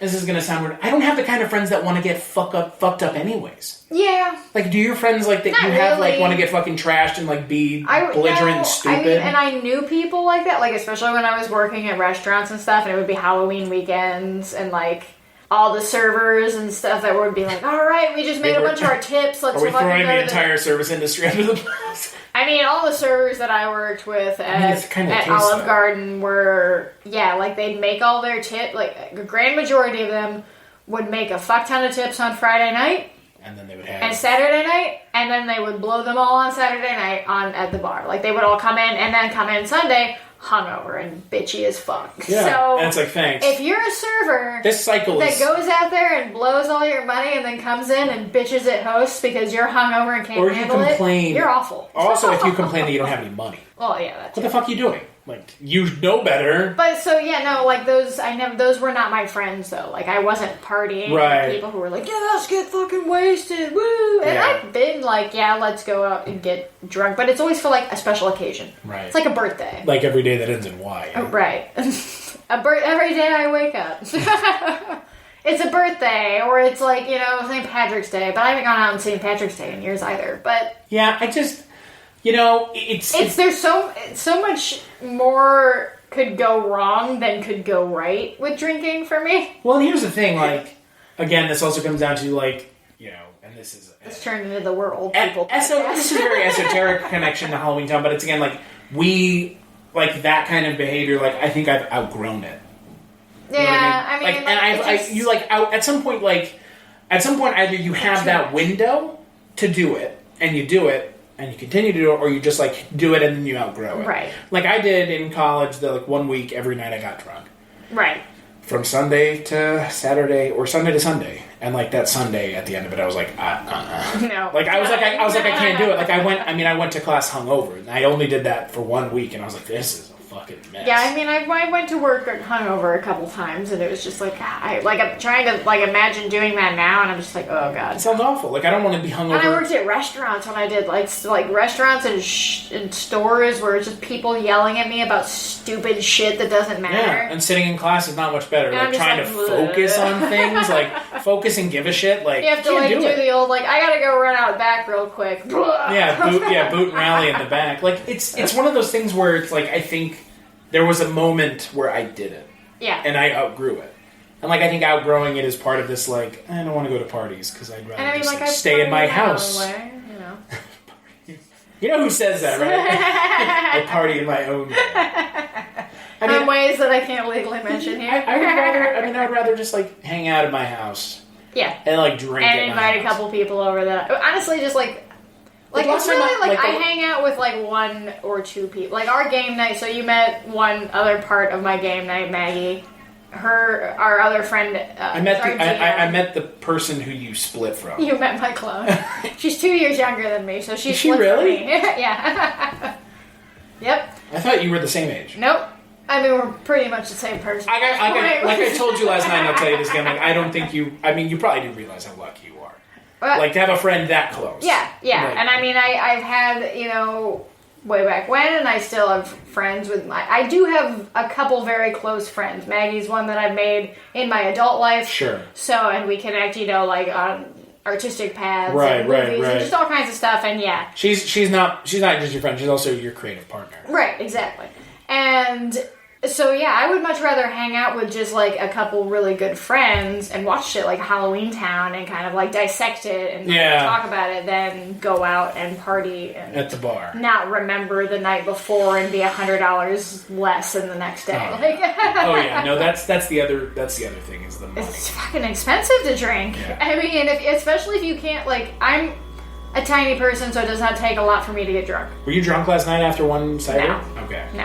this is gonna sound weird, I don't have the kind of friends that want to get fucked up anyways. Yeah. Like, do your friends, like, that you have, like, want to get fucking trashed and, like, be belligerent and stupid? I mean, and I knew people like that, like, especially when I was working at restaurants and stuff, and it would be Halloween weekends, and, like, all the servers and stuff that would be like, all right, we just made a bunch of our tips. Let's Are we throwing the entire entire service industry under the bus? I mean, all the servers that I worked with at Olive Garden were, like, they'd make all their tips. Like, a grand majority of them would make a fuck ton of tips on Friday night. And then they would have... And Saturday night, and then they would blow them all on Saturday night at the bar. Like, they would all come in, and then come in Sunday hungover and bitchy as fuck. Yeah, so and it's like, thanks. If you're a server this cycle that goes out there and blows all your money and then comes in and bitches at hosts because you're hungover and can't handle it, you're awful. Also, if you complain that you don't have any money. Well, yeah, that's what the fuck are you doing? Like, you know better. But so, yeah, no, like, those were not my friends, though. Like, I wasn't partying with people who were like, yeah, let's get fucking wasted, woo! And I've been like, yeah, let's go out and get drunk. But it's always for, like, a special occasion. Right. It's like a birthday. Like every day that ends in Y. Oh, right. Every day I wake up. It's a birthday, or it's like, you know, St. Patrick's Day. But I haven't gone out on St. Patrick's Day in years either. But yeah, I just... You know, there's so much more could go wrong than could go right with drinking for me. Well, and here's the thing, like, again, this also comes down to, like, you know, and this is... It's turned into the we're old people. This is a very esoteric connection to Halloweentown, but it's, again, like, we, like, that kind of behavior, like, I think I've outgrown it. Yeah, You know what I mean? I mean, at some point, either you have that window to do it, and you do it, and you continue to do it, or you just, like, do it and then you outgrow it. Right. Like, I did in college, like, 1 week, every night I got drunk. Right. From Sunday to Saturday, or Sunday to Sunday. And, like, that Sunday, at the end of it, I was like, No. Like, I was like, I can't do it. Like, I went to class hungover, and I only did that for 1 week, and I was like, this is a fucking mess. Yeah, I mean, I went to work hungover a couple times, and it was just like, I'm trying to, like, imagine doing that now, and I'm just like, oh, God. It sounds awful. Like, I don't want to be hungover. And I worked at restaurants when I did, like restaurants and stores where it's just people yelling at me about stupid shit that doesn't matter. Yeah, and sitting in class is not much better. And Like, trying to focus on things, like, focus and give a shit, like, you have to, like, do the old, like, I gotta go run out back real quick. Yeah, boot and rally in the back. Like, it's one of those things where it's like, I think there was a moment where I did it. Yeah. And I outgrew it. And, like, I think outgrowing it is part of this, like, I don't want to go to parties because I'd rather stay in my house. Way, you know. You know who says that, right? I party in my own way. I mean, in ways that I can't legally mention here. I'd rather just, like, hang out at my house. Yeah. And, like, drink and at my invite a house. couple people over that. Honestly, just, like it's really, I hang out with, like, 1 or 2 people. Like, our game night, so you met one other part of my game night, Maggie. Our other friend, I met the person who you split from. You met my clone. She's 2 years younger than me, so she's split really? from me. Yeah. Yep. I thought you were the same age. Nope. I mean, we're pretty much the same person. Like I told you last night, and I'll tell you this again, like, I don't think you... I mean, you probably do realize how lucky you are. Like, to have a friend that close. Yeah. Like, And I mean, I've had, you know, way back when, and I still have friends with I do have a couple very close friends. Maggie's one that I've made in my adult life. Sure. So, and we connect, you know, like, on artistic paths. Right, and movies, right. And just all kinds of stuff, and yeah. She's not just your friend, she's also your creative partner. Right, exactly. And so, yeah, I would much rather hang out with just, like, a couple really good friends and watch shit like Halloweentown and kind of, like, dissect it and talk about it than go out and party and at the bar. Not remember the night before and be $100 less in the next day. Oh yeah, no, that's the other thing is the money. It's fucking expensive to drink. Yeah. I mean, especially if you can't, like, I'm a tiny person, so it does not take a lot for me to get drunk. Were you drunk last night after one cider? No. Okay. No.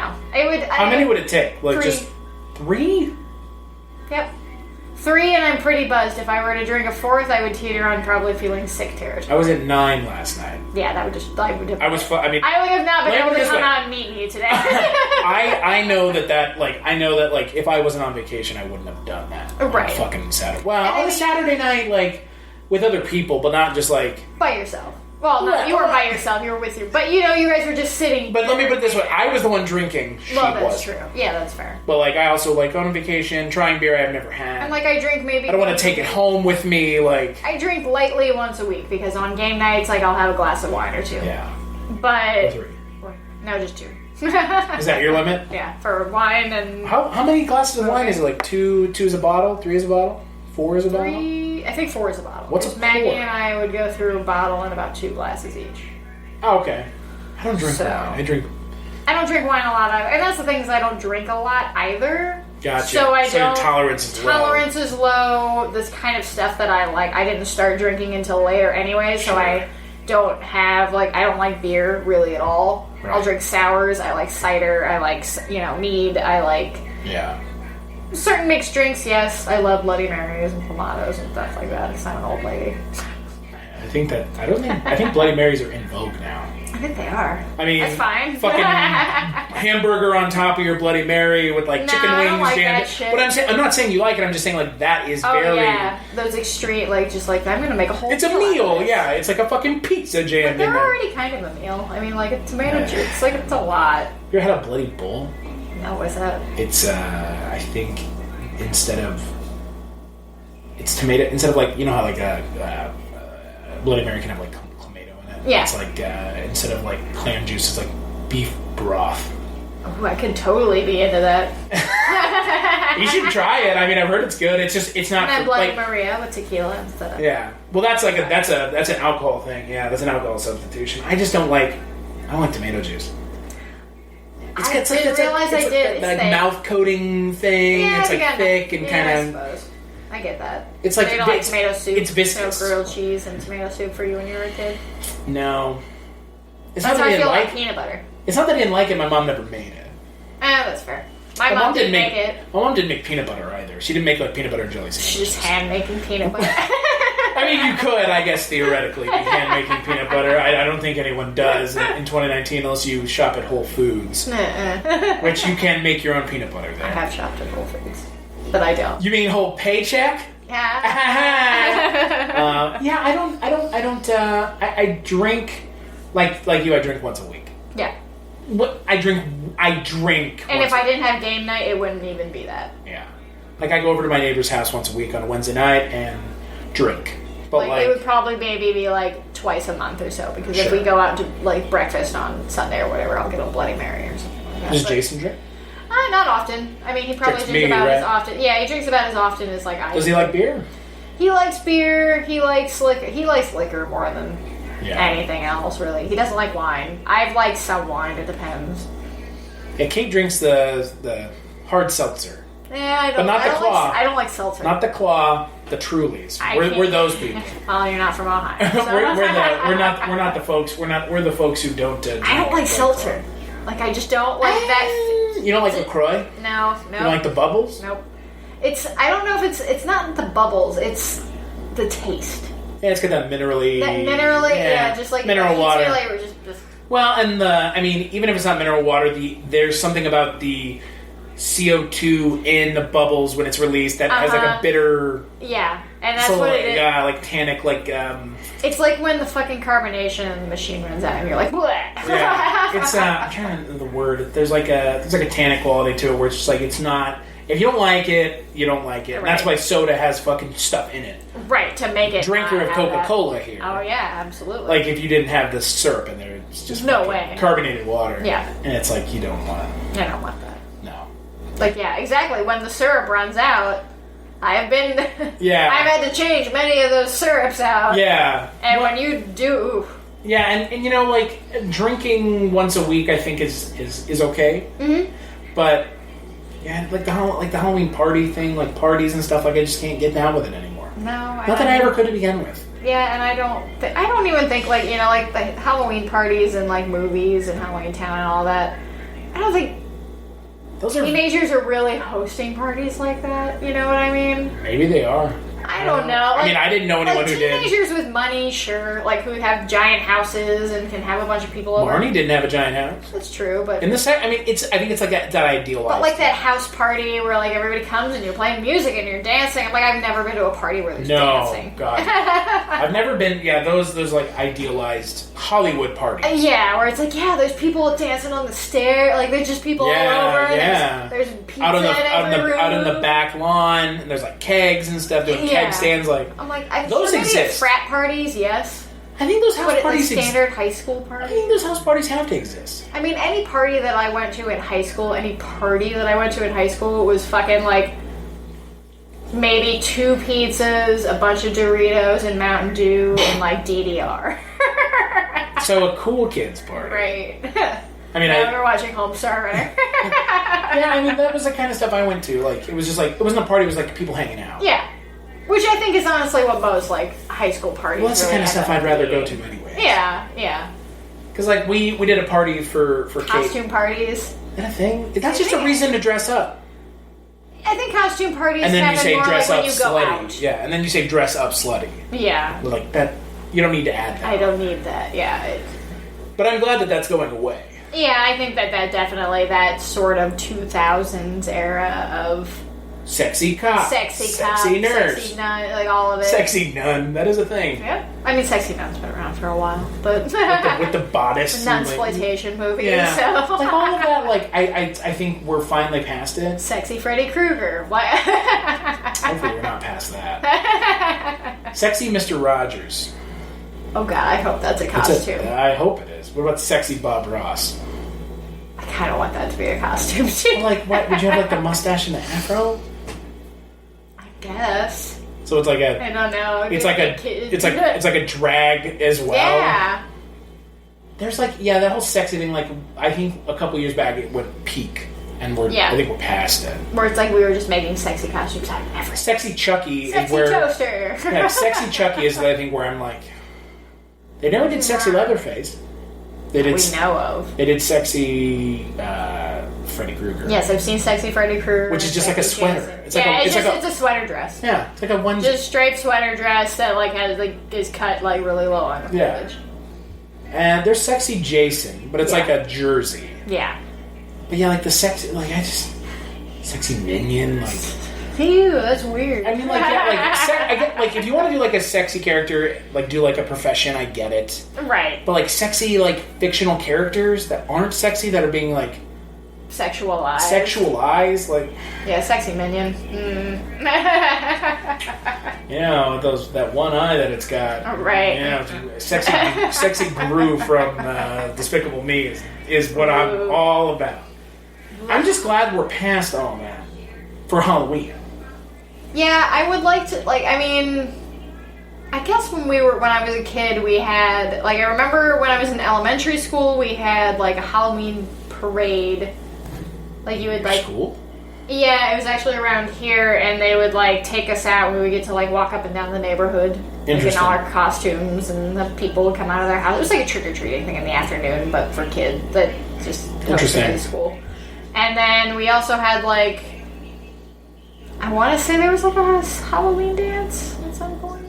How many would it take? Like 3. just 3? Yep. 3, and I'm pretty buzzed. If I were to drink a 4th, I would teeter on probably feeling sick territory. I was at 9 last night. Yeah, that would just... I would have not been able to come out and meet you today. I know that if I wasn't on vacation, I wouldn't have done that. Right. On a fucking Saturday. Well, on a Saturday night, like, with other people, but not just, like... By yourself. Well, no, you were by yourself. You were with your... But, you know, you guys were just sitting... But let me put it this way. I was the one drinking. That's true. Yeah, that's fair. But, like, I also, like, on vacation, trying beer I've never had. And, like, I drink maybe... I don't want to take it home with me, like... I drink lightly once a week, because on game nights, like, I'll have a glass of wine or 2. Yeah. But... Or 3. No, just 2. Is that your limit? Yeah, for wine and... How many glasses of wine is it? Like, 2 is a bottle? 3 is a bottle? 4 is a bottle? 3... I think 4 is a bottle. What's a Maggie pour? and I would go through a bottle and about 2 glasses each. Oh, okay. I don't drink wine. I don't drink wine a lot either. And that's the thing is I don't drink a lot either. Gotcha. So your tolerance is low. Tolerance is low. This kind of stuff that I like, I didn't start drinking until later anyway, so I don't have, like, I don't like beer really at all. Right. I'll drink sours. I like cider. I like, you know, mead. I like... Yeah. Certain mixed drinks, yes. I love Bloody Marys and Clamatos and stuff like that. Because I'm an old lady. I think Bloody Marys are in vogue now. I think they are. I mean, that's fine. Fucking hamburger on top of your Bloody Mary with, like, chicken wings. I don't like that shit. But I'm not saying you like it. I'm just saying, like, that is very... yeah. Those extreme, like, just like, I'm gonna make a whole It's a meal, yeah. It's like a fucking pizza jam. But they're already kind of a meal. I mean, like, a tomato juice, like, it's a lot. You ever had a Bloody Bull? No, what's that? It's, I think, instead of, like, you know how, like, Bloody Mary can have, like, clamato in it? Yeah. It's like, instead of, like, clam juice, it's like beef broth. Oh, I could totally be into that. You should try it. I mean, I've heard it's good. It's not... And then Bloody Maria with tequila instead of... Yeah. Well, that's like that's an alcohol thing. Yeah, that's an alcohol substitution. I just don't like... I don't like tomato juice. It's I didn't realize I did. Like mouth coating thing. Yeah, it's like thick and kind I of. suppose. I get that. It's like you don't like tomato soup. It's viscous. No grilled cheese and tomato soup for you when you were a kid. No. It's That's not how that I feel like like peanut butter. It's not that I didn't like it. My mom never made it. That's fair. My mom didn't make it. My mom didn't make peanut butter either. She didn't make like peanut butter and jelly sandwiches. She's just hand making peanut butter. I mean, you could, I guess, theoretically, be hand making peanut butter. I don't think anyone does in 2019 unless you shop at Whole Foods, which you can make your own peanut butter there. I have shopped at Whole Foods, but I don't. You mean whole paycheck? Yeah. Yeah, I drink like you. I drink once a week. Yeah. What I drink. And if I didn't have game night, it wouldn't even be that. Yeah. Like I go over to my neighbor's house once a week on a Wednesday night and drink. But it would probably maybe be like twice a month or so, because if we go out to like breakfast on Sunday or whatever, I'll get a Bloody Mary or something like that. Does Jason drink? Not often. I mean, he probably drinks about as often. Yeah, he drinks about as often as like I do. Does he like beer? He likes beer. He likes liquor. He likes liquor more than anything else, really. He doesn't like wine. I've liked some wine. It depends. Yeah, Kate drinks the hard seltzer. Yeah, I don't. But not the claw. I don't like seltzer. Not the claw. The Trulies. We're those people. Well, you're not from Ohio. So. we're not the folks. We're the folks who don't. I don't like seltzer. Like I just don't like that. You don't like LaCroix? No. You don't like the bubbles? Nope. I don't know if it's not the bubbles. It's the taste. Yeah, it's got that minerally. Just like mineral water. Flavor, just. Well, and even if it's not mineral water, there's something about the CO2 in the bubbles when it's released that has like a bitter. Yeah, and that's what it is. Yeah, like tannic, like. It's like when the fucking carbonation machine runs out, and you're like, bleh. Yeah, it's. I'm trying to think of the word. There's like a tannic quality to it, where it's just like it's not. If you don't like it, you don't like it. And that's why soda has fucking stuff in it. Right, to make it. Drinker of Coca-Cola here. Oh, yeah, absolutely. Like, if you didn't have the syrup in there, it's just no way. Carbonated water. Yeah. And it's like, you don't want it. I don't want that. No. Like, yeah, exactly. When the syrup runs out, I have been... Yeah. I've had to change many of those syrups out. Yeah. And when you do... Yeah, and you know, like, drinking once a week, I think, is okay. Mm-hmm. But... Yeah, like the Halloween party thing, like parties and stuff, like I just can't get down with it anymore. No, not that I ever could to begin with. Yeah, and I don't even think like like the Halloween parties and like movies and Halloweentown and all that. I don't think those teenagers are really hosting parties like that. You know what I mean? Maybe they are. I don't know. I mean, I didn't know anyone who did. Teenagers with money, sure, like who have giant houses and can have a bunch of people over. Marnie didn't have a giant house. That's true, but in this, I mean, I think it's like that idealized. But like that house party where like everybody comes and you're playing music and you're dancing. I'm like, I've never been to a party where there's dancing. No, God, I've never been. Yeah, those like idealized Hollywood parties. Yeah, where it's like, there's people dancing on the stair. Like there's just people all over. Yeah, there's pizza out in the back lawn. And there's like kegs and stuff. Doing keg stands like. I'm like, those exist. Frat parties, yes. I think those house parties exist. Standard high school parties. I think those house parties have to exist. I mean, any party that I went to in high school, was fucking like maybe 2 pizzas, a bunch of Doritos and Mountain Dew, and like DDR. So a cool kids party, right? I mean, we were watching Homestar Runner. Yeah, I mean that was the kind of stuff I went to. Like it was just like it wasn't a party; it was like people hanging out. Yeah. Which I think is honestly what most, like, high school parties Well, that's really the kind of stuff I'd rather go to anyway. Yeah. Because, like, we did a party for costume Kate. parties. Is that a thing? That's just a reason to dress up. I think costume parties and then you say more dress like up when you go slutty. out. Yeah, and then you say dress up slutty. Yeah. Like, that, you don't need to add that. I don't need that, yeah. But I'm glad that that's going away. Yeah, I think that definitely, that sort of 2000s era of... Sexy cop. Sexy nurse. Sexy nun, like all of it. Sexy nun. That is a thing. Yeah. I mean, sexy nun's been around for a while, but... with the bodice. Nunsploitation movies, yeah. so... Like, all of that, like, I think we're finally past it. Sexy Freddy Krueger. What? Hopefully we're not past that. Sexy Mr. Rogers. Oh god, I hope that's a costume. I hope it is. What about Sexy Bob Ross? I kind of want that to be a costume, too. Like, what? Would you have, like, the mustache and the afro? I guess. So it's like I don't know. It's like a drag as well. Yeah. there's like, yeah, that whole sexy thing, like, I think a couple years back it went peak. And I think we're past it. Where it's like we were just making sexy costumes out of everything. Sexy Chucky sexy is where... toaster. Yeah, Sexy Chucky is, I think, where I'm like... They never did Sexy Leatherface. We know of. They did Sexy Freddy Krueger. Yes, I've seen Sexy Freddy Krueger. Which is just like a sweater. It's a sweater dress. Yeah, it's like a onesie. Just straight sweater dress that like has is cut like really low on the footage. And there's Sexy Jason, but it's like a jersey. Yeah. But yeah, like the sexy, like Sexy Minion, like... Ew, that's weird. I mean, like, yeah, I get, like, if you want to do, like, a sexy character, like, do, like, a profession, I get it. Right. But, like, sexy, like, fictional characters that aren't sexy, that are being, like... Sexualized, like... Yeah, Sexy Minion. You know, that one eye that it's got. Right. Yeah, sexy Gru from Despicable Me is what I'm all about. I'm just glad we're past all that for Halloween. Yeah, I would like to, like, I mean, I guess when I was a kid, we had, like, I remember when I was in elementary school, we had, like, a Halloween parade. Like, you would, like... School? Yeah, it was actually around here, and they would, like, take us out, and we would get to, like, walk up and down the neighborhood. Like, in all our costumes, and the people would come out of their house. It was like a trick-or-treating thing in the afternoon, but for kids that just go to school. And then we also had, like, I want to say there was, like, a Halloween dance at some point.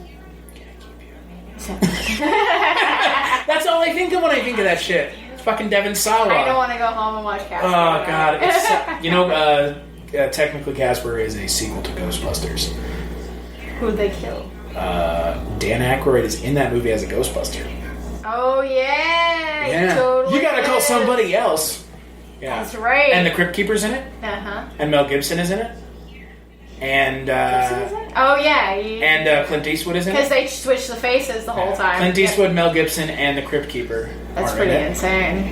That's all I think of when I think of that shit. It's fucking Devon Sawa. I don't want to go home and watch Casper. Oh, God. It's, technically Casper is a sequel to Ghostbusters. Who'd they kill? Dan Aykroyd is in that movie as a Ghostbuster. Oh, yeah. Yeah. Totally You gotta call somebody else. Yeah. That's right. And the Crypt Keeper's in it. Uh-huh. And Mel Gibson is in it. And, oh, yeah. And Clint Eastwood is in it. Because they switched the faces the whole time. Clint Eastwood, Mel Gibson, and the Crypt Keeper. That's pretty insane.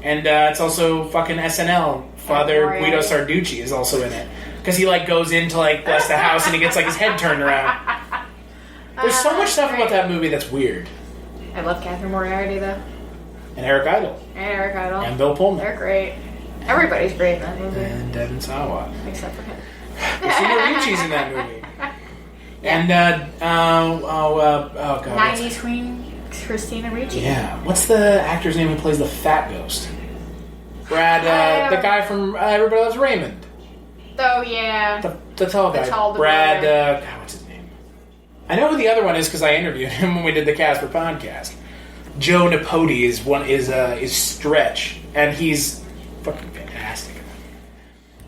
And it's also fucking SNL. Father Guido Sarducci is also in it. Because he, like, goes in to, like, bless the house and he gets, like, his head turned around. There's so much stuff about that movie that's weird. I love Catherine Moriarty, though. And Eric Idle. And Bill Pullman. They're great. Everybody's great in that movie. And Devon Sawa. Except for him. Christina Ricci's in that movie. And, God. 90s Queen Christina Ricci. Yeah. What's the actor's name who plays the fat ghost? Brad, the guy from Everybody Loves Raymond. Oh, yeah. The tall guy. Brad, God, what's his name? I know who the other one is because I interviewed him when we did the Casper podcast. Joe Napodi is Stretch, and he's fucking fantastic.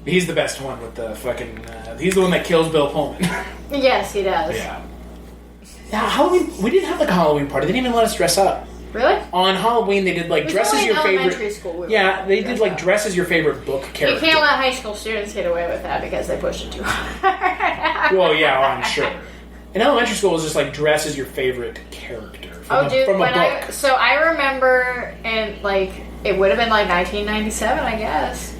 He's the best one with the fucking... he's the one that kills Bill Pullman. Yes, he does. Yeah. Now, Halloween... We didn't have, like, a Halloween party. They didn't even let us dress up. Really? On Halloween, they did, like, dress as your favorite... elementary school. They did, like, dress as your favorite book character. You can't let high school students get away with that because they push it too hard. Well, yeah, I'm sure. In elementary school, it was just, like, dress as your favorite character from a book. So I remember, and, like, it would have been, like, 1997, I guess.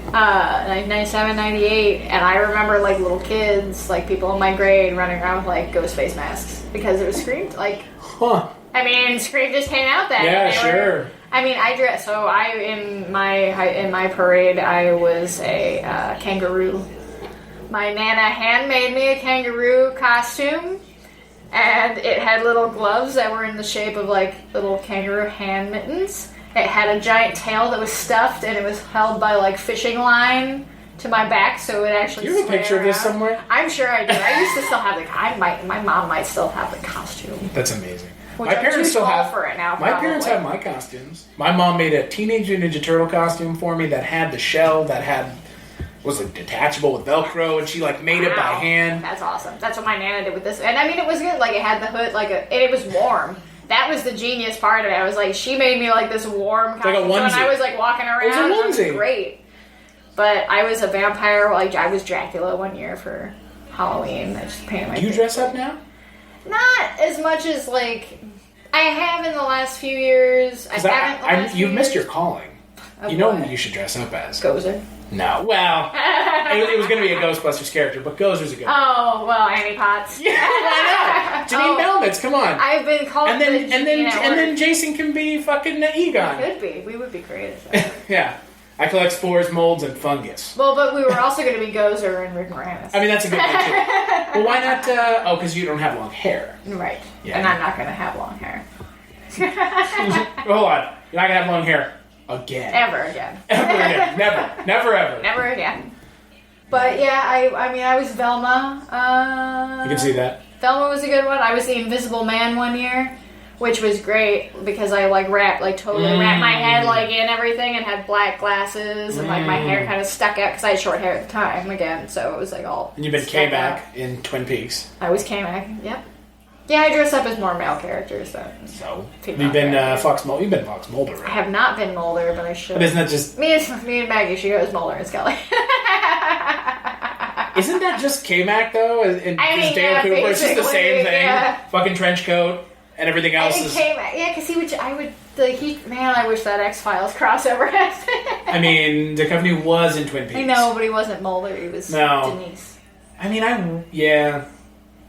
1997, 98, and I remember, like, little kids, like, people in my grade running around with, like, ghost face masks because it was Scream, like... Huh. I mean, Scream just came out then. Yeah, sure. In my parade, I was a kangaroo. My Nana handmade me a kangaroo costume, and it had little gloves that were in the shape of, like, little kangaroo hand mittens. It had a giant tail that was stuffed, and it was held by, like, fishing line to my back, so it actually. Do you have a picture of this somewhere? I'm sure I do. I used to still have my mom might still have the costume. That's amazing. Which my parents still have for it now. My parents have my costumes. My mom made a Teenage Mutant Ninja Turtle costume for me that had the shell that was like detachable with Velcro, and she like made it by hand. That's awesome. That's what my Nana did with this, and I mean it was good. Like it had the hood, and it was warm. That was the genius part of it. I was like, she made me like this warm costume, like a onesie. So when I was like walking around. It was a onesie. It was great. But I was a vampire. Like I was Dracula one year for Halloween. I just painted my. Do you dress up now? Not as much as like I have in the last few years. You've missed your calling. You know who you should dress up as? Gozer. No, well, it was going to be a Ghostbusters character, but Gozer's a good one. Oh, well, Annie Potts. Yeah, why not? Janine Balmitz, come on. I've been called and then Jason can be fucking Egon. Could be. We would be great at that. Yeah. I collect spores, molds, and fungus. Well, but we were also going to be Gozer and Rick Moranis. I mean, that's a good one, too. Well, why not... because you don't have long hair. Right. Yeah. And I'm not going to have long hair. Hold on. You're not going to have long hair again. Ever again. Ever again. Never. Never, ever. Never again. But, yeah, I was Velma. You can see that. Velma was a good one. I was the Invisible Man one year, which was great because I totally wrapped my head in everything and had black glasses and my hair kind of stuck out because I had short hair at the time again, so it was all. And you've been K-Mac in Twin Peaks. I was K-Mac. Yep. Yeah, I dress up as more male characters then. So you've been Fox Mulder. You've been Fox Mulder, right? I have not been Mulder, but I should. But isn't that just me and Maggie should go as Mulder and Scully? Isn't that just K-Mac though? And Dale Cooper, it's just the same thing. Yeah. Fucking trench coat. And everything else is... because I wish that X-Files crossover happened. I mean, Duchovny was in Twin Peaks. I know, but he wasn't Mulder, he was Denise. I mean, Yeah,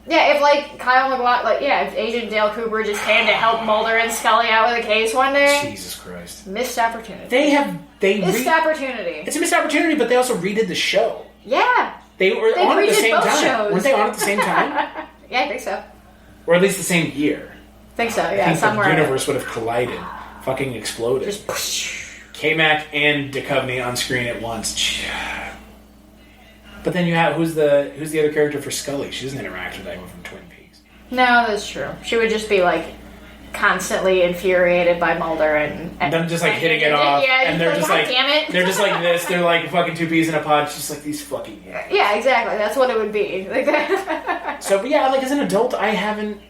if Kyle McLaughlin, if Agent Dale Cooper just came to help Mulder and Scully out with a case one day... Jesus Christ. Missed opportunity. Missed opportunity. It's a missed opportunity, but they also redid the show. Yeah. They were on at the same time. Shows. Weren't they on at the same time? Yeah, I think so. Or at least the same year. I think so, yeah. I think somewhere. The universe would have collided. Fucking exploded. Just K-Mac and Duchovny on screen at once. But then you have... Who's the other character for Scully? She doesn't interact with anyone from Twin Peaks. No, that's true. She would just be, constantly infuriated by Mulder and them just hitting it off. Yeah, and they're just damn it. They're just like this. They're like fucking two peas in a pod. It's just these fucking... Yeah, exactly. That's what it would be. So, but yeah, as an adult, I haven't...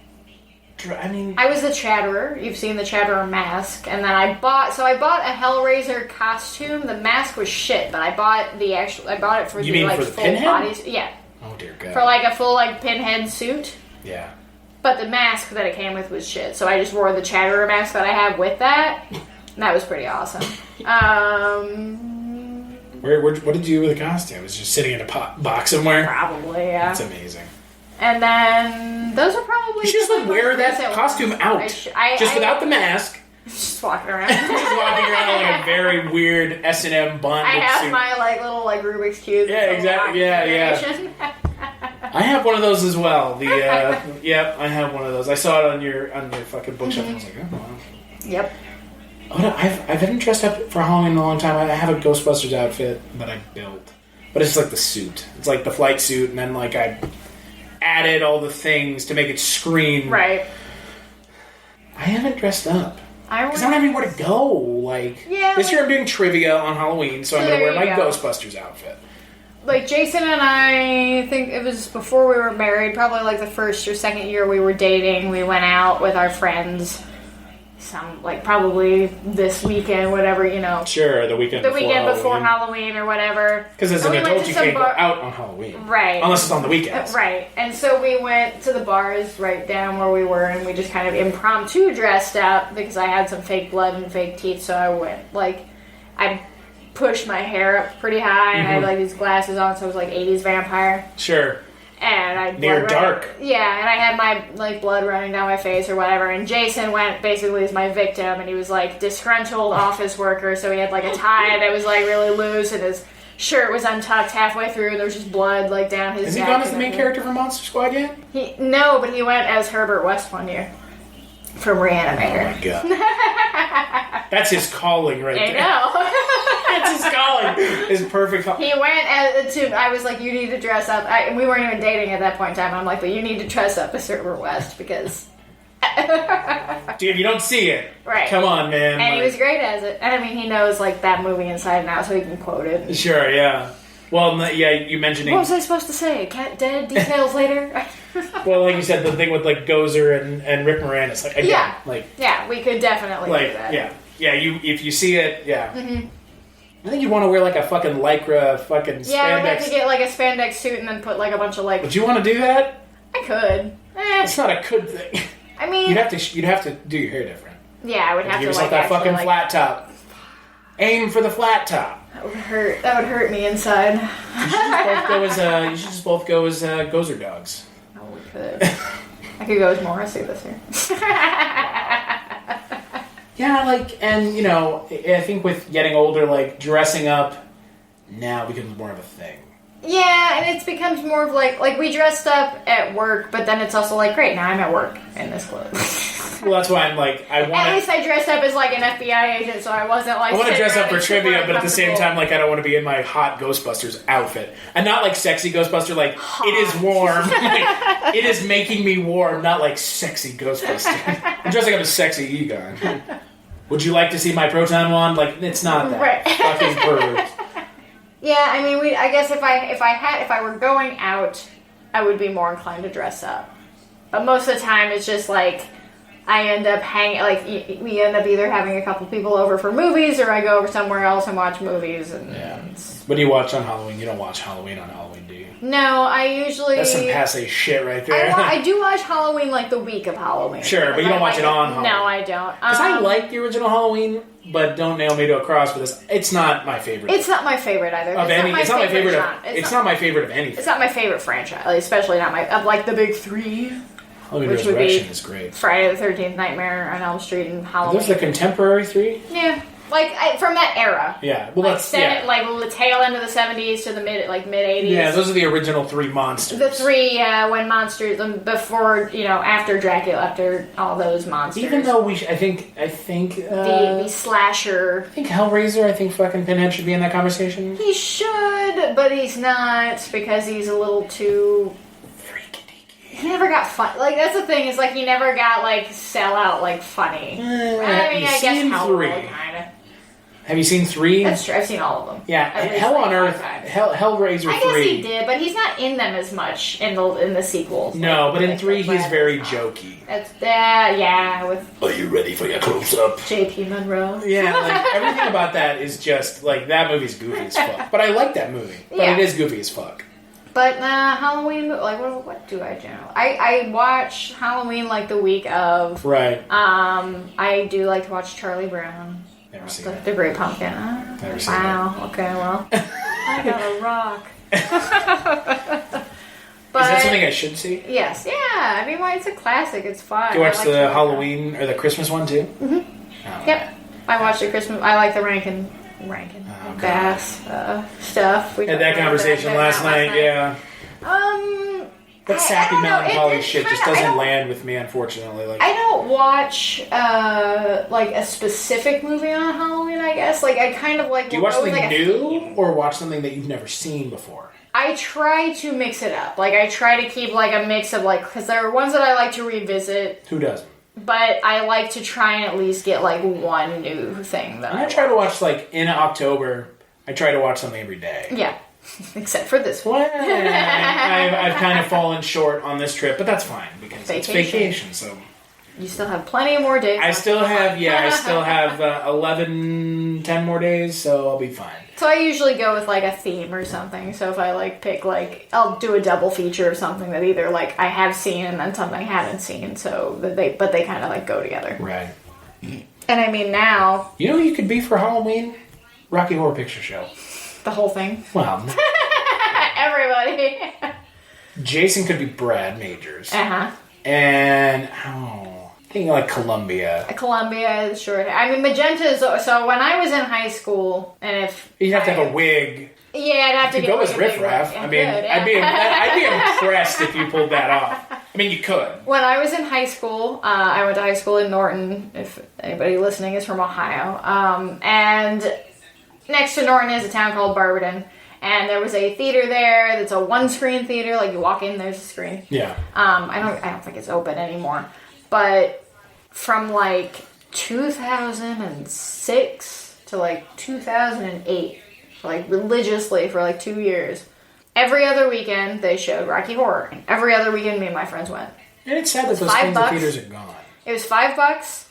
I was the Chatterer. You've seen the Chatterer mask, and then I bought a Hellraiser costume. The mask was shit, but I bought it for for the full pinhead? bodies. Yeah. Oh dear God. For a full pinhead suit. Yeah. But the mask that it came with was shit, so I just wore the Chatterer mask that I have with that. And that was pretty awesome. What did you do with the costume? It was just sitting in a box somewhere? Probably, yeah. That's amazing. And then those are probably... You should just wear that costume out. Without the mask. Just walking around. Just walking around like a very weird S&M bondage suit. I have my little Rubik's Cube. Yeah, exactly. Yeah. I have one of those as well. Yep, I have one of those. I saw it on your fucking bookshelf. And I was like, oh wow. Yep. Oh, no, I haven't dressed up for Halloween in a long time. I have a Ghostbusters outfit that I built, but it's the suit. It's the flight suit, and then I added all the things to make it scream. Right. I haven't dressed up. Because I don't have anywhere to go. This year I'm doing trivia on Halloween, so I'm going to wear my Ghostbusters outfit. Jason and I think it was before we were married, probably the first or second year we were dating, we went out with our friends. Probably this weekend, whatever, Sure, the weekend before Halloween or whatever. Because as an adult, you can't go out on Halloween. Right. Unless it's on the weekends. Right. And so we went to the bars right down where we were, and we just kind of impromptu dressed up because I had some fake blood and fake teeth, so I went, I pushed my hair up pretty high, and I had, these glasses on, so it was 80s vampire. Sure. And I near dark. Yeah, and I had my blood running down my face or whatever. And Jason went basically as my victim, and he was disgruntled office worker. So he had a tie that was really loose, and his shirt was untucked halfway through. And there was just blood down his. Has he gone as the main character for Monster Squad yet? No, but he went as Herbert West one year from Reanimator. Oh my God. That's his calling right there. I know. That's his calling. His perfect calling. He went I was like, you need to dress up. And we weren't even dating at that point in time. I'm like, but you need to dress up as Herbert West because... Dude, you don't see it. Right. Come on, man. And he was great as it. And he knows that movie inside and out, so he can quote it. Sure, yeah. Well, yeah, you mentioned... What was I supposed to say? Cat dead? Details later? Well, like you said, the thing with Gozer and Rick Moranis, again, yeah, we could definitely do that. Yeah. If you see it, yeah. Mm-hmm. I think you'd want to wear a fucking lycra fucking spandex. Yeah, we'd have to get a spandex suit and then put a bunch of Would you want to do that? I could. It's not a good thing. I mean, you'd have to do your hair different. Yeah, I would have to give yourself that fucking flat top. Aim for the flat top. That would hurt. That would hurt me inside. You should just both go as Gozer dogs. Oh, we could. I I could go as Morrissey this year. Yeah, like, and, you know, I think with getting older, like, dressing up now becomes more of a thing. Yeah, and it becomes more of like we dressed up at work, but then it's also like, great, now I'm at work in this clothes. Well, that's why I'm like, I want to... At least I dressed up as like an FBI agent, so I wasn't like... I want to dress up for super trivia, but at the same uncomfortable. time, like, I don't want to be in my hot Ghostbusters outfit. And not like sexy Ghostbuster, like, Hot. it is warm. Like, it is making me warm, not like sexy Ghostbuster. I'm dressing up as sexy Egon. Would you like to see my proton wand? Like, it's not that. Right. Fucking pervert. Yeah, I mean, I guess if I were going out, I would be more inclined to dress up. But most of the time, it's just like I end up hanging. Like we end up either having a couple people over for movies, or I go over somewhere else and watch movies. And What do you watch on Halloween? You don't watch Halloween on Halloween, do you? no, I usually That's some passe shit right there. I do watch Halloween like the week of Halloween. Sure, but you don't watch it on Halloween. No, I don't. Because I like the original Halloween, but don't nail me to a cross for this. It's not my favorite. It's not my favorite either. It's not my favorite genre. not my favorite of anything. It's not my favorite franchise, like, especially not my of like the big three. Halloween which would be Resurrection is great. Friday the 13th, Nightmare on Elm Street, and Halloween. Those are the contemporary three? Yeah, like from that era. Yeah, well, Like that's yeah. like the tail end of the 70s to the mid 80s. Yeah, those are the original three monsters. The three when monsters before after Dracula, after all those monsters. Even though I think the slasher. I think Hellraiser. I think fucking Pinhead should be in that conversation. He should, but he's not because he's a little too. He never got fun. Like, that's the thing, is, like, he never got, like, sell out, like, funny. I mean, I guess Hellboy, kind of. Have you seen 3? That's true. I've seen all of them. Yeah, Hell on Earth, Hellraiser 3. I guess he did, but he's not in them as much in the sequels. No, but in 3 he's very not. jokey. That's yeah, with Are you ready for your close-up? J.P. Monroe. Yeah, like, everything about that is just, like, that movie's goofy as fuck. But I like that movie. But Yeah. it is goofy as fuck. But Halloween, like, what do I generally? I watch Halloween like the week of. Right. I do like to watch Charlie Brown. Never seen the, that. the Great Pumpkin. Never seen Wow. Okay. Well, I got a rock. But, is that something I should see? Yes. Yeah. I mean, it's a classic. It's fun. Do you watch I like the Charlie Halloween or the Christmas one too? Mm-hmm. Oh, Yep. I watched the Christmas. I like the Rankin God. Bass stuff. We Had that talked about conversation last night. Yeah. That sappy I don't know. melancholy It shit just kinda- I doesn't don't- land with me, unfortunately. Like, I don't watch like a specific movie on Halloween. I guess like I kind of like. do you watch something like, new or watch something that you've never seen before? I try to mix it up. Like I try to keep like a mix of like because there are ones that I like to revisit. Who doesn't? But I like to try and at least get like one new thing that I try to watch like in October. I try to watch something every day. Yeah, except for this one. Well, I've kind of fallen short on this trip, but that's fine because it's vacation. So you still have plenty more days. I still have 10 more days, so I'll be fine. So I usually go with like a theme or something. So if I like pick like I'll do a double feature of something that either like I have seen and then something I haven't seen. So that they kind of like go together. Right. And I mean now You know who you could be for Halloween? Rocky Horror Picture Show. the whole thing. Well, Everybody. Jason could be Brad Majors. Uh-huh. And, thinking like Columbia. Columbia is short. I mean, magenta is... So when I was in high school, and if... You'd have to have a wig. Yeah, I'd have to You get go as like a big Riff Raff. wig. I mean, Good, I'd be impressed if you pulled that off. I mean, you could. When I was in high school, I went to high school in Norton, if anybody listening is from Ohio. And next to Norton is a town called Barberton. And there was a theater there that's a one-screen theater. Like, you walk in, there's a screen. Yeah. I don't think it's open anymore. But from, like, 2006 to, like, 2008, like, religiously for, like, 2 years, every other weekend they showed Rocky Horror. And every other weekend me and my friends went. And it's sad that those $5. kinds of theaters are gone. It was $5.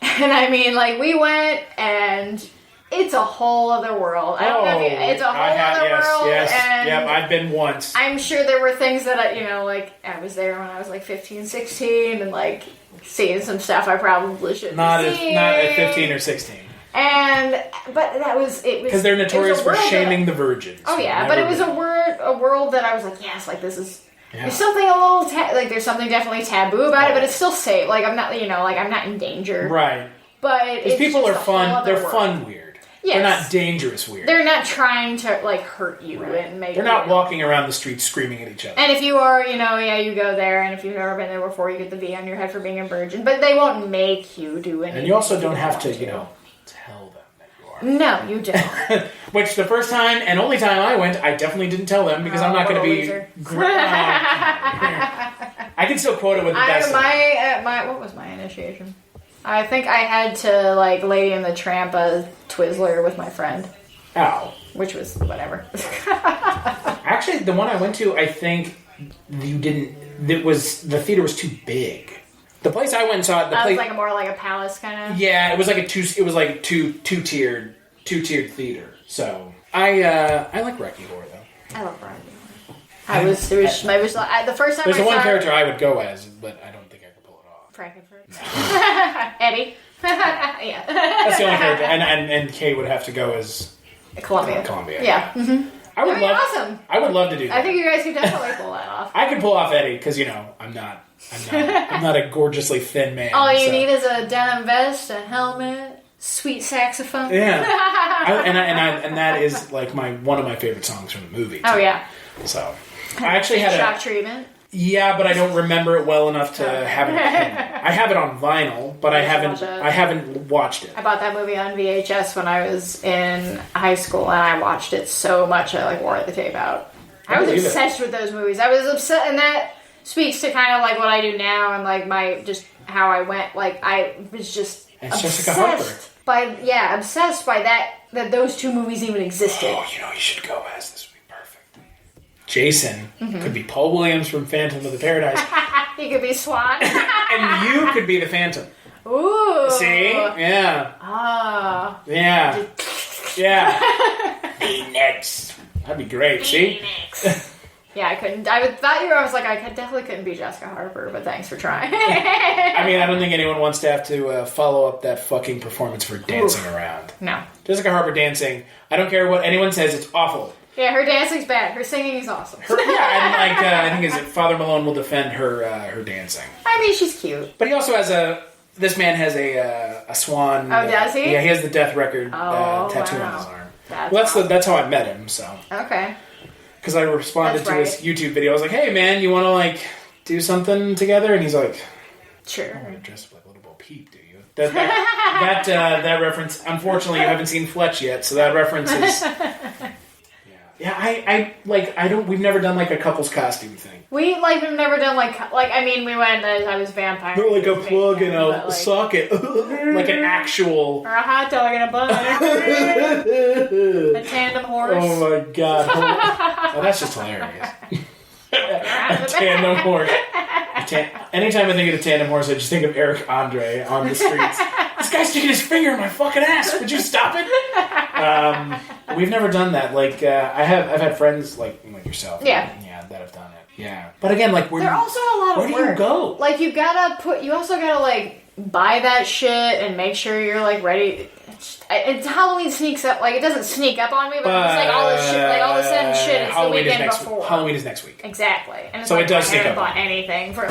And, I mean, like, we went and... It's a whole other world. I don't know if it's a whole other world. Yes, and yep, I've been once. I'm sure there were things that, like, I was there when I was, like, 15, 16, and, like, seeing some stuff I probably shouldn't Not have seen. at 15 or 16. But that was, it was... Because they're notorious for world shaming the virgins. Oh, yeah, but it was a world that I was like, yes, like, this is... Yeah. There's something a little there's something definitely taboo about it, but it's still safe. Like I'm not, I'm not in danger. Right. But these people are fun. They're world. fun weird. Yes. They're not dangerous weird. They're not trying to hurt you and make. They're not walking around the streets screaming at each other. And if you are, you go there, and if you've never been there before, you get the V on your head for being a virgin. But they won't make you do anything. And you also don't have to, tell them that you are. No, you don't. Which the first time and only time I went, I definitely didn't tell them because I'm not going to be. I can still quote it with the best. What was my initiation? I think I had to Lady and the Tramp a Twizzler with my friend. Oh. Which was whatever. Actually, the one I went to, I think you didn't. The theater was too big. The place I went and saw it. Was more like a palace kind of. Yeah, it was like a two-tiered theater. So I like Rocky Horror though. I love Rocky Horror. The first time there's I one saw character I would go as, but I don't think I could pull it off. Frankenfurt. Eddie. Yeah. That's the only character, and Kay would have to go as Columbia. Yeah. Mm-hmm. I would love. Awesome. I would love to do that. I think you guys could definitely pull that off. I could pull off Eddie because I'm not a gorgeously thin man. All you need is a denim vest, a helmet, sweet saxophone. Yeah. And that is one of my favorite songs from the movie. Too. Oh yeah. So I actually had shock treatment. Yeah, but I don't remember it well enough to have it. I have it on vinyl, but I haven't watched it. I bought that movie on VHS when I was in high school, and I watched it so much I wore the tape out. I was obsessed with those movies. I was obsessed, and that speaks to kind of what I do now and my just how I went. I was just obsessed obsessed by that those two movies even existed. Oh, you should go as this. Jason could be Paul Williams from Phantom of the Paradise. He could be Swan. And you could be the Phantom. Ooh. See? Yeah. Ah. Yeah. Yeah. Be next. That'd be great. See? Yeah, I couldn't. I was like, I definitely couldn't be Jessica Harper, but thanks for trying. I mean, I don't think anyone wants to have to follow up that fucking performance for dancing around. No. Jessica Harper dancing, I don't care what anyone says, it's awful. Yeah, her dancing's bad. Her singing is awesome. I think Father Malone will defend her dancing. I mean, she's cute. But he also has this man has a swan. Oh, does he? Yeah, he has the death record tattoo on his arm. That's how I met him. So okay. Because I responded to his YouTube video. I was like, "Hey, man, you want to do something together?" And he's like, "Sure." "Oh, you're dressed up like a little Bo Peep, do you?" That reference. Unfortunately, you haven't seen Fletch yet, so that reference is. Yeah, I don't. We've never done a couples costume thing. We've never done we went as I was vampire. No, a plug and a socket, like an actual. Or a hot dog and a bun. A tandem horse. Oh my god! That's just hilarious. A tandem horse. Anytime I think of the tandem horse, I just think of Eric Andre on the streets. This guy's sticking his finger in my fucking ass. Would you stop it? We've never done that. I've had friends like yourself. Yeah, that have done it. Yeah, but again, they're also a lot of work. Where do you go? You also gotta buy that shit and make sure you're ready. It's Halloween sneaks up. It doesn't sneak up on me, but it's all this shit. All of a sudden, shit. It's Halloween the weekend before. Halloween is next week. Exactly. And it's so it does sneak up. I haven't bought anything for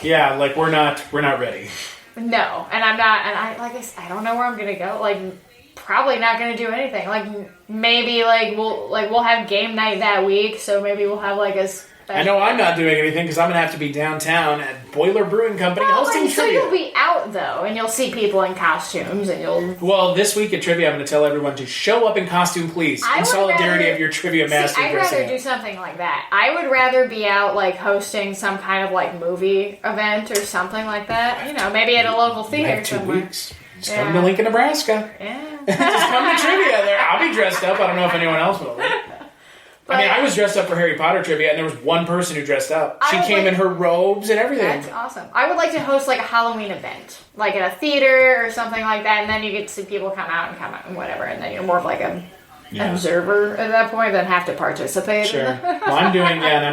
Yeah, we're not ready. No, and I'm not. And I I don't know where I'm gonna go. Probably not gonna do anything. Maybe we'll have game night that week. So maybe we'll have a. I know I'm not doing anything because I'm going to have to be downtown at Boiler Brewing Company hosting trivia. So you'll be out, though, and you'll see people in costumes, and you'll... Well, this week at trivia, I'm going to tell everyone to show up in costume, please, in solidarity of your trivia master. I'd rather do something like that. I would rather be out, hosting some kind of, movie event or something like that. Maybe at a local theater somewhere. 2 weeks. Just come to Lincoln, Nebraska. Yeah. Just come to trivia there. I'll be dressed up. I don't know if anyone else will. But, I was dressed up for Harry Potter trivia, and there was one person who dressed up. She came in her robes and everything. That's awesome. I would like to host a Halloween event, at a theater or something like that, and then you get to see people come out and whatever, and then you're more of an observer at that point than have to participate. Sure. Well, I'm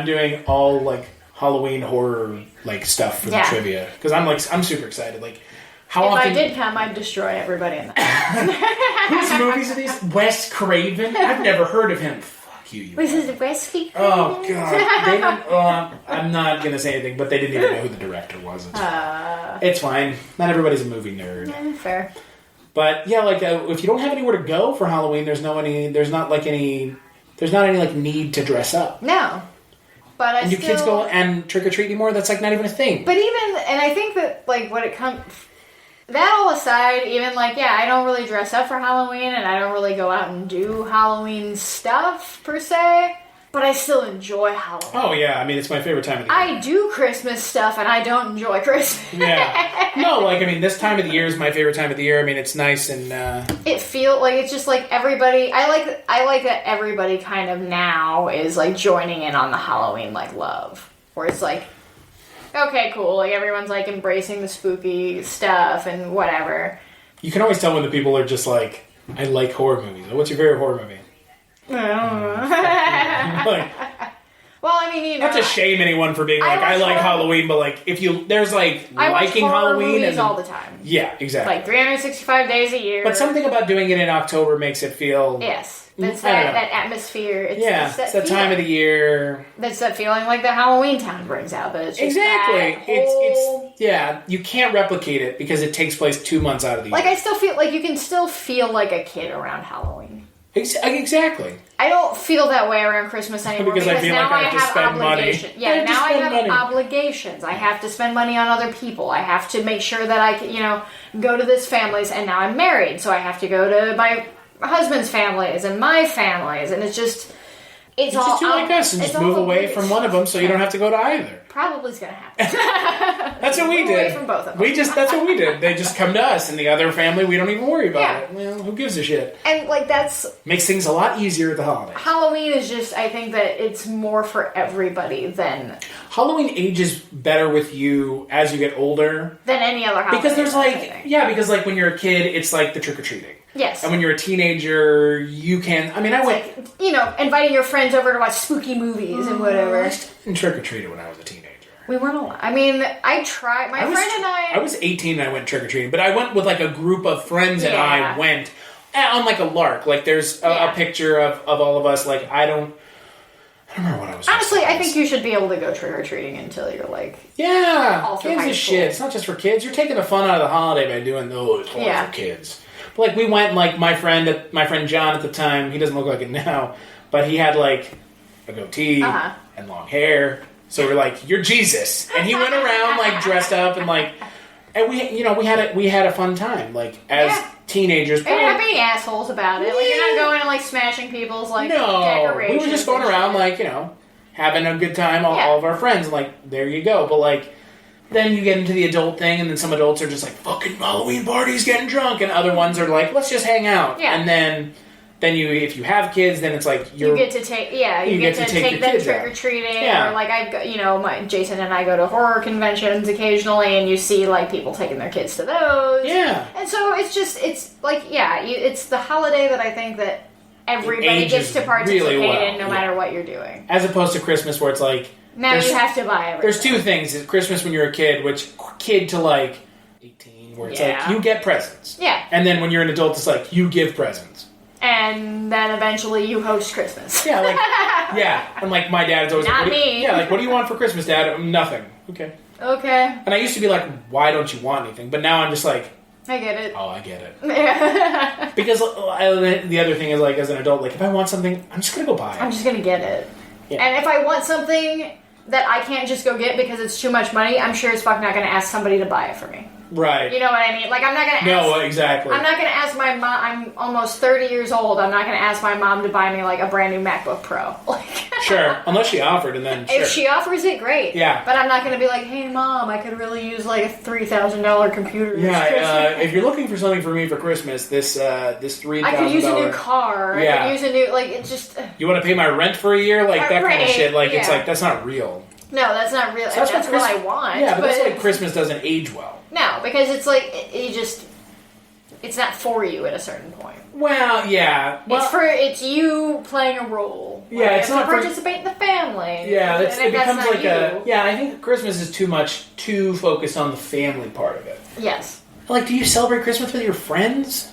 doing all Halloween horror stuff for the trivia because I'm super excited. How if often... I did come, I'd destroy everybody in that. Whose movies are these? Wes Craven? I've never heard of him. Fuck you, you. Was it the recipe? Oh god, they didn't, I'm not gonna say anything, but they didn't even know who the director was. It's fine. Not everybody's a movie nerd. Yeah, fair. But yeah, like if you don't have anywhere to go for Halloween, there's not any like need to dress up. No, but and kids go and trick or treat anymore. That's like not even a thing. But I think that like when it comes. That all aside, even like, yeah, I don't really dress up for Halloween and I don't really go out and do Halloween stuff, per se, but I still enjoy Halloween. Oh, yeah, I mean, it's my favorite time of the year. I do Christmas stuff and I don't enjoy Christmas. Yeah. No, like, I mean, this time of the year is my favorite time of the year. I mean, it's nice and... It feels like it's just like everybody... I like that everybody kind of now is like joining in on the Halloween, like, love. Where it's like... Okay, cool. Like, everyone's, like, embracing the spooky stuff and whatever. You can always tell when the people are just like, I like horror movies. What's your favorite horror movie? I don't know. Like, well, I mean, you know... not to shame anyone for being like, I like Halloween, but, like, if you... There's, like, I liking watch horror Halloween... movies all the time. Yeah, exactly. Like, 365 days a year. But something about doing it in October makes it feel... Yes. That's that atmosphere. It's that time of the year. That's that feeling like the Halloweentown brings out. But it's just exactly. Whole... It's you can't replicate it because it takes place 2 months out of the year. Like, I still feel like you can still feel like a kid around Halloween. Exactly. I don't feel that way around Christmas anymore because I feel now like I have to spend obligations. money. Yeah, now I have obligations. I have to spend money on other people. I have to make sure that I can, go to this family's. And now I'm married, so I have to go to my husband's families and my families, and it's just all just do like us and just move away from one of them so you don't have to go to either. Probably is going to happen. That's what we did. Away from both of them. That's what we did. They just come to us, and the other family, we don't even worry about it. Well, who gives a shit? And like makes things a lot easier at the holidays. Halloween is just, I think that it's more for everybody than Halloween ages better with you as you get older than any other holiday. Because there's because when you're a kid, it's like the trick or treating. Yes. And when you're a teenager, you can... I mean, I went... inviting your friends over to watch spooky movies and whatever. I didn't trick-or-treated when I was a teenager. We weren't allowed. I mean, I tried... My friend and I... I was 18 and I went trick-or-treating, but I went with, like, a group of friends and I went on, like, a lark. Like, there's a picture of all of us. Like, I don't remember what I was... Honestly, I think you should be able to go trick-or-treating until you're, like... Yeah! Kids is shit. It's not just for kids. You're taking the fun out of the holiday by doing those for kids. Like, we went, like, my friend John at the time, he doesn't look like it now, but he had, like, a goatee and long hair. So we're like, you're Jesus. And he went around, like, dressed up and, like, and we had a fun time, like, as teenagers. And you're not being assholes about it. Like, you're not going and, like, smashing people's, like, decorations. We were just going around, like, having a good time, all of our friends, and, like, there you go. But, like, then you get into the adult thing, and then some adults are just like, fucking Halloween parties, getting drunk, and other ones are like, let's just hang out. Yeah. And then you, if you have kids, then it's like you get to take them trick or treating, or like Jason and I go to horror conventions occasionally, and you see like people taking their kids to those. Yeah. And so it's like it's the holiday that I think that everybody gets to participate in, no matter what you're doing, as opposed to Christmas, where it's like. Now you have to buy everything. There's two things. It's Christmas when you're a kid, which kid to like 18, where it's like you get presents. Yeah. And then when you're an adult, it's like you give presents. And then eventually you host Christmas. Yeah, like And like my dad is always not like, me. What do you want for Christmas, Dad? Nothing. Okay. And I used to be like, why don't you want anything? But now I'm just like, I get it. Oh, I get it. Because the other thing is like, as an adult, like if I want something, I'm just gonna go buy it. I'm just gonna get it. Yeah. And if I want something that I can't just go get because it's too much money, I'm sure as fuck not going to ask somebody to buy it for me. Right. You know what I mean? Like, I'm not going to ask... No, exactly. I'm not going to ask my mom... I'm almost 30 years old. I'm not going to ask my mom to buy me, like, a brand new MacBook Pro. Sure. Unless she offered, and then If she offers it, great. Yeah. But I'm not going to be like, hey, Mom, I could really use, like, a $3,000 computer. Yeah, if you're looking for something for me for Christmas, this $3,000... I could use a new car. Yeah. I could use a new... Like, it's just... You want to pay my rent for a year? Like, that kind of shit. Like, it's like, that's not real. No, that's not real. That's what I want. Yeah, but that's why Christmas doesn't age well. No, because it's like, it's not for you at a certain point. Well, yeah. Well, it's you playing a role. Yeah, it's not to participate in the family. Yeah, it becomes like you. Yeah, I think Christmas is too focused on the family part of it. Yes. Like, do you celebrate Christmas with your friends?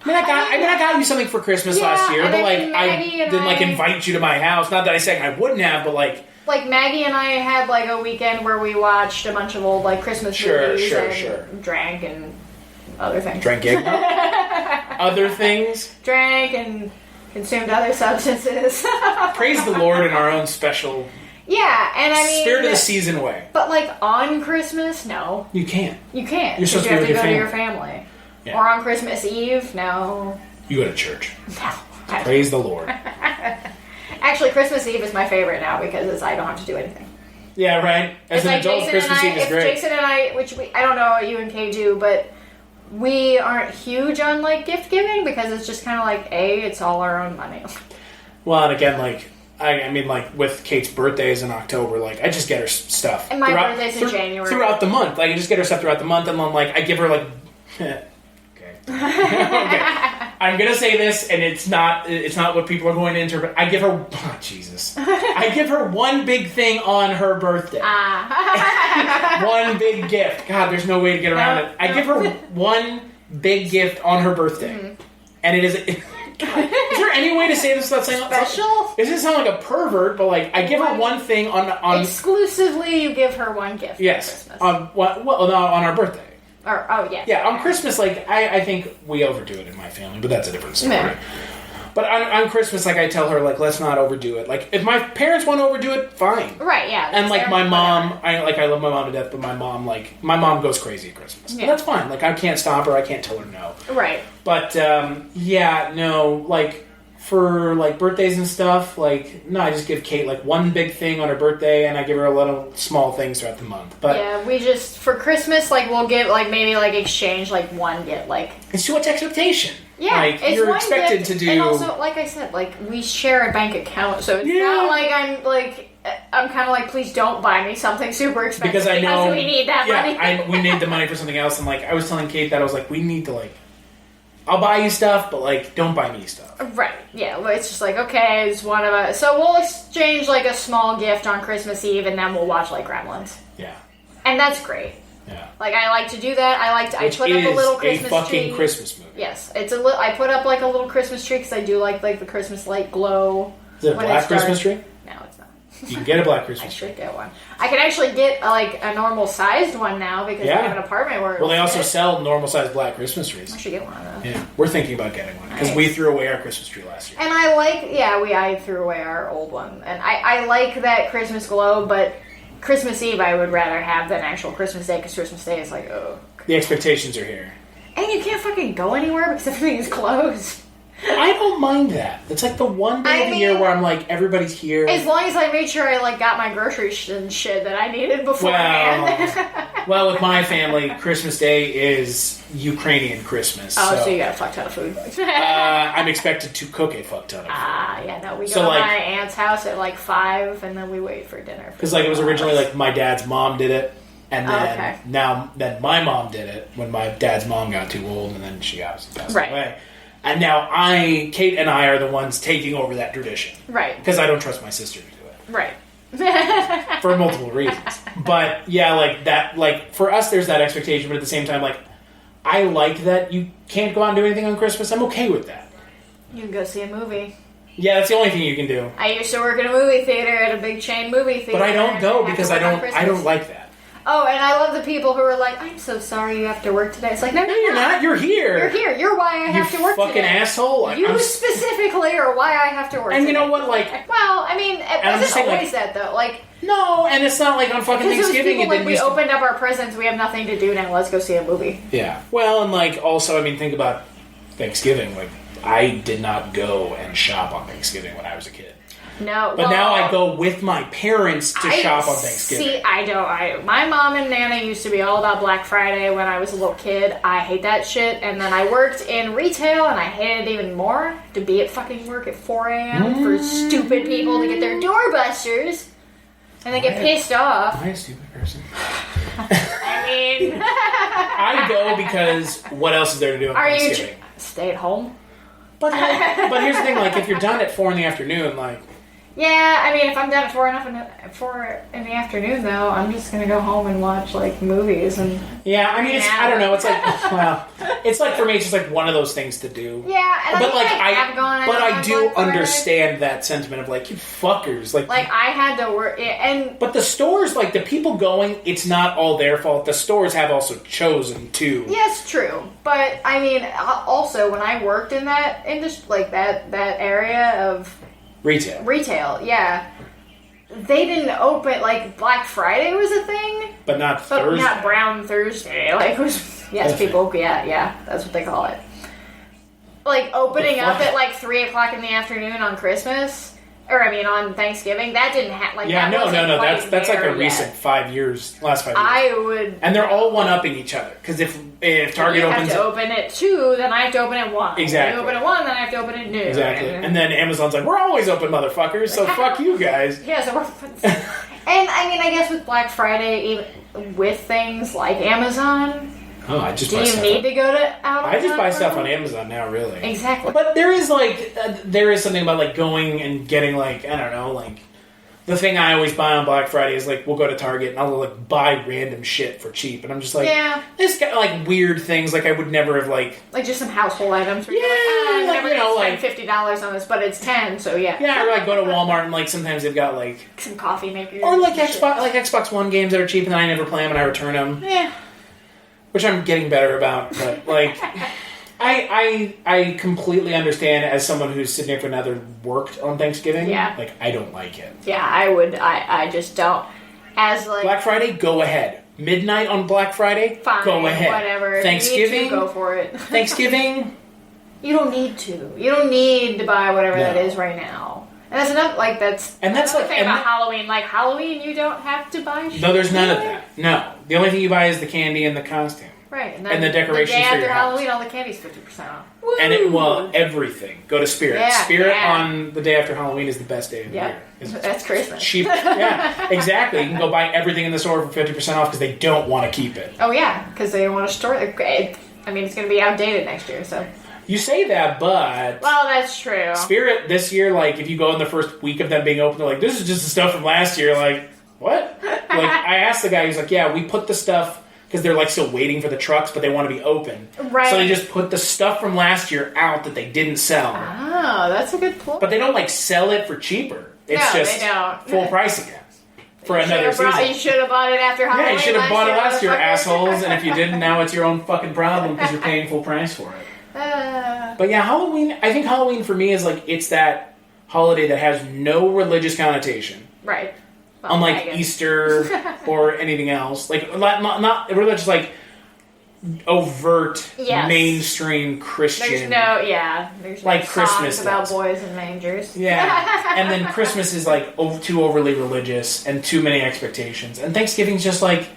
I got you something for Christmas last year, but like I didn't like invite you to my house. Not that I said I wouldn't have, but like Maggie and I had like a weekend where we watched a bunch of old like Christmas movies and drank and other things. Drank other things. Drank and consumed other substances. Praise the Lord in our own special. Yeah, and I mean spirit of the season way. But like on Christmas, no, you can't. You can't. You're supposed to have to go to your family. Yeah. Or on Christmas Eve, no. You go to church. No. Praise the Lord. Actually, Christmas Eve is my favorite now because I don't have to do anything. Yeah, right. As an adult, Christmas Eve is great. Jason and I, I don't know what you and Kay do, but we aren't huge on like gift giving because it's just kind of like it's all our own money. Well, and again, like I mean, like with Kate's birthday is in October, like I just get her stuff. And my birthday's in January. Throughout the month, like I just get her stuff throughout the month, and then like I give her like. Okay. I'm gonna say this, and it's not what people are going to interpret. I give her, Jesus. I give her one big thing on her birthday. One big gift. God, there's no way to get around it. I give her one big gift on her birthday, and it is. God, is there any way to say this without saying special? It doesn't sound like a pervert, but like I give her one thing on exclusively. You give her one gift. Yes. For Christmas. On our birthday. Yeah, on Christmas, like, I think we overdo it in my family, but that's a different story. Yeah. But on Christmas, like, I tell her, like, let's not overdo it. Like, if my parents want to overdo it, fine. Right, yeah. And, like, my mom, I love my mom to death, but my mom goes crazy at Christmas. Yeah. But that's fine. Like, I can't stop her. I can't tell her no. Right. But, like, for, like, birthdays and stuff, like, no, I just give Kate, like, one big thing on her birthday, and I give her a lot of small things throughout the month. But yeah, we just, for Christmas, like, we'll give, like, maybe, like, exchange, like, one gift, like... It's too much expectation. Yeah, like, it's you're expected gift, to do... And also, like I said, like, we share a bank account, so it's not like I'm kind of like, please don't buy me something super expensive because I know we need that money. we need the money for something else, and, like, I was telling Kate that I was like, we need to, like... I'll buy you stuff, but, like, don't buy me stuff. Right, yeah. Well, it's just like, okay, it's one of us. So we'll exchange, like, a small gift on Christmas Eve, and then we'll watch, like, Gremlins. Yeah. And that's great. Yeah. Like, I like to do that. I put up a little Christmas tree. a fucking Christmas movie. Yes. I put up, like, a little Christmas tree, because I do like the Christmas light glow. Is it a black Christmas tree? No, it's not. You can get a black Christmas tree. I should get one. I can actually get a normal sized one now because we have an apartment where. Well, they also sell normal sized black Christmas trees. I should get one of those. Yeah, we're thinking about getting one because we threw away our Christmas tree last year. And I threw away our old one, and I like that Christmas glow, but Christmas Eve I would rather have than actual Christmas Day because Christmas Day is like the expectations are here, and you can't fucking go anywhere because everything is closed. I don't mind that. It's like the one day of the year where I'm like, everybody's here. As long as I made sure I like got my groceries and shit that I needed beforehand. Well, with my family, Christmas Day is Ukrainian Christmas. Oh, so you got a fuck ton of food. I'm expected to cook a fuck ton of food. Yeah, no, we go to my aunt's house at like 5, and then we wait for dinner. Because like it was originally like my dad's mom did it. And then then my mom did it when my dad's mom got too old, and then she obviously passed away. And now Kate and I are the ones taking over that tradition. Right. Because I don't trust my sister to do it. Right. For multiple reasons. But, yeah, like, that, like, for us there's that expectation, but at the same time, like, I like that you can't go out and do anything on Christmas. I'm okay with that. You can go see a movie. Yeah, that's the only thing you can do. I used to work in a movie theater at a big chain movie theater. But I don't go because I don't like that. Oh, and I love the people who are like, I'm so sorry you have to work today. It's like, no, you're not. You're here. You're here. You're why I have to work today. You fucking asshole. You specifically are why I have to work today. And you know what, like... Well, I mean, it wasn't always that, though. Like... No, and it's not like on fucking Thanksgiving. People, like, we opened up our presents, we have nothing to do now, let's go see a movie. Yeah. Well, and, like, also, I mean, think about Thanksgiving. Like, I did not go and shop on Thanksgiving when I was a kid. No, but now I go with my parents to shop on Thanksgiving. See, my mom and Nana used to be all about Black Friday when I was a little kid. I hate that shit. And then I worked in retail, and I hated it even more to be at fucking work at 4 a.m. for stupid people to get their doorbusters, and they get pissed off. Am I a stupid person? I mean, I go because what else is there to do on Thanksgiving? Stay at home. But here's the thing: like, if you're done at 4 in the afternoon, like. Yeah, I mean, if I'm done at 4 in the afternoon, though, I'm just gonna go home and watch like movies and. Yeah, I mean, I don't know. It's like, well, it's like for me, it's just like one of those things to do. Yeah, and but I do Black Friday. understand that sentiment of like, you fuckers, like I had to work, and but the stores, like the people going, it's not all their fault. The stores have also chosen to. yes, true, but I mean, also when I worked in that industry, like that area of. Retail, yeah. They didn't open, like, Black Friday was a thing. But not Thursday. Not Brown Thursday. Like, it was, yes, people, yeah, that's what they call it. Like, opening up at, like, 3 o'clock in the afternoon on Christmas, or, I mean, on Thanksgiving, that didn't happen. Like, yeah, no, that's like a recent 5 years, last 5 years. I would... And they're all one-upping each other, because if Target opens... You have to open at 2, then I have to open at 1. Exactly. You open at 1, then I have to open at 2. Exactly. And then Amazon's like, we're always open, motherfuckers, so fuck you guys. Yeah, so we're... And, I mean, I guess with Black Friday, even with things like Amazon... Oh, I just Do you need to go to out? I just buy stuff on Amazon now, really. Exactly. But there is like there is something about like going and getting like I don't know like the thing I always buy on Black Friday is like we'll go to Target and I'll like buy random shit for cheap and I'm just like this got like weird things like I would never have like just some household items. Where yeah, you're like, you know, like $50 on this, but it's 10, so yeah. Yeah, or like go to Walmart and like sometimes they've got like some coffee makers or like Xbox One games that are cheap and then I never play them and I return them. Yeah. Which I'm getting better about, but like, I completely understand as someone whose significant other worked on Thanksgiving. Yeah. Like, I don't like it. Yeah, I would. I just don't. As like Black Friday, go ahead. Midnight on Black Friday, fine, go ahead. Whatever. Thanksgiving, you need to, go for it. Thanksgiving, you don't need to. You don't need to buy whatever that is right now. And that's enough. Like that's like thing about Halloween. Like Halloween, you don't have to buy shit. No, there's none of that. No, the only thing you buy is the candy and the costume. Right, and the decorations the day for your after house. Halloween, all the candy's 50% off. Woo! And everything. Go to Spirit. Yeah, Spirit on the day after Halloween is the best day of the year. That's Christmas. Cheap. Yeah, exactly. You can go buy everything in the store for 50% off because they don't want to keep it. Oh yeah, because they want to store it. I mean, it's going to be outdated next year, so. You say that, but... Well, that's true. Spirit this year, like, if you go in the first week of them being open, they're like, this is just the stuff from last year. Like, what? Like, I asked the guy, he's like, yeah, we put the stuff... Because they're, like, still waiting for the trucks, but they want to be open. Right. So they just put the stuff from last year out that they didn't sell. Oh, that's a good point. But they don't, like, sell it for cheaper. It's just they don't. Full price again. For another season. You should have bought it after Halloween. Yeah, you should have bought it last year, assholes. And if you didn't, now it's your own fucking problem because you're paying full price for it. But yeah, Halloween, I think Halloween for me is like, it's that holiday that has no religious connotation. Right. Well, unlike Easter or anything else. Like, not religious, like, overt, mainstream Christian. There's like no Christmas songs about boys and mangers. Yeah. And then Christmas is like too overly religious and too many expectations. And Thanksgiving's just like,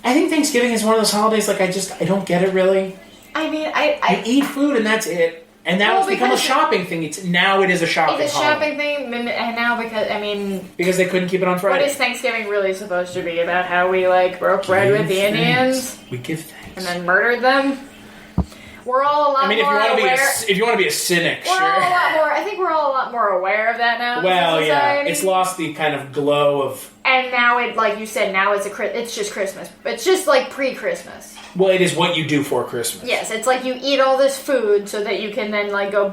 I think Thanksgiving is one of those holidays, like, I don't get it really. I mean, you eat food and that's it. And now it's become a shopping thing. Now it is a shopping holiday. It's a shopping thing, and now because they couldn't keep it on Friday. What is Thanksgiving really supposed to be about? How we like broke bread with the Indians? We give thanks. And then murdered them? We're all a lot more aware. If you want to be a cynic, sure. I think we're all a lot more aware of that now. Well, yeah, it's lost the kind of glow of. And now it, like you said, now it's just Christmas. It's just like pre-Christmas. Well, it is what you do for Christmas. Yes, it's like you eat all this food so that you can then like go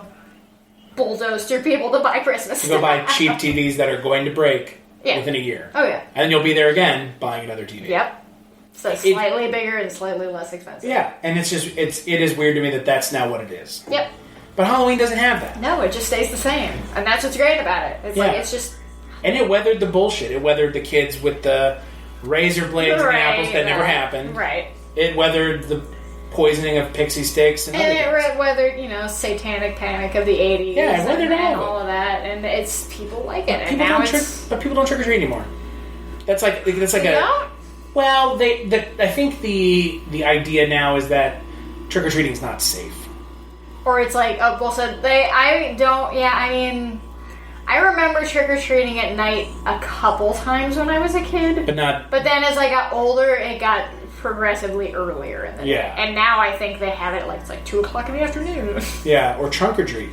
bulldoze through people to buy Christmas. You go buy cheap TVs that are going to break within a year. Oh yeah. And then you'll be there again buying another TV. Yep. So slightly bigger and slightly less expensive. Yeah, and it is weird to me that that's now what it is. Yep. But Halloween doesn't have that. No, it just stays the same, and that's what's great about it. It's like it's just. And it weathered the bullshit. It weathered the kids with the razor blades and the apples that never happened. Right. It weathered the poisoning of pixie sticks and it weathered, satanic panic of the 80s. Yeah, it weathered all of that, and it's people like it. But people don't trick or treat anymore. That's like don't? Well, I think the idea now is that trick or treating is not safe. Or it's like, I remember trick or treating at night a couple times when I was a kid. But then as I got older, it got progressively earlier in the day. And now I think they have it it's like 2 o'clock in the afternoon. Yeah, or trunk or treat.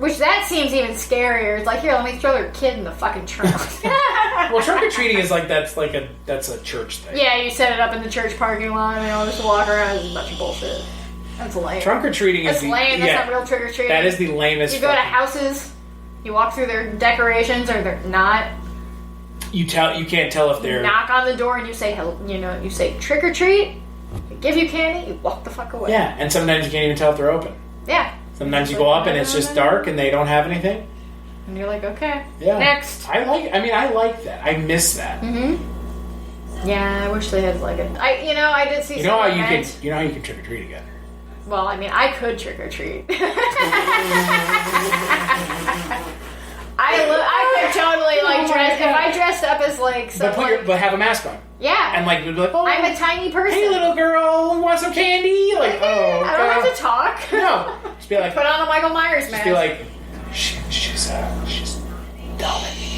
Which that seems even scarier. It's like, here, let me throw their kid in the fucking trunk. Well, trick-or-treating is like, that's a church thing. Yeah, you set it up in the church parking lot and they all just walk around. It's a bunch of bullshit. That's lame. Trunk-or-treating is lame. That's not real trick-or-treating. That is the lamest. You go to houses, you walk through their decorations or they're not. You can't tell if they're... You knock on the door and you say, you say trick-or-treat, they give you candy, you walk the fuck away. Yeah, and sometimes you can't even tell if they're open. Yeah. Sometimes you go up and it's just dark and they don't have anything. And you're like, okay, yeah. Next. I like that. I miss that. Mm-hmm. Yeah, I wish they had like I did see. You know how you can trick or treat again. Well, I mean, I could trick or treat. I could totally like dress if I dressed up as like someone. But have a mask on. Yeah. And like we'd be like, oh, I'm a tiny person. Hey, little girl, want some candy? Like, oh, okay. I don't have to talk. No, just be like, put on a Michael Myers mask. Just be like, she's dumb and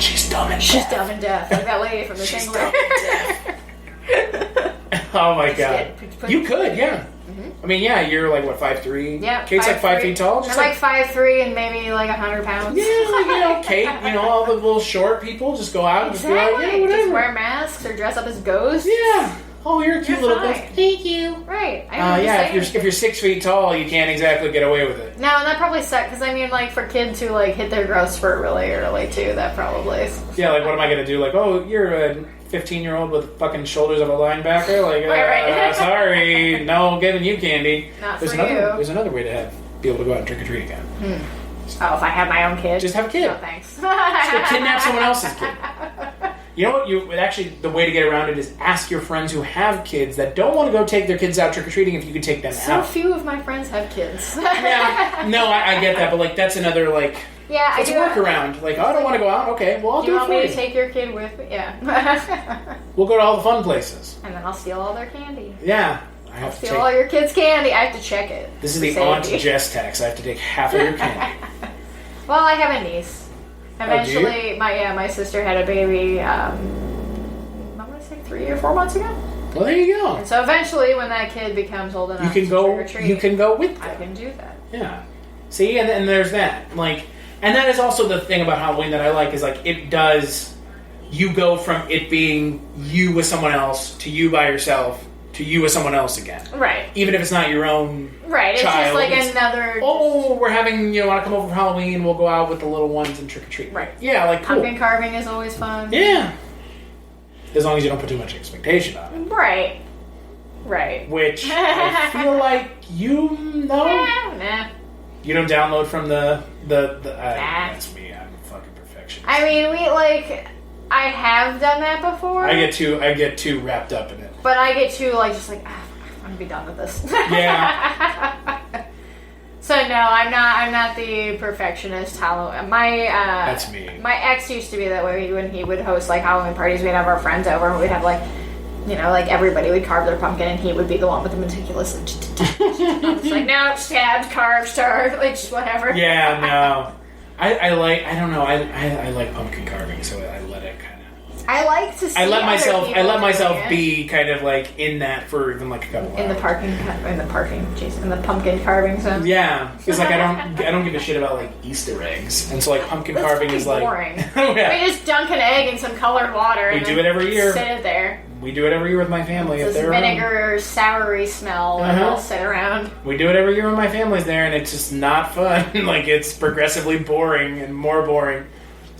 she's dumb and she's dumb and deaf, like that lady from the Singler. Oh my god, you could, yeah. I mean, yeah, you're like, what, 5'3"? Yeah. Kate's like 5 feet tall? I'm like 5'3" and maybe like 100 pounds. Yeah, Kate, all the little short people just go out and just be like, yeah, whatever. Just wear masks or dress up as ghosts. Yeah. Oh, you're a cute little ghost. Thank you. Right. Yeah, if you're 6 feet tall, you can't exactly get away with it. No, and that probably sucks, because I mean, like, for kids who, like, hit their growth spurt really early, too, that probably is. Yeah, like, what am I going to do? Like, oh, you're a 15-year-old with fucking shoulders of a linebacker? Like, right. Sorry, no giving you candy. Not there's for another, you. There's another way to be able to go out and trick-or-treat again. Oh, if I had my own kid? Just have a kid. No, thanks. Just kidnap someone else's kid. You know what? Actually, the way to get around it is ask your friends who have kids that don't want to go take their kids out trick-or-treating if you could take them out. So few of my friends have kids. Yeah, no, I get that, but like that's another like. Yeah, it's a workaround. Like, oh, I don't want to go out. Okay, well, I'll do it for you. You want me to take your kid with me? Yeah. We'll go to all the fun places. And then I'll steal all their candy. Yeah. I'll steal all your kids' candy. I have to check it. This is the Aunt Jess tax. I have to take half of your candy. Well, I have a niece. Eventually, my sister had a baby, I'm going to say 3 or 4 months ago. Well, there you go. And so eventually, when that kid becomes old enough to trick-or-treat, you can go with them. I can do that. Yeah. See, and there's that. Like, and that is also the thing about Halloween that I like is like it does. You go from it being you with someone else to you by yourself to you with someone else again. Right. Even if it's not your own. Right. Child, it's just like another. Oh, we're having want to come over for Halloween? We'll go out with the little ones and trick or treat. Right. Yeah, like cool. Pumpkin carving is always fun. Yeah. As long as you don't put too much expectation on it. Right. Right. Which I feel like you know. Nah. You don't download from the that's me. I'm a fucking perfectionist. I mean, I have done that before. I get too wrapped up in it. But I get too I'm gonna be done with this. Yeah. So no, I'm not the perfectionist Halloween. That's me. My ex used to be that way when he would host Halloween parties. We'd have our friends over and we'd have everybody would carve their pumpkin and he would be the one with the meticulous. I'm just like, no, stabbed, carved, starved, just whatever. Yeah, no. I like pumpkin carving, so I let it kind of. I like to see. I let myself be kind of in that for even a couple hours. In the pumpkin carving zone. Yeah, because I don't give a shit about Easter eggs, and so pumpkin carving is boring. Yeah. We just dunk an egg in some colored water. We do it every year. Sit it there. We do it every year with my family. It's this vinegar, soury smell, and we'll sit around. We do it every year when my family's there, and it's just not fun. It's progressively boring and more boring.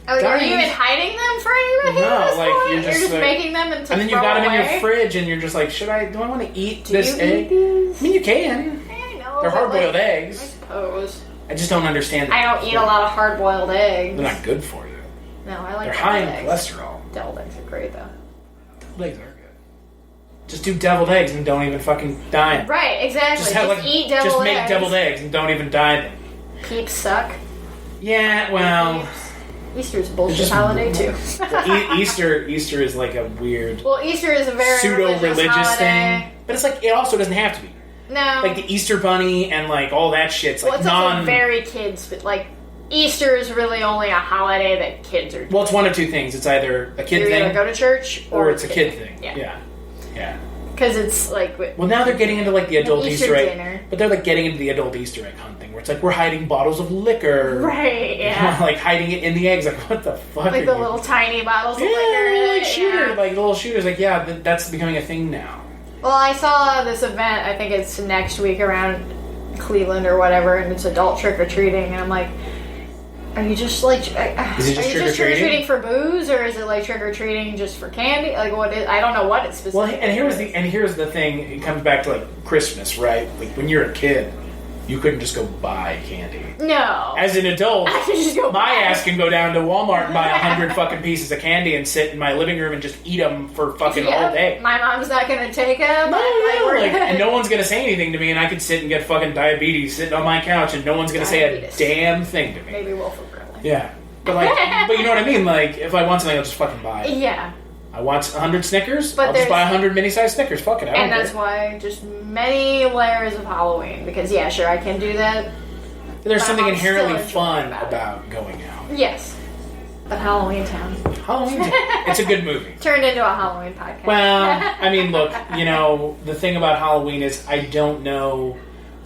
Oh, are you even hiding them for anybody? No, you're just making them and then you've got them in your fridge, and you're just like, do I want to eat this egg? I mean, you can. I know. They're hard-boiled eggs. I suppose. I just don't understand. I don't eat a lot of hard-boiled eggs. They're not good for you. No, I like. They're high in cholesterol. Deviled eggs are great, though. Deviled eggs are good. Just do deviled eggs and don't even fucking dye them. Right, exactly. Just eat deviled eggs. Just make deviled eggs and don't even dye them. Peeps suck. Yeah, well. Easter's a bullshit holiday too. Easter is a weird. Well, Easter is a very pseudo-religious thing, but it's it also doesn't have to be. No. The Easter Bunny and all that shit's it's also very kids, but Easter is really only a holiday that kids are doing. Well, it's one of two things. It's either a kid thing, either go to church, or it's a kid thing. Yeah. Because it's like... Well, now they're getting into like the adult Easter Easter egg. dinner. But they're like getting into the adult Easter egg hunting, where it's like we're hiding bottles of liquor. Right, yeah. Like hiding it in the eggs. Like, what the fuck? Like the little tiny bottles of liquor. like in it, shooter, yeah. like little shooters. Like, yeah, that's becoming a thing now. Well, I saw this event, I think it's next week around Cleveland or whatever, and it's adult trick-or-treating, and I'm like, are you just like... Is it just trick-or-treating for booze, or is it like trick-or-treating just for candy? Like, what is... I don't know what it's specifically. Well, and here's the thing. It comes back to like Christmas, right? Like when you're a kid, you couldn't just go buy candy. No. As an adult, I can just go my buy ass can go down to Walmart and buy 100 fucking pieces of candy and sit in my living room and just eat them for fucking all day. My mom's not going to take them. And no one's going to say anything to me, and I could sit and get fucking diabetes sitting on my couch, and no one's going to say a damn thing to me. Maybe Wilford Brimley. Yeah. But like, but you know what I mean? Like, if I want something, I'll just fucking buy it. Yeah. I want 100 Snickers, But I'll just buy 100 mini-sized Snickers. Fuck it, I don't And that's care. why just many layers of Halloween, because yeah, sure, I can do that. There's but something I'm inherently still enjoying fun about going out. Yes. But Halloweentown. Halloween, it's a good movie. Turned into a Halloween podcast. Well, I mean, look, you know, the thing about Halloween is I don't know,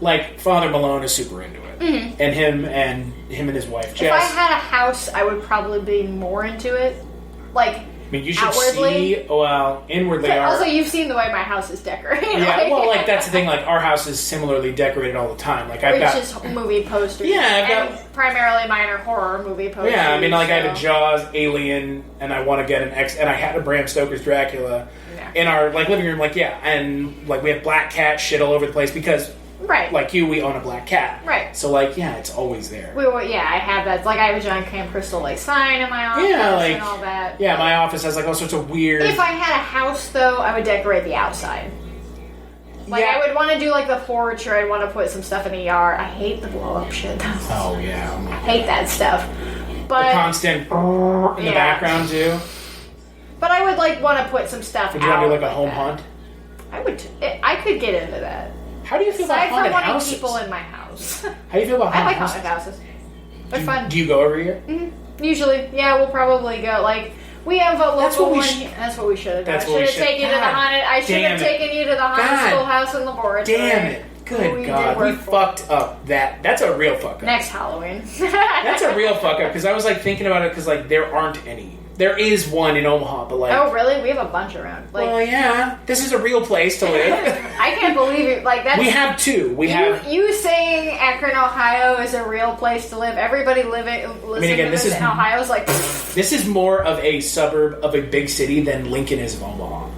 like, Father Malone is super into it. Mm-hmm. And him and his wife, Jess. If I had a house, I would probably be more into it. Like, I mean, you should outwardly. see, well, inwardly But our... also, you've seen the way my house is decorated. Yeah, well, like, that's the thing, like, our house is similarly decorated all the time. Like, I've got... Which is movie posters. Yeah, I've got... And primarily mine are horror movie posters. Yeah, I mean, like, so. I have a Jaws, Alien, and I want to get and I had a Bram Stoker's Dracula in our, like, living room, like, yeah, and, like, we have black cat shit all over the place because... Right. Like you, we own a black cat. Right. So, like, yeah, it's always there. I have that. Like, I have a giant Camp Crystal Lake sign in my office and all that. Yeah, my office has, like, all sorts of weird... If I had a house, though, I would decorate the outside. Like, yeah. I would want to do, like, the porch, or I'd want to put some stuff in the yard. I hate the blow-up shit, though. Oh, yeah. I hate that stuff. But the constant in the background, too. But I would, like, want to put some stuff Would you want to do, like, a home that. hunt? I would... I could get into that. How do you feel about haunted houses? Aside from wanting people in my house. How do you feel about haunted houses? I like haunted houses. They're fun. Do you go every year? Mm-hmm. Usually. Yeah, we'll probably go. Like, we have a local one. That's what we should have done. I should have taken you to the haunted... I should have taken you to the haunted schoolhouse in Laboratory. Damn it. Good God. We fucked up that. That's a real fuck up. Next Halloween. That's a real fuck up, because I was, like, thinking about it, because, like, there aren't any. There is one in Omaha, but, like... Oh, really? We have a bunch around. Like, well, yeah. This is a real place to live. I can't believe it. Like, that's... We have two. You saying Akron, Ohio is a real place to live. Everybody listening to this in Ohio is like... This is more of a suburb of a big city than Lincoln is of Omaha.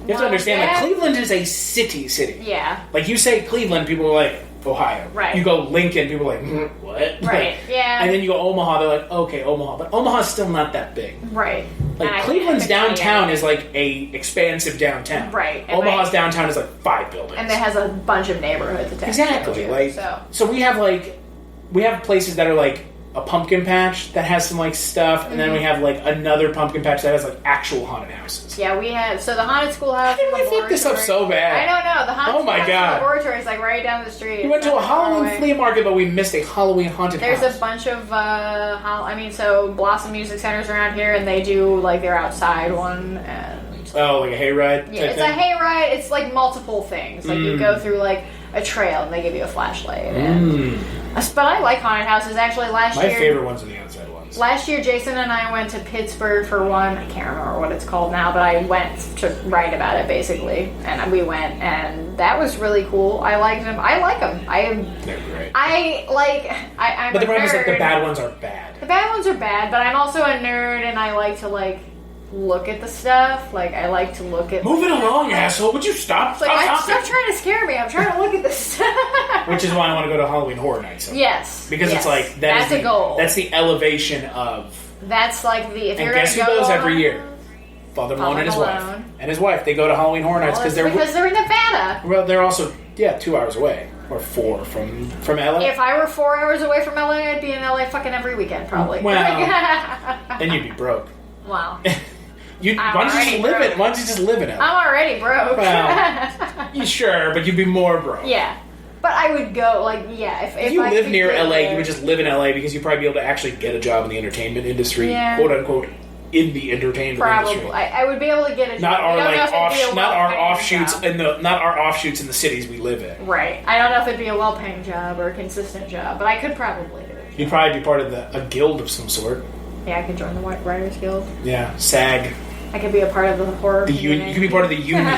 You have to understand, like, Cleveland is a city. Yeah. Like, you say Cleveland, people are like, Ohio. Right. You go Lincoln, people are like, what? Right, yeah. And then you go Omaha, they're like, okay, Omaha. But Omaha's still not that big. Right. Like, Cleveland's downtown is like a expansive downtown. Right. And Omaha's downtown is like 5 buildings. And it has a bunch of neighborhoods attached. Exactly. To it, like, so we have places that are like a pumpkin patch that has some like stuff, and then we have like another pumpkin patch that has like actual haunted houses. Yeah, we have the haunted schoolhouse. How did we fuck this up so bad? I don't know. The haunted God. laboratory is like right down the street. We went to a Halloween flea market, but we missed a Halloween haunted house. There's a bunch of so Blossom Music Center's around here, and they do like their outside one. And like a hayride. Yeah, it's a hayride. It's like multiple things. Like you go through like a trail, and they give you a flashlight. But I like haunted houses. Actually, last year... My favorite ones are the outside ones. Last year, Jason and I went to Pittsburgh for one. I can't remember what it's called now, but I went to write about it, basically. And we went, and that was really cool. I liked them. I like them. They're great. I'm but the a problem is nerd. that the bad ones are bad. The bad ones are bad, but I'm also a nerd, and I like to, like... look at the stuff. Like, I like to look at... Move it along, asshole. Would you stop? Stop trying to scare me. I'm trying to look at this stuff. Which is why I want to go to Halloween Horror Nights. Yes. Because it's like... That's a goal. That's the elevation of... That's like the... And guess who goes every year? Father Malone and his wife. And his wife. They go to Halloween Horror Nights because they're in Nevada. Well, they're also, 2 hours away. Or 4 from LA. If I were 4 hours away from LA, I'd be in LA fucking every weekend, probably. Well, then you'd be broke. Wow. Why don't you just live in LA? I'm already broke. Well, sure, but you'd be more broke. Yeah. But I would go, if you I live could near get LA, there. you would just live in LA because you'd probably be able to actually get a job in the entertainment industry, Yeah. quote unquote, in the entertainment Probably. industry. I would be able to get a job. Not our I don't know if it'd be a not our well-paying offshoots job. not our offshoots in the cities we live in. Right. I don't know if it'd be a well-paying job or a consistent job, but I could probably do it. You'd probably be part of a guild of some sort. Yeah, I could join the Writers Guild. Yeah, SAG. I could be a part of the horror You could be part of the union.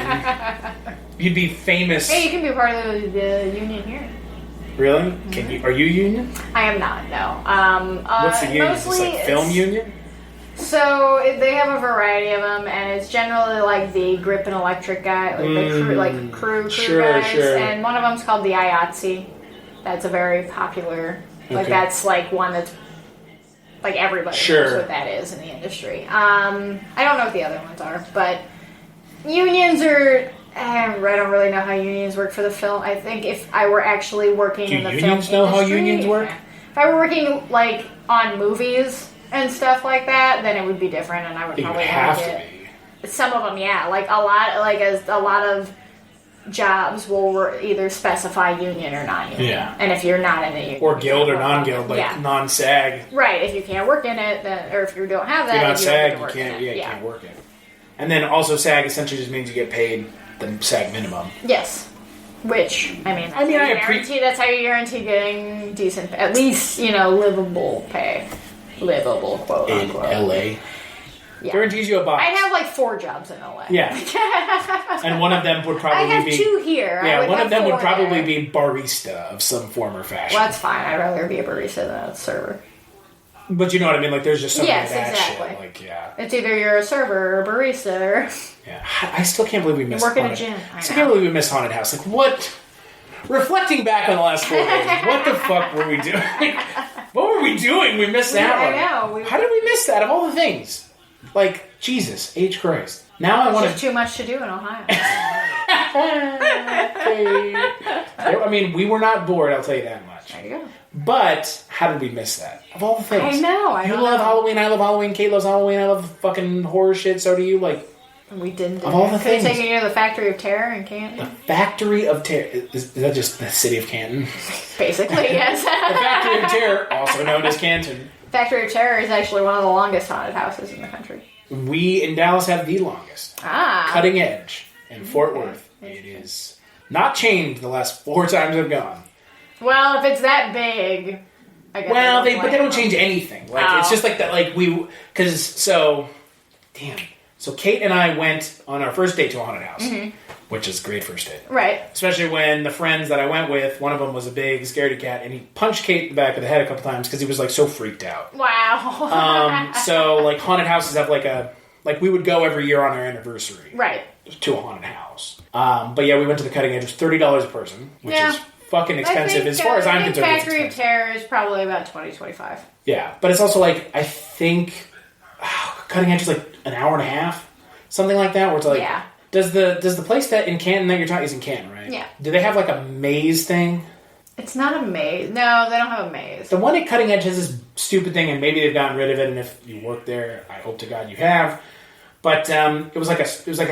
You'd be famous. Hey, you can be a part of the union here. Really? Can you? Are you union? I am not, no. What's the union? Is this like film union? So they have a variety of them, and it's generally like the grip and electric guy, like the crew Sure, guys. sure. And one of them's called the IATSE. That's a very popular. Like Okay. that's like one that's like everybody knows what that is in the industry. I don't know what the other ones are, but unions are. I don't really know how unions work for the film. I think if I were actually working in the film unions know how industry, unions work? If I were working like on movies and stuff like that, then it would be different, and I would It probably would have like to it. be. Some of them, yeah, like a lot of jobs will either specify union or non-union. Yeah. And if you're not in a union, Or you guild can't or work on non-guild, it. like Yeah. non-SAG. Right, if you can't work in it, then, or if you don't have that, If you're not you don't SAG, get to you work can't. in it. You can't work it. And then also SAG essentially just means you get paid the SAG minimum. Yes. Which, I mean, that's how you guarantee getting decent, at least, livable pay. Livable, quote In unquote. LA. Yeah. Guarantees you a box. I have like 4 jobs in LA. Yeah. And one of them would probably I have be 2 here. Yeah, one of them would probably be. be barista of some form or fashion. Well, that's fine. I'd rather be a barista than a server. But you know what I mean? Like, there's just so Yes, many of that exactly. shit. Like, yeah. It's either you're a server or a barista or Yeah. I still can't believe we missed work at a Haunted- gym. I still can't believe we missed Haunted House. Like, what? Reflecting back on the last 4 days, what the fuck were we doing? What were we doing? We missed that I one. know. How did we miss that of all the things? Like, Jesus, H. Christ. Now I want There's too much to do in Ohio. I mean, we were not bored, I'll tell you that much. There you go. But how did we miss that? Of all the things. I know. You love Halloween, I love Halloween, Kate loves Halloween, I love fucking horror shit, so do you. Like, We didn't. Of all the Could have things. taken you to the Factory of Terror in Canton. Factory of Terror. Is that just the city of Canton? Basically, yes. The Factory of Terror, also known as Canton. Factory of Terror is actually one of the longest haunted houses in the country. We in Dallas have the longest. Ah. Cutting Edge in Fort Worth. It is not changed the last 4 times I've gone. Well, if it's that big, I guess. Well, but they don't change anything. Like it's just like that. Like So Kate and I went on our first date to a haunted house, which is a great first date. Right. Especially when the friends that I went with, one of them was a big scaredy cat, and he punched Kate in the back of the head a couple times because he was like so freaked out. Wow. So like haunted houses have like we would go every year on our anniversary Right. to a haunted house. But yeah, we went to the Cutting Edge. It was $30 a person, which is fucking expensive as far as I'm concerned. It's Factory of expensive. Terror is probably about $20-25. Yeah, but it's also like I think Cutting Edge is like an hour and a half, something like that. Where it's like, does the place that in Canton that you're talking is in Canton, right? Yeah. Do they have like a maze thing? It's not a maze. No, they don't have a maze. The one at Cutting Edge has this stupid thing, and maybe they've gotten rid of it. And if you work there, I hope to God you have. But it was like a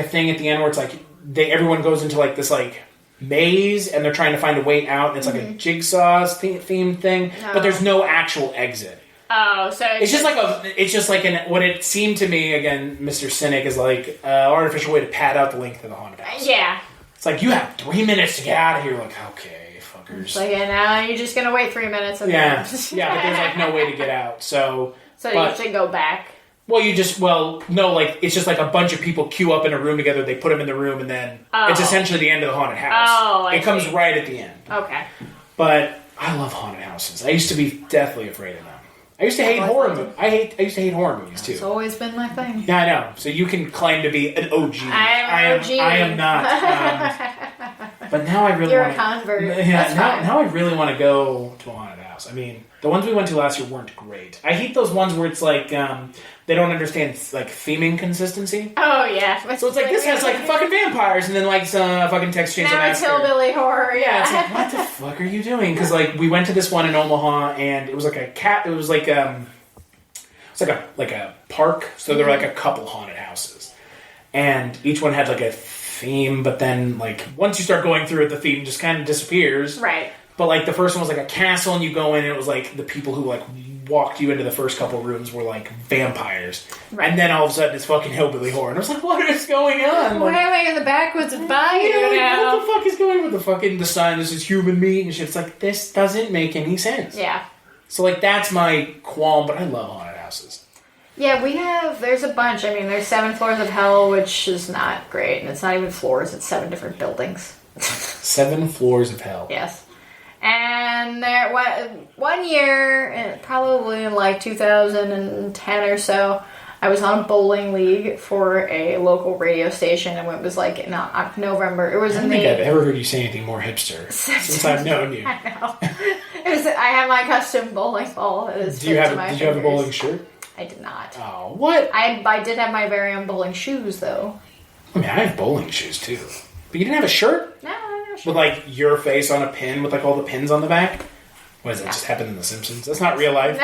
thing at the end where it's like everyone goes into like this like maze, and they're trying to find a way out, and it's like a jigsaw themed thing, but there's no actual exit. Oh, so it's just like what it seemed to me, again, Mr. Cynic, is like an artificial way to pad out the length of the haunted house. Yeah. It's like, you have 3 minutes to get out of here. Like, okay, fuckers. It's like, and now you're just going to wait 3 minutes. And yeah, but there's like no way to get out. So you should go back. Well, it's just like a bunch of people queue up in a room together, they put them in the room, and then it's essentially the end of the haunted house. Oh, it comes right at the end. Okay. But I love haunted houses. I used to be deathly afraid of them. I used to hate horror movies. I used to hate horror movies too. It's always been my thing. Yeah, I know. So you can claim to be an OG. I am not. But now I really You're want a convert. Yeah, now I really want to go to a haunted house. I mean, the ones we went to last year weren't great. I hate those ones where it's like they don't understand like theming consistency. Oh yeah. So it's like this has like fucking vampires and then like some fucking Texas Chainsaw Massacre. Now it's hillbilly horror. Yeah, it's like what the fuck are you doing? Because like we went to this one in Omaha and it was like a park. So there were like a couple haunted houses, and each one had like a theme. But then like once you start going through it, the theme just kind of disappears. Right. But like the first one was like a castle, and you go in, and it was like the people who like walked you into the first couple rooms were like vampires. Right. And then all of a sudden it's fucking hillbilly horror. And I was like, what is going on? Why Like, am I in the backwoods of Bayou now? what the fuck is going on with the fucking, the sign, this is human meat and shit. It's like, this doesn't make any sense. Yeah. So, like, that's my qualm, but I love haunted houses. Yeah, there's a bunch. I mean, there's 7 floors of hell, which is not great. And it's not even floors, it's 7 different buildings. 7 floors of hell. Yes. And there, one year, probably in like 2010 or so, I was on a bowling league for a local radio station, and it was like in November. It was I don't think I've ever heard you say anything more hipster since I've known you. I know. I have my custom bowling ball. That is Did you have a bowling shirt? I did not. Oh, what? I did have my very own bowling shoes, though. I mean, I have bowling shoes, too. But you didn't have a shirt? No, I didn't have a shirt. With, like, your face on a pin with, like, all the pins on the back? What is that? Just happened in The Simpsons? That's not real life.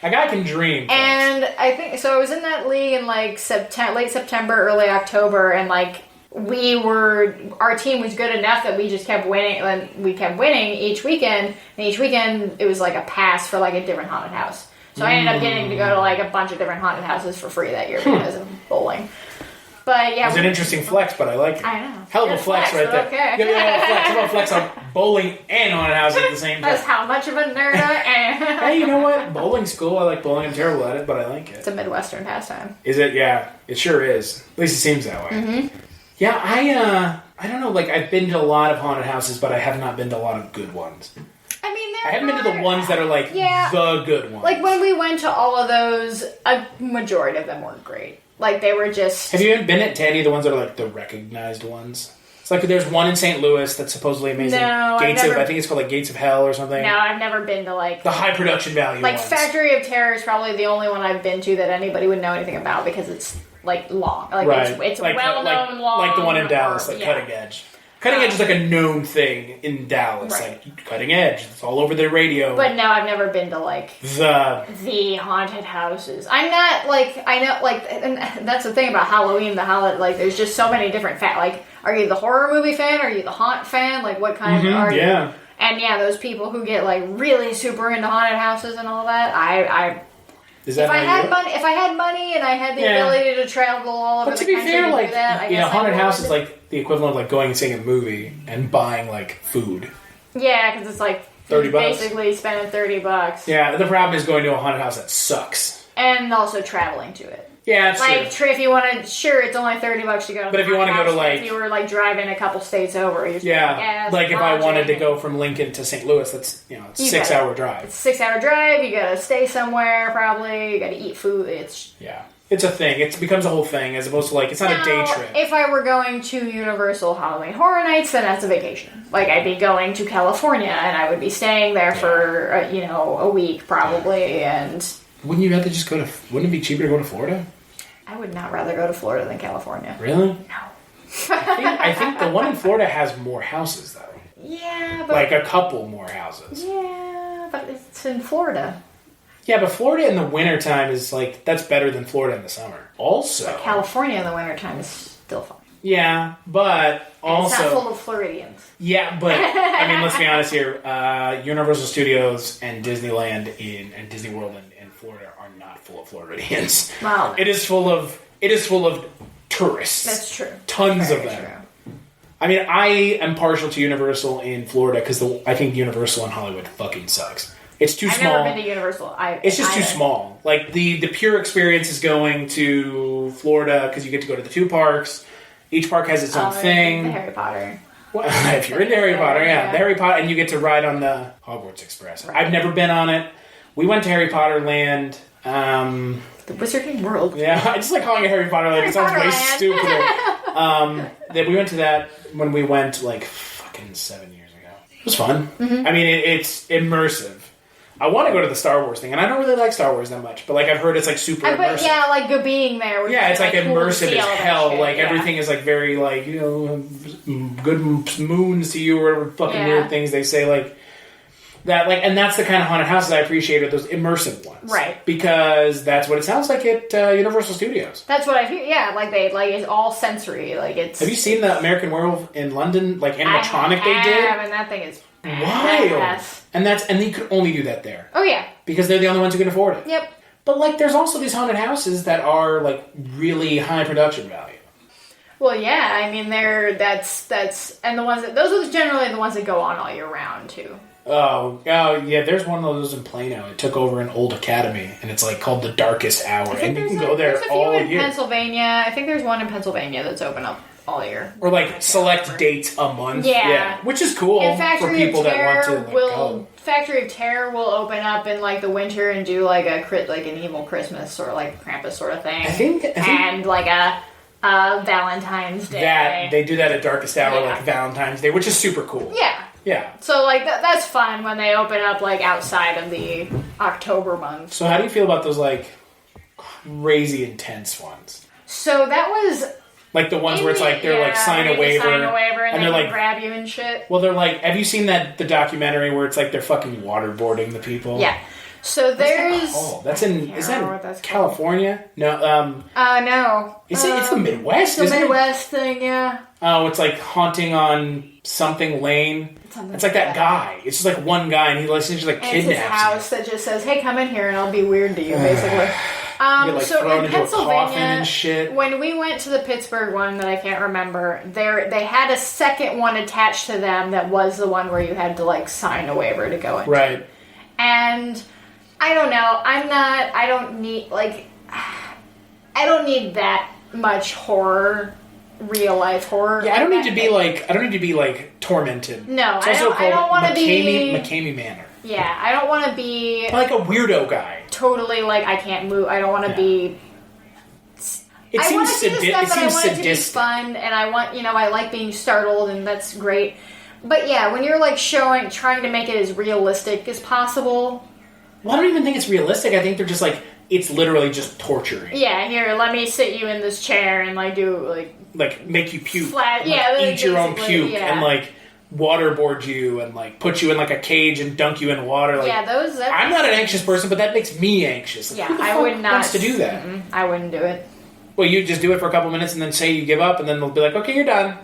A guy can dream. Folks. And I think, so I was in that league in, like, late September, early October, and, like, our team was good enough that we just kept winning, and we kept winning each weekend, and each weekend it was, like, a pass for, like, a different haunted house. So I ended up getting to go to, like, a bunch of different haunted houses for free that year because of bowling. But yeah, it was an interesting flex, but I like it. I know. Hell of a flex right there. Okay. Give me a little flex. I'm gonna flex on bowling and haunted house at the same time. That's how much of a nerd I am. Hey, you know what? Bowling's cool. I like bowling. I'm terrible at it, but I like it. It's a Midwestern pastime. Is it? Yeah, it sure is. At least it seems that way. Mm-hmm. Yeah, I don't know. Like, I've been to a lot of haunted houses, but I have not been to a lot of good ones. I mean, I haven't been to the ones that are like the good ones. Like when we went to all of those, a majority of them weren't great. Like they were just. Have you been to any of the ones that are like the recognized ones? It's like there's one in St. Louis that's supposedly amazing. No, I think it's called like Gates of Hell or something. No, I've never been to like the high production value. Like ones. Factory of Terror is probably the only one I've been to that anybody would know anything about because it's like long. Like right. it's like, well-known long. Like the one in Dallas, like Cutting Edge. Cutting Edge is like a known thing in Dallas. Right. Like Cutting Edge, it's all over the radio. But no, I've never been to like the haunted houses. I'm not like I know like, and that's the thing about Halloween. Like there's just so many different like, are you the horror movie fan? Are you the haunt fan? Like what kind are you? Yeah. And yeah, those people who get like really super into haunted houses and all that, if I had money and I had the ability to travel all over the country to do that, I guess haunted house is like the equivalent of like going and seeing a movie and buying like food. Yeah, because it's like $30. Basically spending $30. Yeah, the problem is going to a haunted house that sucks, and also traveling to it. Yeah, that's like true. If you want to, sure, it's only $30 to go. But if you want to go to like, if you were like driving a couple states over, like if I wanted to go from Lincoln to St. Louis, that's it's a 6-hour drive. It's a 6-hour drive. You gotta stay somewhere probably. You gotta eat food. It's a thing. It becomes a whole thing as opposed to like it's not a day trip. If I were going to Universal Halloween Horror Nights, then that's a vacation. Like I'd be going to California and I would be staying there for a week probably. And wouldn't you have to just go to? Wouldn't it be cheaper to go to Florida? I would not rather go to Florida than California. Really? No. I think the one in Florida has more houses, though. Yeah, but... like a couple more houses. Yeah, but it's in Florida. Yeah, but Florida in the wintertime is, like, that's better than Florida in the summer. Also... But California in the wintertime is still fun. Yeah, but also... It's not full of Floridians. Yeah, but, I mean, let's be honest here. Universal Studios and Disneyland and Disney World in Florida are not full of Floridians. Wow. It is full of tourists. That's true. Tons Very of them. True. I mean, I am partial to Universal in Florida because I think Universal in Hollywood fucking sucks. It's too small. I've never been to Universal. It's just too small. Like, the pure experience is going to Florida because you get to go to the 2 parks. Each park has its own thing. The Harry Potter. Well, if you're into Harry Potter, yeah. The Harry Potter, and you get to ride on the Hogwarts Express. Right. I've never been on it. We went to Harry Potter Land. The Wizarding World. Yeah, I just like calling it Harry Potter Land. It sounds way stupider. We went to that when we went, like, fucking 7 years ago. It was fun. Mm-hmm. I mean, it's immersive. I want to go to the Star Wars thing, and I don't really like Sar Wars that much, but, like, I've heard it's, like, super immersive. But, yeah, like, being there. Yeah, it's, like, immersive as hell. Like, yeah. Everything is, like, very, like, good moons to you, or whatever fucking weird things they say, like, that, like, and that's the kind of haunted houses I appreciate, are those immersive ones. Right. Because that's what it sounds like at Universal Studios. That's what I hear, yeah, like, it's all sensory, like, it's... Have you seen the American Werewolf in London, like, animatronic they did? And that thing is Wild. Yes. And you could only do that there. Oh, yeah. Because they're the only ones who can afford it. Yep. But, like, there's also these haunted houses that are, like, really high production value. Well, yeah, I mean, and those are generally the ones that go on all year round, too. Oh, yeah, there's one of those in Plano. It took over an old academy, and it's, like, called the Darkest Hour. And you can go there all year. There's a few in Pennsylvania. I think there's one in Pennsylvania that's open up all year. Or, like, select dates a month. Yeah. Which is cool for people that want to, like, go. Factory of Terror will open up in, like, the winter and do, like, an evil Christmas or, like, Krampus sort of thing. I think and, like, a Valentine's Day. They do that at Darkest Hour, like Valentine's Day, which is super cool. Yeah. Yeah. So, like, that's fun when they open up, like, outside of the October month. So how do you feel about those, like, crazy intense ones? So that was... Like the ones where it's like, they're like, sign a waiver. And they're they like, grab you and shit. Well, they're like, have you seen the documentary where it's like they're fucking waterboarding the people? Yeah. So there's... Is that California? No, no. It's the Midwest, It's the Midwest thing, yeah. Oh, it's like Haunting on something Lane. It's like that guy. It's just like one guy, and he essentially like kidnaps you. It's his house that just says, hey, come in here and I'll be weird to you, basically. So in Pennsylvania, and shit. When we went to the Pittsburgh one that I can't remember, they had a second one attached to them that was the one where you had to, like, sign a waiver to go in. Right. And I don't know. I don't need that much horror, real life horror. Yeah, I don't need to be like tormented. No, it's also I don't want to be McCamey Manor. Yeah, I don't want to be like a weirdo guy. Totally, like, I can't move. I don't want to be. I want to see the stuff, but I want it to be fun, and I want, I like being startled, and that's great. But yeah, when you're like trying to make it as realistic as possible. Well, I don't even think it's realistic. I think they're just like, it's literally just torturing. Yeah, here, let me sit you in this chair and like do like make you puke. Eat your own puke and like waterboard you and like put you in like a cage and dunk you in water. Like, I'm not an anxious person, but that makes me anxious. Like, who the fuck would not wants to do that. I wouldn't do it. Well, you just do it for a couple minutes and then say you give up, and then they'll be like, okay, you're done.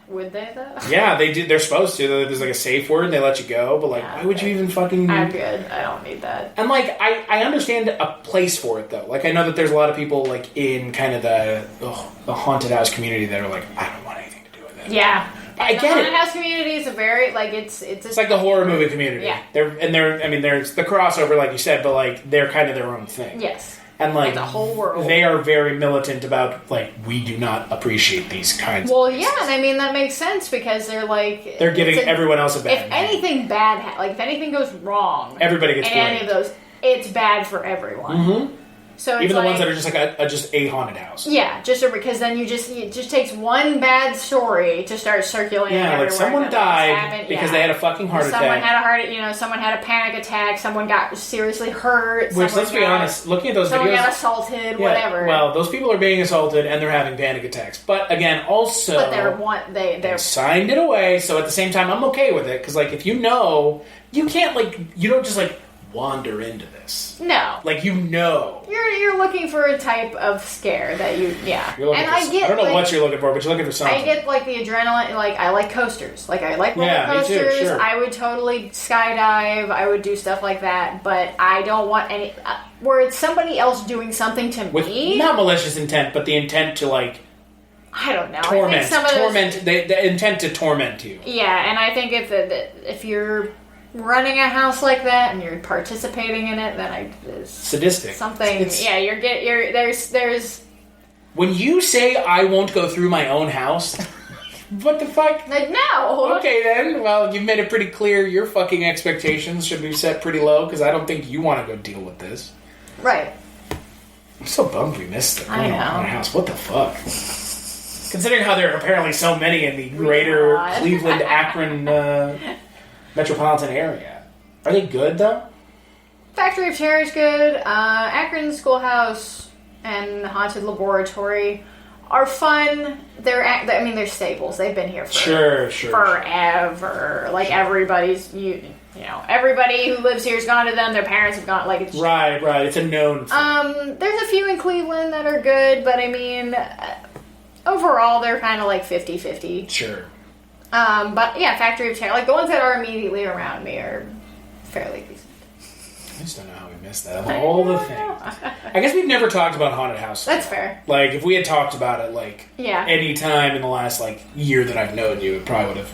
Would they, though? Yeah, they do. They're supposed to. There's like a safe word, and they let you go. But like, why would you even fucking... I'm good. I don't need that. And like, I understand a place for it, though. Like, I know that there's a lot of people like in kind of the haunted house community that are like, I don't want anything to do with it. Yeah. I get it. The haunted house community is a very, like, it's like the horror movie community. Yeah. There's the crossover, like you said, but like, they're kind of their own thing. Yes. And like, it's a whole world. They are very militant about, like, we do not appreciate these kinds of places. Yeah, and I mean, that makes sense because they're like... They're giving everyone else a bad name. Anything bad, like, if anything goes wrong... Everybody gets blamed. Any of those, it's bad for everyone. Mm-hmm. So it's even the ones that are just like just a haunted house. Yeah, because then it just takes one bad story to start circulating. Yeah, everywhere. Like someone died because they had a fucking heart attack. Someone had a panic attack. Someone got seriously hurt. Which, let's be honest, looking at those videos, someone got assaulted. Whatever. Well, those people are being assaulted and they're having panic attacks. But again, also, they signed it away. So at the same time, I'm okay with it because, like, if you know, you can't you don't just wander into this. No. Like, You're looking for a type of scare that I don't know what you're looking for, but you're looking for something. I get, like, the adrenaline, like, I like coasters. Like, I like roller coasters. Me too, sure. I would totally skydive. I would do stuff like that. But I don't want any... where it's somebody else doing something to with me. Not malicious intent, but the intent to, like... I don't know. Torment. I think the intent to torment you. Yeah, and I think if you're... running a house like that and you're participating in it, then sadistic. There's when you say I won't go through my own house, what the fuck? Like, no. Okay then. Well, you've made it pretty clear your fucking expectations should be set pretty low because I don't think you want to go deal with this. Right. I'm so bummed we missed it. I know. Our house. What the fuck? Considering how there are apparently so many in the greater Cleveland, Akron, metropolitan area. Are they good, though? Factory of Terror is good. Akron Schoolhouse and Haunted Laboratory are fun. They're staples. They've been here for forever. Like, everybody's... everybody who lives here has gone to them. Their parents have gone... Like, it's right. It's a known thing. There's a few in Cleveland that are good, but I mean... overall, they're kind of like 50-50. Sure. But yeah, Factory of Terror. Like the ones that are immediately around me are fairly decent. I just don't know how we missed that. Of all the things. I guess we've never talked about haunted houses. That's fair. Like, if we had talked about it, like, Yeah. any time in the last, like, year that I've known you, it probably would have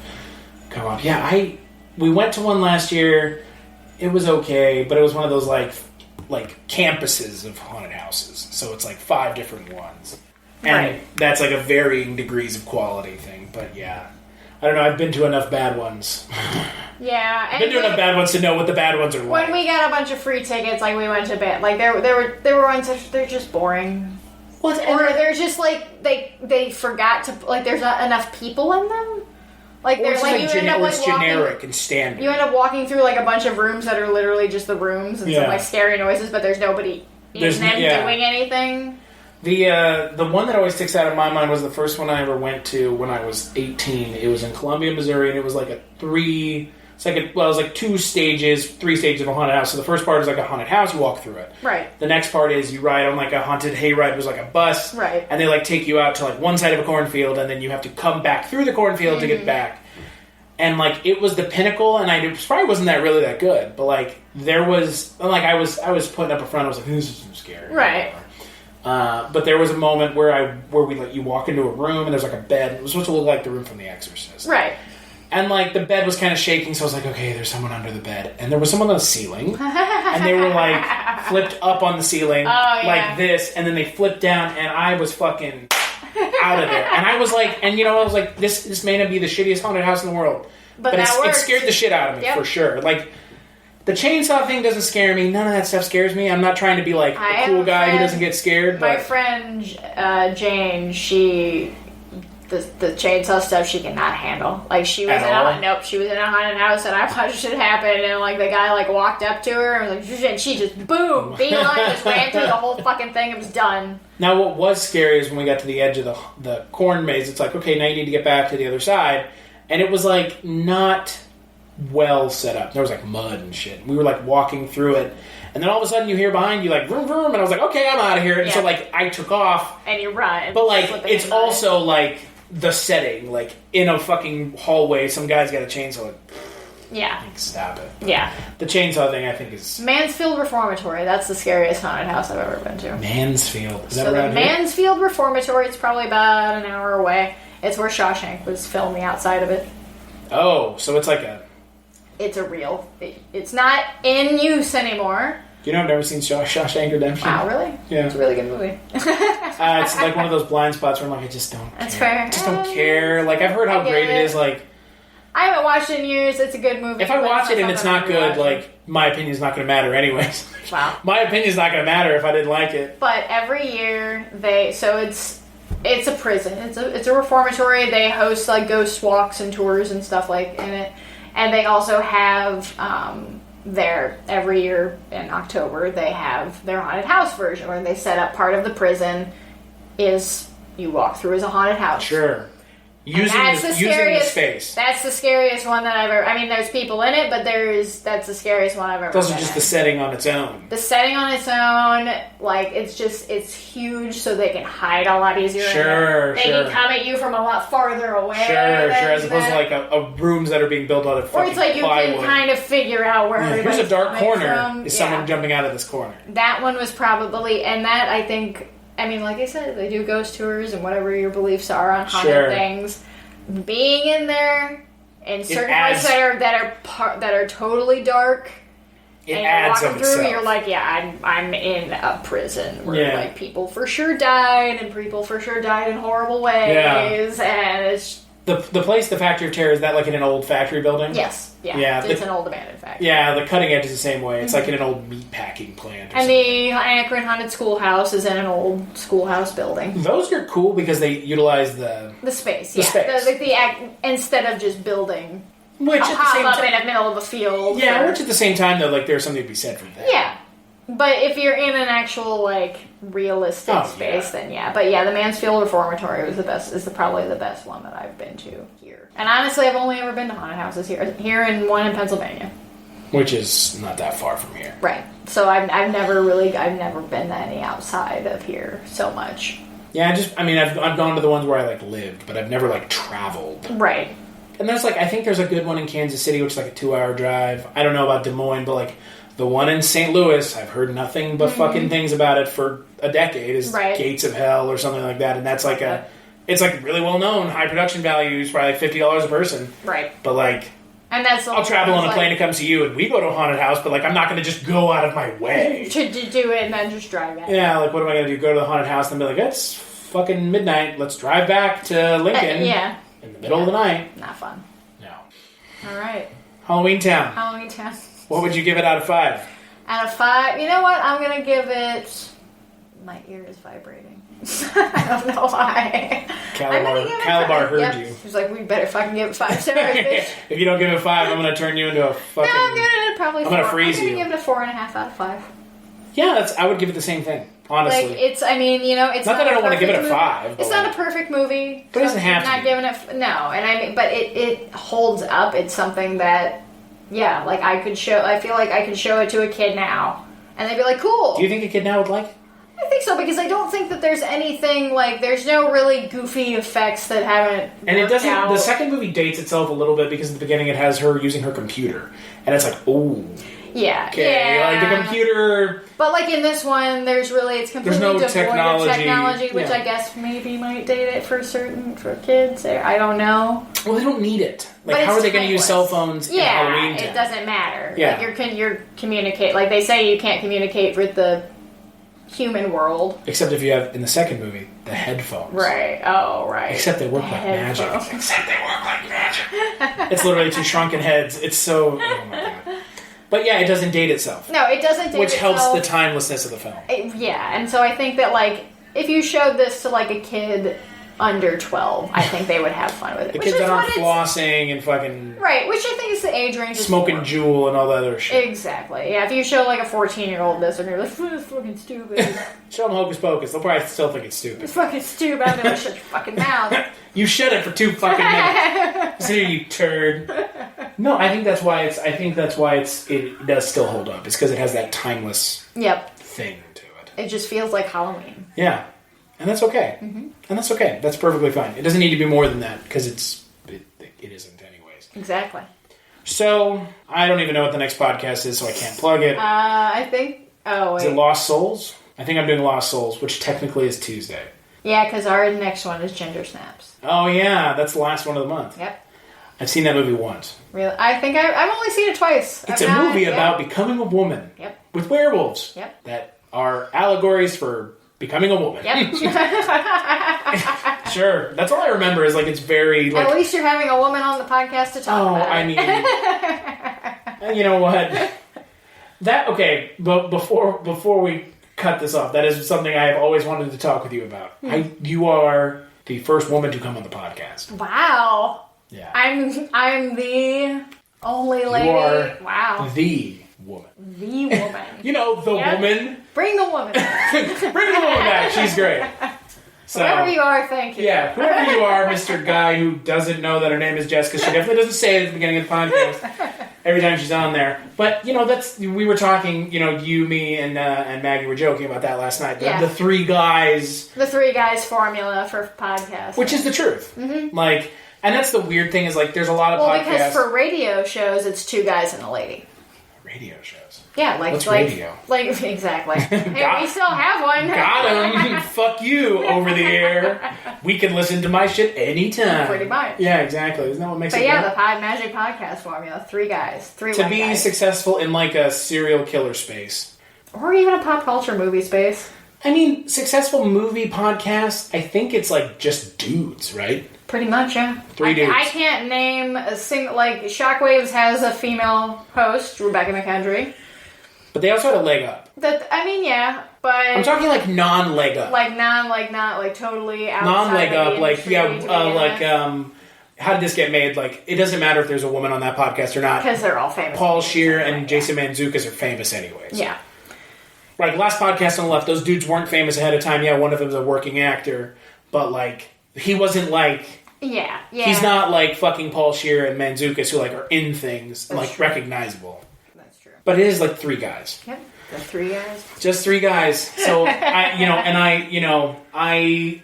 come up. Yeah, we went to one last year. It was okay, but it was one of those, like campuses of haunted houses. So it's, like, 5 different ones. And that's, like, a varying degrees of quality thing. But, yeah. I don't know, I've been to enough bad ones. Yeah, I've been to enough bad ones to know what the bad ones are like. When we got a bunch of free tickets, like we went to bed, like there were ones that they're just boring. What? Or they're just like they forgot to like. There's not enough people in them. Like they're like you end up like generic and standard. You end up walking through like a bunch of rooms that are literally just the rooms and some like scary noises, but there's nobody in them doing anything. The one that always sticks out in my mind was the first one I ever went to when I was 18. It was in Columbia, Missouri, and it was like it was like 3 stages of a haunted house. So the first part is like a haunted house, you walk through it. Right. The next part is you ride on like a haunted hayride, it was like a bus. Right. And they like take you out to like one side of a cornfield, and then you have to come back through the cornfield to get back. And like it was the pinnacle, and it probably wasn't really that good, but like there was like I was putting up a front, I was like, this is scary. Right. But there was a moment where we like you walk into a room and there's like a bed. It was supposed to look like the room from The Exorcist, right? And like the bed was kind of shaking, so I was like, okay, there's someone under the bed, and there was someone on the ceiling, and they were like flipped up on the ceiling like this, and then they flipped down, and I was fucking out of there, and I was like, this may not be the shittiest haunted house in the world, but it scared the shit out of me for sure, like. The chainsaw thing doesn't scare me. None of that stuff scares me. I'm not trying to be like a cool guy who doesn't get scared. But my friend Jane, the chainsaw stuff she cannot handle. Like she was she was in a haunted house and I watched it happen and like the guy like walked up to her and she just boom, beeline just ran through the whole fucking thing. It was done. Now what was scary is when we got to the edge of the corn maze. It's like, okay, now you need to get back to the other side, and it was like not well set up. There was like mud and shit. We were like walking through it, and then all of a sudden you hear behind you like vroom vroom, and I was like, okay, I'm out of here. And so like I took off, and you run. But like it's also like the setting, like in a fucking hallway, some guy's got a chainsaw. Like, stop it. Yeah. The chainsaw thing, I think, is Mansfield Reformatory. That's the scariest haunted house I've ever been to. Mansfield. Is that so around the here? Mansfield Reformatory. It's probably about an hour away. It's where Shawshank was filming outside of it. Oh, so it's like it's a real. It's not in use anymore. You know, I've never seen Shawshank Redemption. Wow, really? Yeah. It's a really good movie. It's like one of those blind spots where I'm like, I just don't care. That's fair. I just don't care. Like, I've heard how great it is. Like, I haven't watched it in years. It's a good movie. If I watch it and it's not good, like, my opinion's not going to matter anyways. Wow. My opinion's not going to matter if I didn't like it. But every year, it's a prison. It's a reformatory. They host, like, ghost walks and tours and stuff like in it. And they also have every year in October, they have their haunted house version where they set up part of the prison is you walk through as a haunted house. Sure. Using the space. That's the scariest one that I've ever... I mean, there's people in it, but that's the scariest one I've ever Those are just the setting on its own. The setting on its own, like, it's huge, so they can hide a lot easier. Sure, They can come at you from a lot farther away. Sure, as opposed to, like, a rooms that are being built out of fucking Or it's like you plywood. can kind of figure out where everybody's here's a dark corner. from. Is someone jumping out of this corner? That one was probably... And that, I think... I mean, like I said, they do ghost tours and whatever your beliefs are on haunted things. Being in there in certain parts that are totally dark, and you're walking through, you're like, I'm in a prison where like people for sure died and people for sure died in horrible ways, and it's the place, the Factory of Terror, is that like in an old factory building? Yes. Yeah, it's an old abandoned factory. Yeah, the cutting edge is the same way. It's like in an old meat packing plant. And the Akron Haunted Schoolhouse is in an old schoolhouse building. Those are cool because they utilize the space. Space. Instead of just building which a at the same pop-up time, in the middle of a field. Yeah, which at the same time, though, like there's something to be said for that. Yeah. But if you're in an actual, like, realistic space, then yeah. But yeah, the Mansfield Reformatory was the best. Is probably the best one that I've been to here. And honestly, I've only ever been to haunted houses here and one in Pennsylvania, which is not that far from here. Right. So I've never been to any outside of here so much. Yeah, I've gone to the ones where I like lived, but I've never like traveled. Right. And there's I think there's a good one in Kansas City, which is a 2-hour drive. I don't know about Des Moines, but the one in St. Louis, I've heard nothing but fucking things about it for a decade, is Gates of Hell or something like that. And that's it's really well known, high production values, probably $50 a person. Right. But and that's I'll travel on a plane to come see you, and we go to a haunted house, but I'm not going to just go out of my way to do it and then just drive back. Yeah, what am I going to do? Go to the haunted house and be it's fucking midnight. Let's drive back to Lincoln. Yeah. In the middle of the night. Not fun. No. All right. Halloweentown. Halloweentown. What would you give it out of 5? Out of 5, you know what? I'm going to give it... My ear is vibrating. I don't know why. Calabar heard you. He was we better fucking give it 5 stars, bitch. If you don't give it 5, I'm going to turn you into a fucking... No, I'm giving it probably 4. I'm going to freeze you. I'm going to give it a 4.5 out of 5. Yeah, I would give it the same thing, honestly. It's not that I don't want to give it a 5. It's not a perfect movie. But it doesn't have to not giving it... No, but it holds up. It's something that, I could show... I feel like I could show it to a kid now, and they'd be cool. Do you think a kid now would like it? I think so, because I don't think that there's anything, there's no really goofy effects that haven't And it doesn't... out. The second movie dates itself a little bit, because in the beginning it has her using her computer. And it's ooh... Yeah. Okay, yeah. The computer... But in this one, it's completely no devoid of technology, which yeah. I guess maybe might date it for kids. I don't know. Well, they don't need it. But how are they going to timeless. use cell phones in Halloween? It doesn't matter. Yeah. You're communicate. They say you can't communicate with the human world. Except if you have, in the second movie, the headphones. Right. Oh, right. Except they work like magic. It's literally 2 shrunken heads. It's so... Oh, my God. But yeah, it doesn't date itself. No, it doesn't date Which itself. helps the timelessness of the film. And so I think that, if you showed this to, a kid under 12, I think they would have fun with it. The kids that aren't flossing and fucking... Right, which I think is the age range. Smoking Juul and all that other shit. Exactly. Yeah, if you show, a 14-year-old this, and you're this is fucking stupid. Show them Hocus Pocus. They'll probably still think it's stupid. It's fucking stupid. I'm gonna shut your fucking mouth. You shut it for 2 fucking minutes. Here, you turd. No, I think that's why it does still hold up. It's because it has that timeless thing to it. It just feels like Halloween. Yeah. And that's okay. Mm-hmm. And that's okay. That's perfectly fine. It doesn't need to be more than that, because it isn't anyways. Exactly. So, I don't even know what the next podcast is, so I can't plug it. I think... Oh, wait. Is it Lost Souls? I think I'm doing Lost Souls, which technically is Tuesday. Yeah, because our next one is Ginger Snaps. Oh, yeah. That's the last one of the month. Yep. I've seen that movie once. Really? I think I've only seen it twice. It's a movie about becoming a woman. Yep. With werewolves. Yep. That are allegories for becoming a woman. Yep. Sure. That's all I remember is it's very At least you're having a woman on the podcast to talk about it. I mean, you know what? But before we cut this off, that is something I have always wanted to talk with you about. You are the first woman to come on the podcast. Wow. Yeah. I'm the only lady. You are wow. The woman. The woman. Woman. Bring the woman back. Bring the woman back. She's great. So, whoever you are, thank you. Yeah, whoever you are, Mr. Guy who doesn't know that her name is Jess, because she definitely doesn't say it at the beginning of the podcast every time she's on there. But, we were talking, you, me, and Maggie were joking about that last night. The 3 guys. The 3 guys formula for podcasts. Which is the truth. Mm-hmm. And that's the weird thing is, there's a lot of podcasts. Well, because for radio shows, it's 2 guys and a lady. Radio shows. Yeah, What's radio? Exactly. Hey, we still have one. Got him. Fuck you over the air. We can listen to my shit anytime. Pretty much. Yeah, exactly. Isn't that what makes it But yeah, good? the Pod Magic Podcast formula. 3 guys. 3 to white be guys. successful in a serial killer space. Or even a pop culture movie space. I mean, successful movie podcast, I think it's just dudes, right? Pretty much, yeah. 3 dudes. I can't name a single... Shockwaves has a female host, Rebecca McKendry. But they also had a leg up. Yeah, but... I'm talking non-leg up. Not totally outside Non-leg up, the industry how did this get made? It doesn't matter if there's a woman on that podcast or not. Because they're all famous. Paul Scheer and Jason Mantzoukas are famous anyways. Yeah. Last podcast on the left, those dudes weren't famous ahead of time. Yeah, one of them's a working actor, but he wasn't Yeah. He's not fucking Paul Scheer and Mantzoukas who are in things recognizable. That's true. But it is 3 guys. Yep. The 3 guys. Just 3 guys. So I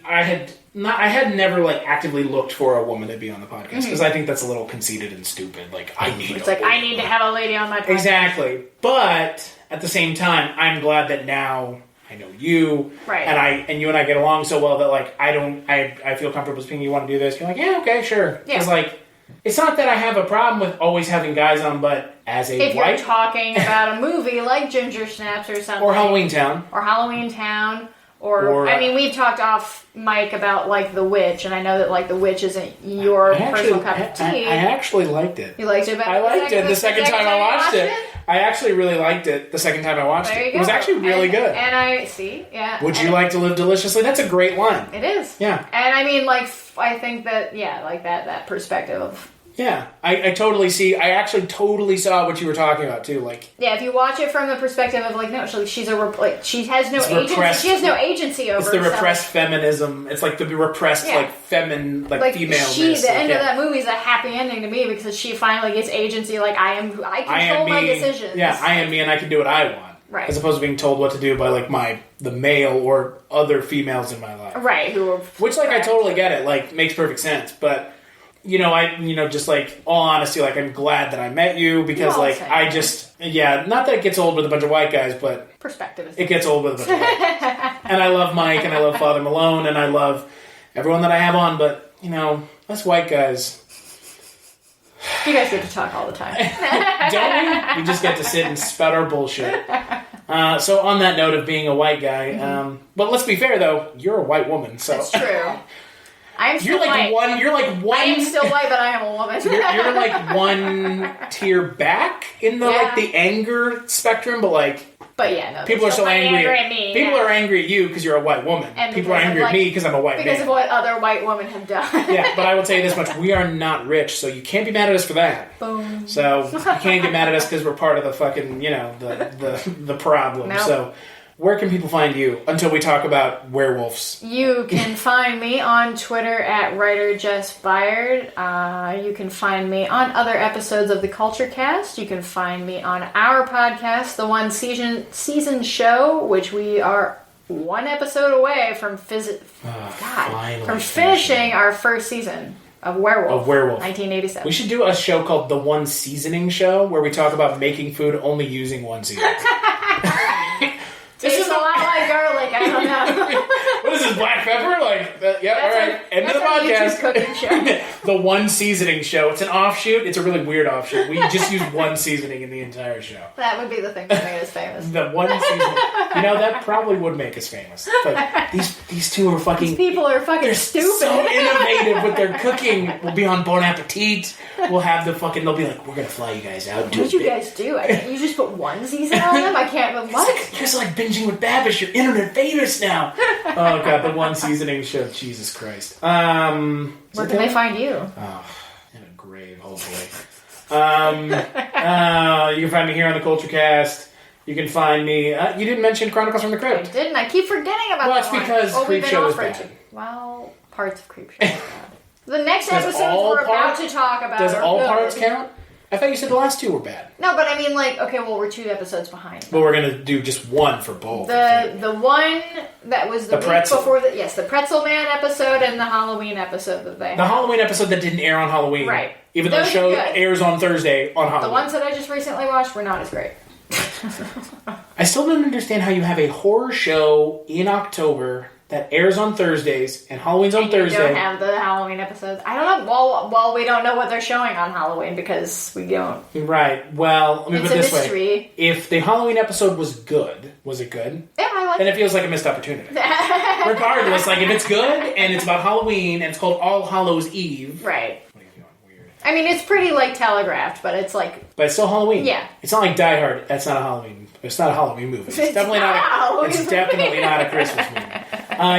had I had never like actively looked for a woman to be on the podcast because I think that's a little conceited and stupid. Like I need to have a lady on my podcast. Exactly. But at the same time, I'm glad that now I know you, right? And you and I get along so well that like I feel comfortable speaking. You want to do this? You're like, yeah, okay, sure. Because like it's not that I have a problem with always having guys on, but as a if you're talking about a movie like Ginger Snaps or something, or Halloweentown, Or I mean, we've talked off mic about like The Witch, and I know that like The Witch isn't your personal cup of tea. I actually liked it. You liked it better? I liked it the second time I watched it. I actually really liked it the second time I watched it. It was actually really good. And I see, yeah. Would you like to live deliciously? That's a great line. It is. Yeah. And I mean, like, I think that like that perspective of. Yeah, I totally see. I actually totally saw what you were talking about too. Like, yeah, if you watch it from the perspective of like, no, she has no agency. She has no agency over. It's the repressed feminism. It's like the repressed like femaleness. The end of that movie is a happy ending to me because she finally gets agency. Like I control my decisions. Yeah, I am me, and I can do what I want. Right. As opposed to being told what to do by like the male or other females in my life. Right. Which like I totally get it. Like makes perfect sense, but. Just like, all honesty, like, I'm glad that I met you because, like, I just, not that it gets old with a bunch of white guys, but perspective. It gets old with a bunch of white guys. And I love Mike, and I love Father Malone, and I love everyone that I have on, but, us white guys. You guys get to talk all the time. Don't we? We just get to sit and spout our bullshit. So on that note of being a white guy, but let's be fair, though, you're a white woman, so. That's true. I'm still white. You're like one. I am still white, but I am a woman. you're like one tier back in the like the anger spectrum, but like. But yeah, no. People are so angry at me. People are angry at you because you're a white woman. And people are angry at me because I'm a white man. Because of what other white women have done. Yeah, but I will tell you this much: we are not rich, so you can't be mad at us for that. Boom. So you can't get mad at us because we're part of the fucking the problem. Nope. So. Where can people find you until we talk about werewolves? You can find me on Twitter at writer Jess Byard. You can find me on other episodes of the Kulturecast. You can find me on our podcast, the One Season Show, which we are one episode away from finishing our first season. Of Werewolf. 1987. We should do a show called The One Seasoning Show, where we talk about making food only using one seasoning. This is a lot like garlic. I don't know. What is this, black pepper? Alright. End of the podcast. Cooking show. The One Seasoning Show. It's an offshoot. It's a really weird offshoot. We just use one seasoning in the entire show. That would be the thing that made us famous. The one seasoning. That probably would make us famous. But these two are fucking. These people are fucking they're stupid. So innovative with their cooking. We'll be on Bon Appetit. We'll have the fucking. They'll be like, we're gonna fly you guys out. What did you guys do? You just put one season on them? I can't. What? You guys are like binging with Babish. You're internet famous now. Oh god, the One Seasoning Show. Jesus Christ. Where can they find you? Oh, in a grave, hopefully. You can find me here on the Kulturecast. You can find me. You didn't mention Chronicles from the Crypt. I didn't. I keep forgetting about that. Well, it's because Creepshow is bad. Well, parts of Creepshow. The next episode we're about to talk about. Does all parts count? I thought you said the last two were bad. No, but I mean, we're 2 episodes behind. But we're gonna do just one for both. The one that was the week before the Pretzel Man episode and the Halloween episode that they had. The Halloween episode that didn't air on Halloween, right? Even though the show airs on Thursday on Halloween. The ones that I just recently watched were not as great. I still don't understand how you have a horror show in October that airs on Thursdays, and Halloween's on Thursday. You don't have the Halloween episodes. I don't know. Well, we don't know what they're showing on Halloween because we don't. Right. Well, let me put it this way. If the Halloween episode was good, was it good? Yeah, I like it. Then it feels like a missed opportunity. Regardless, if it's good and it's about Halloween and it's called All Hallows Eve. Right. What are you doing? Weird. I mean, it's pretty telegraphed, but it's like. But it's still Halloween. Yeah. It's not like Die Hard. That's not a Halloween. It's not a Halloween movie. It's definitely not. It's definitely not a Christmas movie.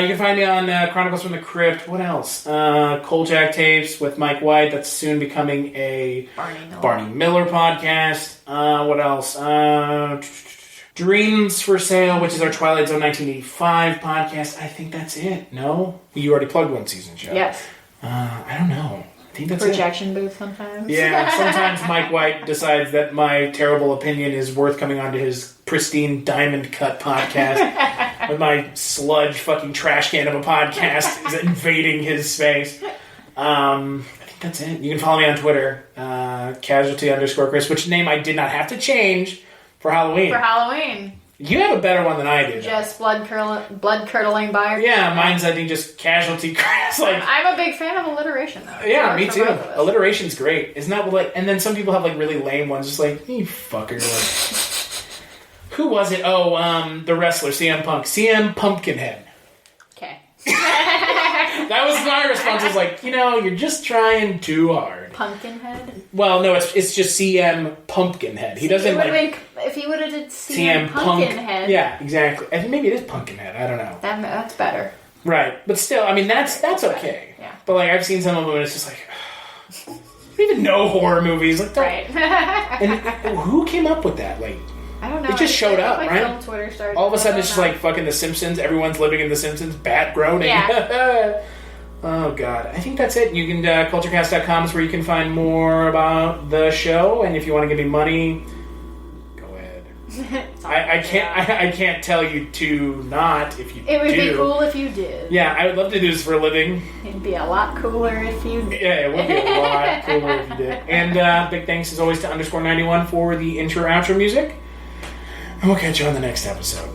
You can find me on Chronicles from the Crypt. What else? Kolchak Tapes with Mike White. That's soon becoming a Barney Miller podcast. What else? Dreams for Sale, which is our Twilight Zone 1985 podcast. I think that's it. No? You already plugged One Season Show. Yes. I don't know. I think that's projection booth sometimes. Yeah, sometimes Mike White decides that my terrible opinion is worth coming onto his pristine diamond cut podcast. with my sludge fucking trash can of a podcast is invading his space. I think that's it. You can follow me on Twitter, casualty_Chris, which name I did not have to change for Halloween. For Halloween. You have a better one than I do. Just blood-curdling Byard. Yeah, mine's, I think, just casualty Chris. Like, I'm a big fan of alliteration, though. yeah, me too. Alliteration's great. Isn't that like... And then some people have, like, really lame ones. Just like, you fucker. Like, who was it? Oh, the wrestler, CM Punk. CM Pumpkinhead. Okay. That was my response. I was like, you're just trying too hard. Pumpkinhead? Well, no, it's just CM Pumpkinhead. He doesn't like... If he would have did CM Pumpkinhead... Yeah, exactly. I think maybe it is Pumpkinhead. I don't know. That's better. Right. But still, I mean, that's okay. Yeah. But, like, I've seen some of them and it's just like... I don't even know horror movies. Like, right. And who came up with that? Like... I don't know. It just showed up, right? Film Twitter started all of a sudden, it's just like fucking The Simpsons. Everyone's living in The Simpsons. Bat groaning. Yeah. Oh, God. I think that's it. You can, Kulturecast.com is where you can find more about the show. And if you want to give me money, go ahead. I can't tell you to not if you do. It would be cool if you did. Yeah, I would love to do this for a living. It'd be a lot cooler if you did. Yeah, it would be a lot cooler if you did. And big thanks, as always, to _91 for the intro-outro music. And we'll catch you on the next episode.